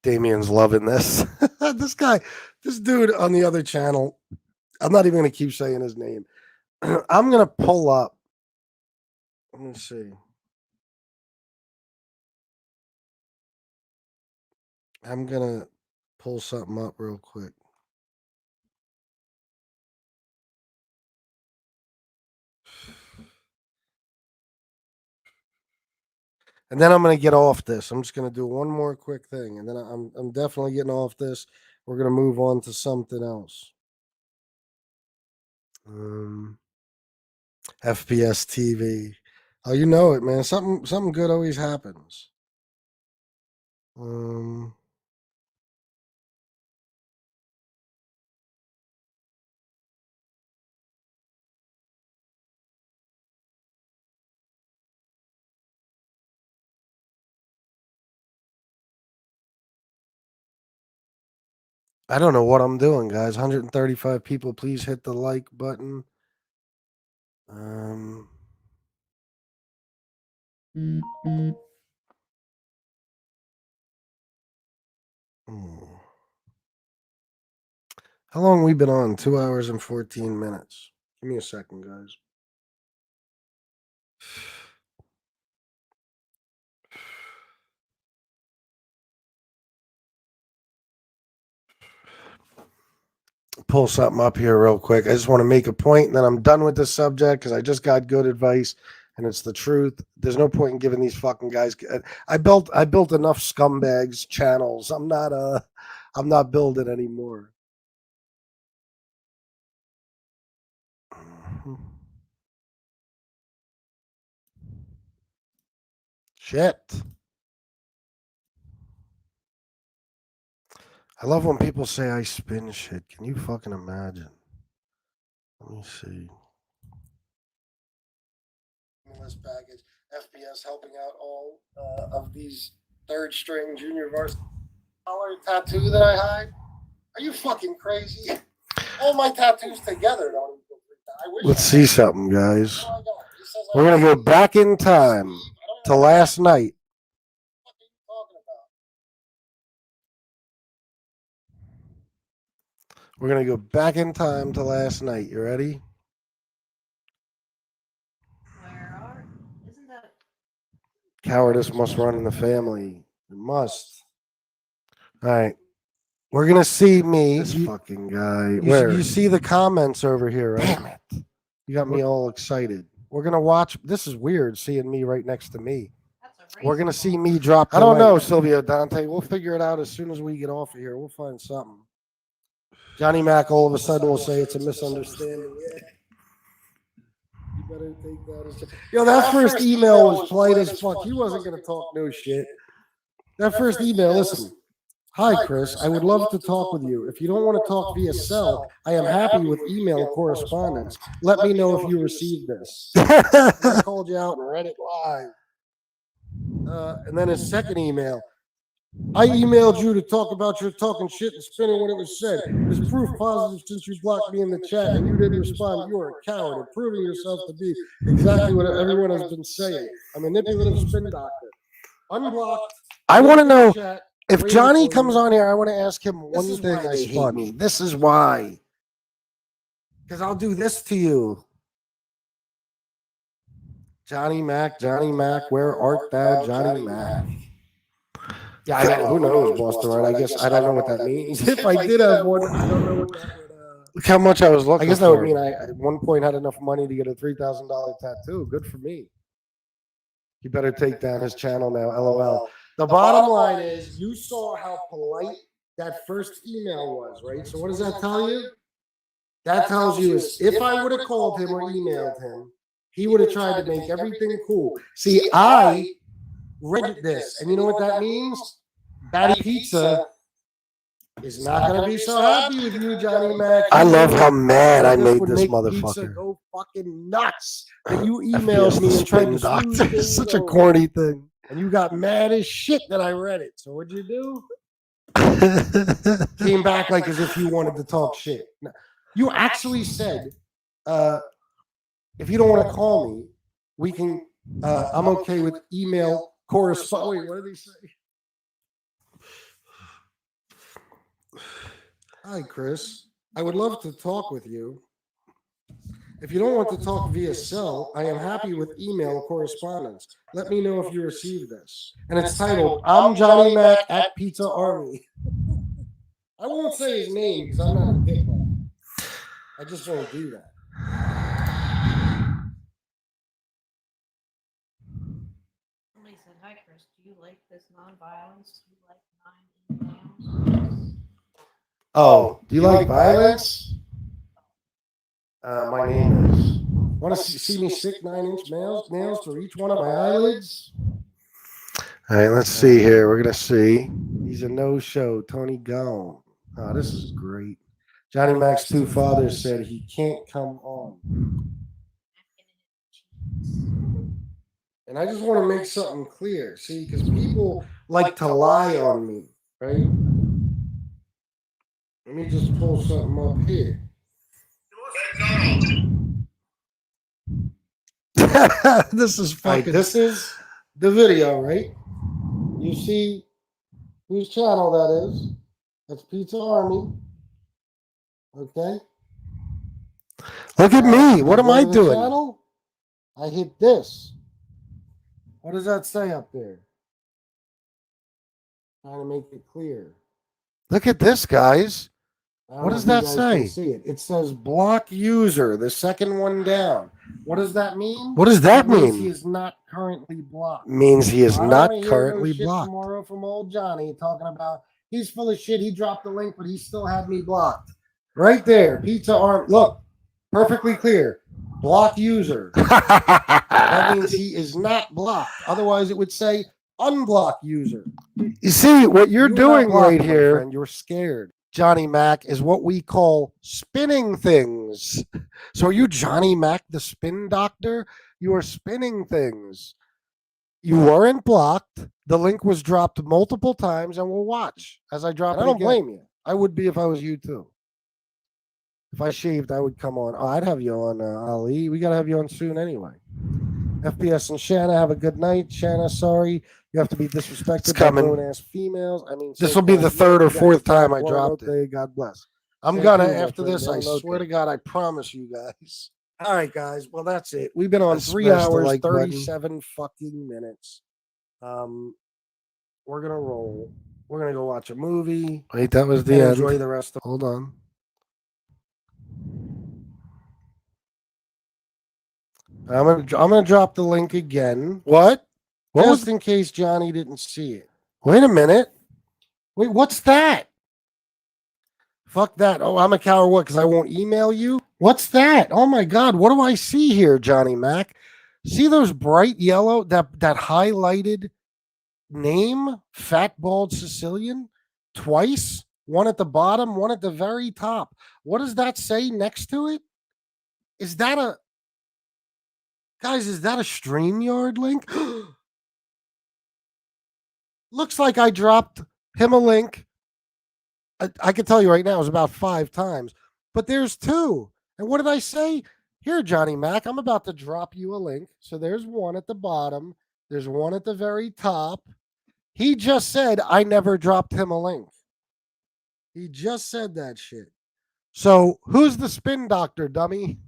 Damien's loving this. This dude on the other channel. I'm not even going to keep saying his name. I'm going to pull up. Let me see. I'm going to pull something up real quick. And then I'm going to get off this. I'm just going to do one more quick thing. And then I'm definitely getting off this. We're going to move on to something else. FPS TV. Oh, you know it, man. Something good always happens. I don't know what I'm doing, guys. 135 people. Please hit the like button. How long we been on? 2 hours and 14 minutes. Give me a second, guys. Pull something up here real quick. I just want to make a point, and then I'm done with this subject because I just got good advice, and it's the truth. There's no point in giving these fucking guys. I built enough scumbags channels. I'm not building anymore. Shit. I love when people say I spin shit. Can you fucking imagine? Let me see. stimulus package. FBS helping out all of these third string junior varsity tattoo that I hide. Are you fucking crazy? All my tattoos together don't equal 3,000. I wish. Let's see something, guys. We're gonna go back in time to last night. What are you talking about? We're gonna go back in time to last night. You ready? Isn't that Cowardice must run in the family. It must. All right. We're gonna see me. This fucking guy. Where you see the comments over here, right? Damn it! You got me all excited. We're gonna watch. This is weird seeing me right next to me. We're gonna see me drop. I don't know, Silvio Dante. We'll figure it out as soon as we get off of here. We'll find something. Johnny Mac all of a sudden will say it's a misunderstanding. Yeah. You better take that as. Yo, that first email was polite as fuck. He wasn't gonna talk no shit. That first email, listen. Hi, Chris. I would love to talk with you. If you don't want to talk via cell, I am happy with email correspondence. Let me know if you received this. I called you out and read it live. And then his second email. I emailed you to talk about your talking shit and spinning when it was said. There's proof positive since you blocked me in the chat and you didn't respond. You are a coward and proving yourself to be exactly what everyone has been saying. A manipulative spin doctor. Unblocked. I want to know. If Johnny comes on here, I want to ask him one thing. I hate me. This is why. Because I'll do this to you. Johnny Mac, where art thou, Johnny Mac? Yeah, I know. Who knows, Boston, right? I guess I don't know what that means. If I did have one, I don't know what that would. Look how much I was looking for. I guess that would mean I at one point had enough money to get a $3,000 tattoo. Good for me. You better take down his channel now, LOL. The bottom line is you saw how polite that first email was, right? So what does that tell you? That tells you is if I would have called him or emailed him, he would have tried to make everything cool. See, I read this, and you know what that means? Batty Pizza is not going to be so happy with you, Johnny Mac. I love how mad I made this motherfucker. Go fucking nuts that you emailed me and tried to smooth things. It's such a corny thing. And you got mad as shit that I read it. So what'd you do? Came back like as if you wanted to talk shit. No, you actually said, if you don't want to call me, we can, I'm okay with email correspondence. Wait, what did he say? Hi, Chris. I would love to talk with you. If you don't want to talk via cell, I am happy with email correspondence. Let me know if you received this. And it's titled, I'm Johnny Mac at Pizza Army. I won't say his name because I'm not a dickball. I just won't do that. Somebody said, hi, Chris. Do you like this nonviolence? Do you like 9 emails? Oh, do you like violence? My name is. Want to see me stick 9-inch nails through each one of my eyelids? All right, let's see here. We're gonna see. He's a no-show. Tony gone. Oh, this is great. Johnny Mac's two fathers said he can't come on. And I just want to make something clear. See, because people like to lie on me, right? Let me just pull something up here. This is fucking. This is the video, right? You see whose channel that is? That's Pizza Army. Okay. Look at me. What am I doing? Channel? I hit this. What does that say up there? Trying to make it clear. Look at this, guys. What does that say? See it. It says block user, the second one down. What does that mean? What does that mean? Means he is not currently blocked. Means he is not currently blocked. Tomorrow from old Johnny talking about he's full of shit. He dropped the link, but he still had me blocked. Right there, Pizza Arm. Look, perfectly clear. Block user. That means he is not blocked. Otherwise, it would say unblock user. You see what you're doing right here? And you're scared. Johnny Mac is what we call spinning things. So are you Johnny Mac, the spin doctor? You are spinning things. You weren't blocked. The link was dropped multiple times, and we'll watch as I drop it. I don't blame you. I would be if I was you too. If I shaved, I would come on. Oh, I'd have you on, Ali. We gotta have you on soon anyway. FPS and Shanna, have a good night. Shanna, sorry you have to be disrespected by grown ass females. I mean, this will be the third or fourth time I dropped it. God bless. I'm gonna after this. I swear to God, I promise you guys. All right, guys. Well, that's it. We've been on 3 hours, 37 fucking minutes. We're gonna roll. We're gonna go watch a movie. Wait, that was the end. Enjoy the rest of. Hold on. I'm gonna drop the link again. What? Just in case Johnny didn't see it. Wait a minute. Wait, what's that? Fuck that. Oh, I'm a coward. What? Because I won't email you? What's that? Oh my God. What do I see here, Johnny Mac? See those bright yellow, that highlighted name, Fat Bald Sicilian? Twice? One at the bottom, one at the very top. What does that say next to it? Is that a StreamYard link? Looks like I dropped him a link. I can tell you right now, it was about 5 times, but there's 2. And what did I say? Here, Johnny Mac, I'm about to drop you a link. So there's one at the bottom. There's one at the very top. He just said I never dropped him a link. He just said that shit. So who's the spin doctor, dummy?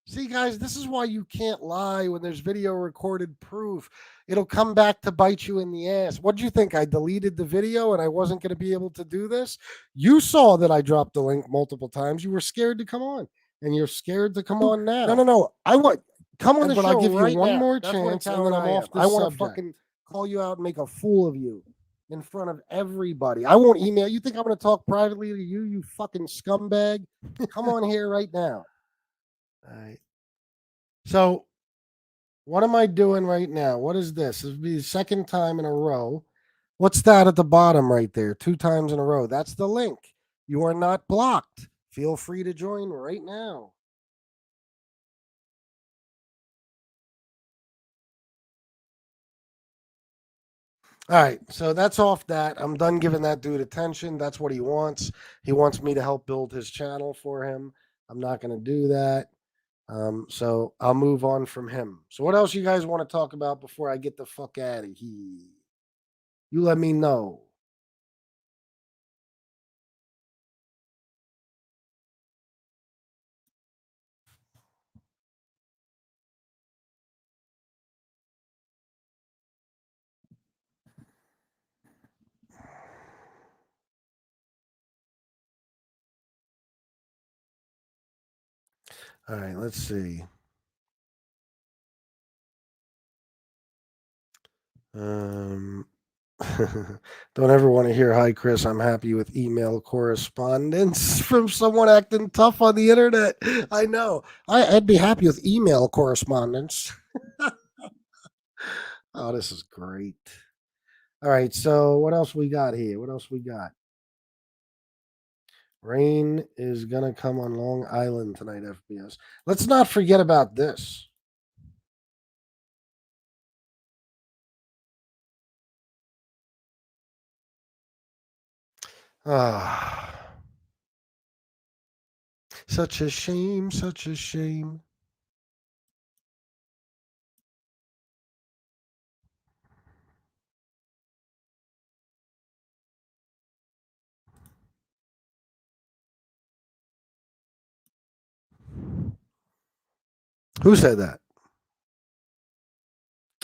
See, guys, this is why you can't lie when there's video recorded proof. It'll come back to bite you in the ass. What did you think? I deleted the video and I wasn't going to be able to do this? You saw that I dropped the link multiple times. You were scared to come on, and you're scared to come on now. No. I want come on the show. I'll give you one more chance, and then I'm off the subject. I want to fucking call you out and make a fool of you in front of everybody. I won't email. You think I'm going to talk privately to you, you fucking scumbag? Come on here right now. All right. So, what am I doing right now? What is this? This will be the second time in a row. What's that at the bottom right there? 2 times in a row. That's the link. You are not blocked. Feel free to join right now. All right, so that's off that. I'm done giving that dude attention. That's what he wants. He wants me to help build his channel for him. I'm not going to do that. So I'll move on from him. So what else you guys want to talk about before I get the fuck out of here? You let me know. All right, let's see. Don't ever want to hear, "Hi, Chris, I'm happy with email correspondence" from someone acting tough on the internet. I know. I'd be happy with email correspondence. Oh, this is great. All right, so what else we got here? What else we got? Rain is going to come on Long Island tonight, FBS. Let's not forget about this. Ah, such a shame, such a shame. Who said that?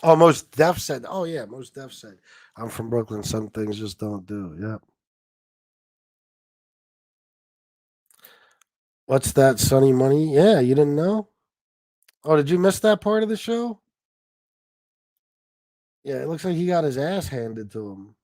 Oh, Most Def said. Oh, yeah, Most Def said. I'm from Brooklyn. Some things just don't do. Yep. What's that, Sunny Money? Yeah, you didn't know? Oh, did you miss that part of the show? Yeah, it looks like he got his ass handed to him.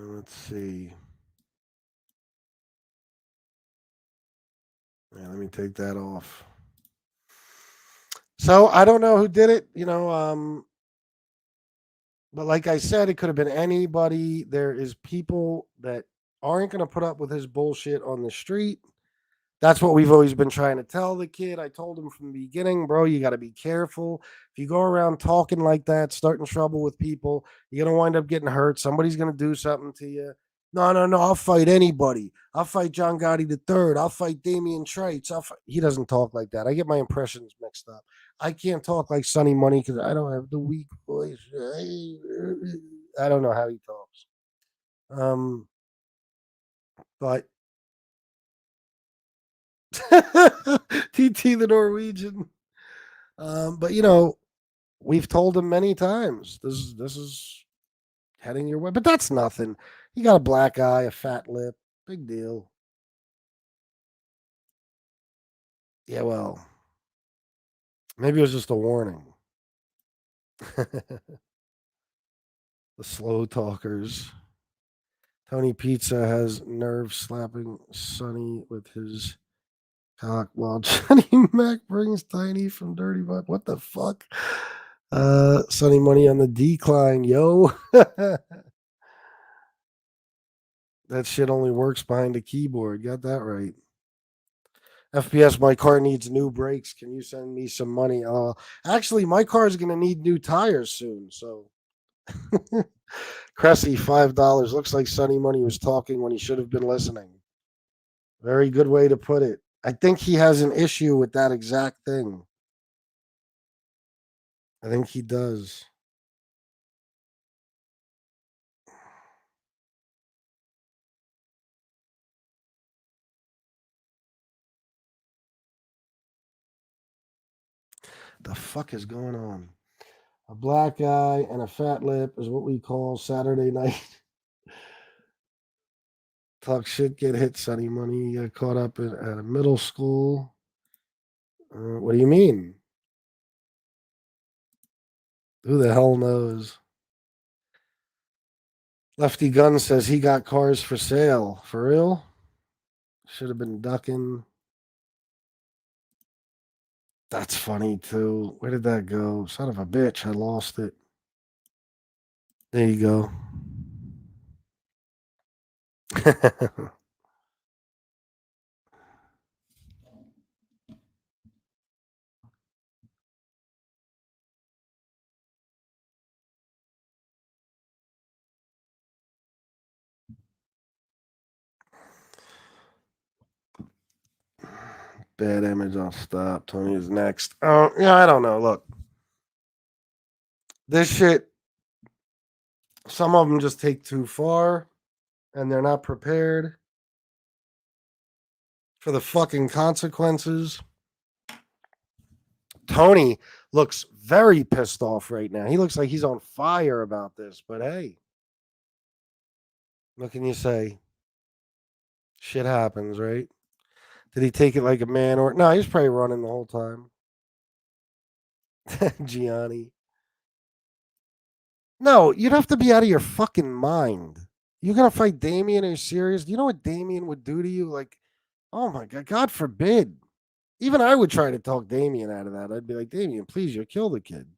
Let's see. Yeah, let me take that off. So I don't know who did it, but like I said, it could have been anybody. There is people that aren't going to put up with his bullshit on the street. That's what we've always been trying to tell the kid. I told him from the beginning, bro, you got to be careful. If you go around talking like that, starting trouble with people, you're going to wind up getting hurt. Somebody's going to do something to you. No, no, no. I'll fight anybody. I'll fight John Gotti the third. I'll fight Damian Trites. He doesn't talk like that. I get my impressions mixed up. I can't talk like Sonny Money because I don't have the weak voice. I don't know how he talks. But TT the Norwegian. But we've told him many times this is heading your way, but that's nothing. He got a black eye, a fat lip, big deal. Yeah, well, maybe it was just a warning. The slow talkers. Tony Pizza has nerve slapping Sonny with his cock while Johnny Mac brings Tiny from Dirty Buck. What the fuck? Sonny Money on the decline, yo. That shit only works behind a keyboard. Got that right. FPS, my car needs new brakes. Can you send me some money? Actually, my car is going to need new tires soon. So, Cressy, $5. Looks like Sonny Money was talking when he should have been listening. Very good way to put it. I think he has an issue with that exact thing. I think he does. The fuck is going on? A black eye and a fat lip is what we call Saturday night. Talk shit, get hit, Sonny Money. You got caught up at a middle school. What do you mean? Who the hell knows? Lefty Gun says he got cars for sale. For real? Should have been ducking. That's funny too. Where did that go? Son of a bitch. I lost it. There you go. Bad image. I'll stop. Tony is next. Oh, yeah, I don't know. Look, this shit, some of them just take too far and they're not prepared for the fucking consequences. Tony looks very pissed off right now. He looks like he's on fire about this, but hey, what can you say? Shit happens, right? Did he take it like a man or no? He's probably running the whole time. Gianni. No, you'd have to be out of your fucking mind. You're gonna fight Damien? Are you serious? Do you know what Damien would do to you? Like, oh my god, God forbid. Even I would try to talk Damien out of that. I'd be like, Damien, please, you kill the kid.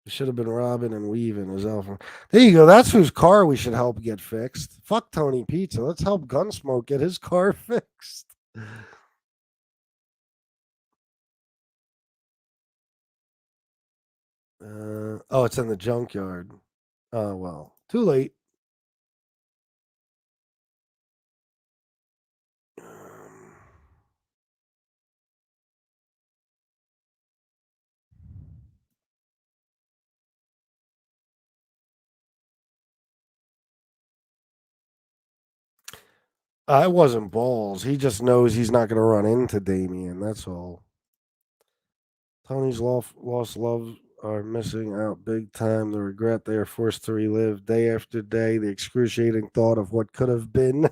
It should have been Robin and Weaving as Alpha. There you go. That's whose car we should help get fixed. Fuck Tony Pizza. Let's help Gunsmoke get his car fixed. Oh, it's in the junkyard. Oh, well, too late. I wasn't balls. He just knows he's not going to run into Damien. That's all. Tony's lost loves are missing out big time. The regret they are forced to relive day after day. The excruciating thought of what could have been.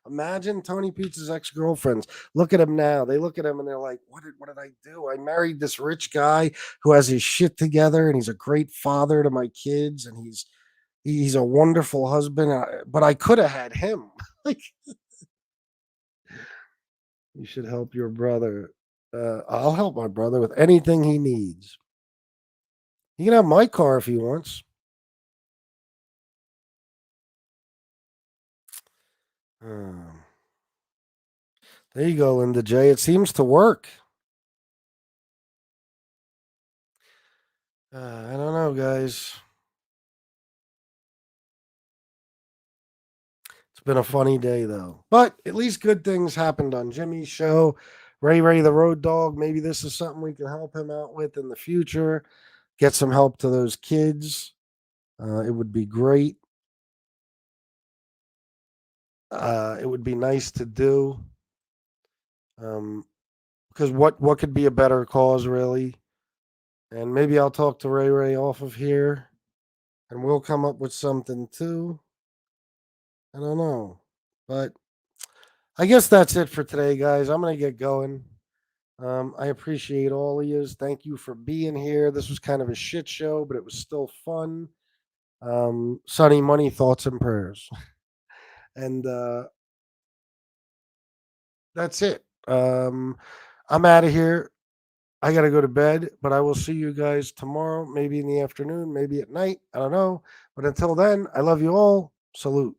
Imagine Tony Pizza's ex-girlfriends. Look at him now. They look at him and they're like, what did I do? I married this rich guy who has his shit together and he's a great father to my kids and he's He's a wonderful husband, but I could have had him. Like, you should help your brother. I'll help my brother with anything he needs. He can have my car if he wants. Um, there you go, Linda J. It seems to work. I don't know, guys. It's been a funny day, though. But at least good things happened on Jimmy's show. RayRay the Road Dog. Maybe this is something we can help him out with in the future. Get some help to those kids. It would be great. It would be nice to do. Because what could be a better cause, really? And maybe I'll talk to RayRay off of here, and we'll come up with something too. I don't know, but I guess that's it for today, guys. I'm gonna get going. I appreciate all of you. Thank you for being here. This was kind of a shit show, but it was still fun. Sunny money, thoughts and prayers, and that's it. I'm out of here. I got to go to bed, but I will see you guys tomorrow, maybe in the afternoon, maybe at night. I don't know. But until then, I love you all. Salute.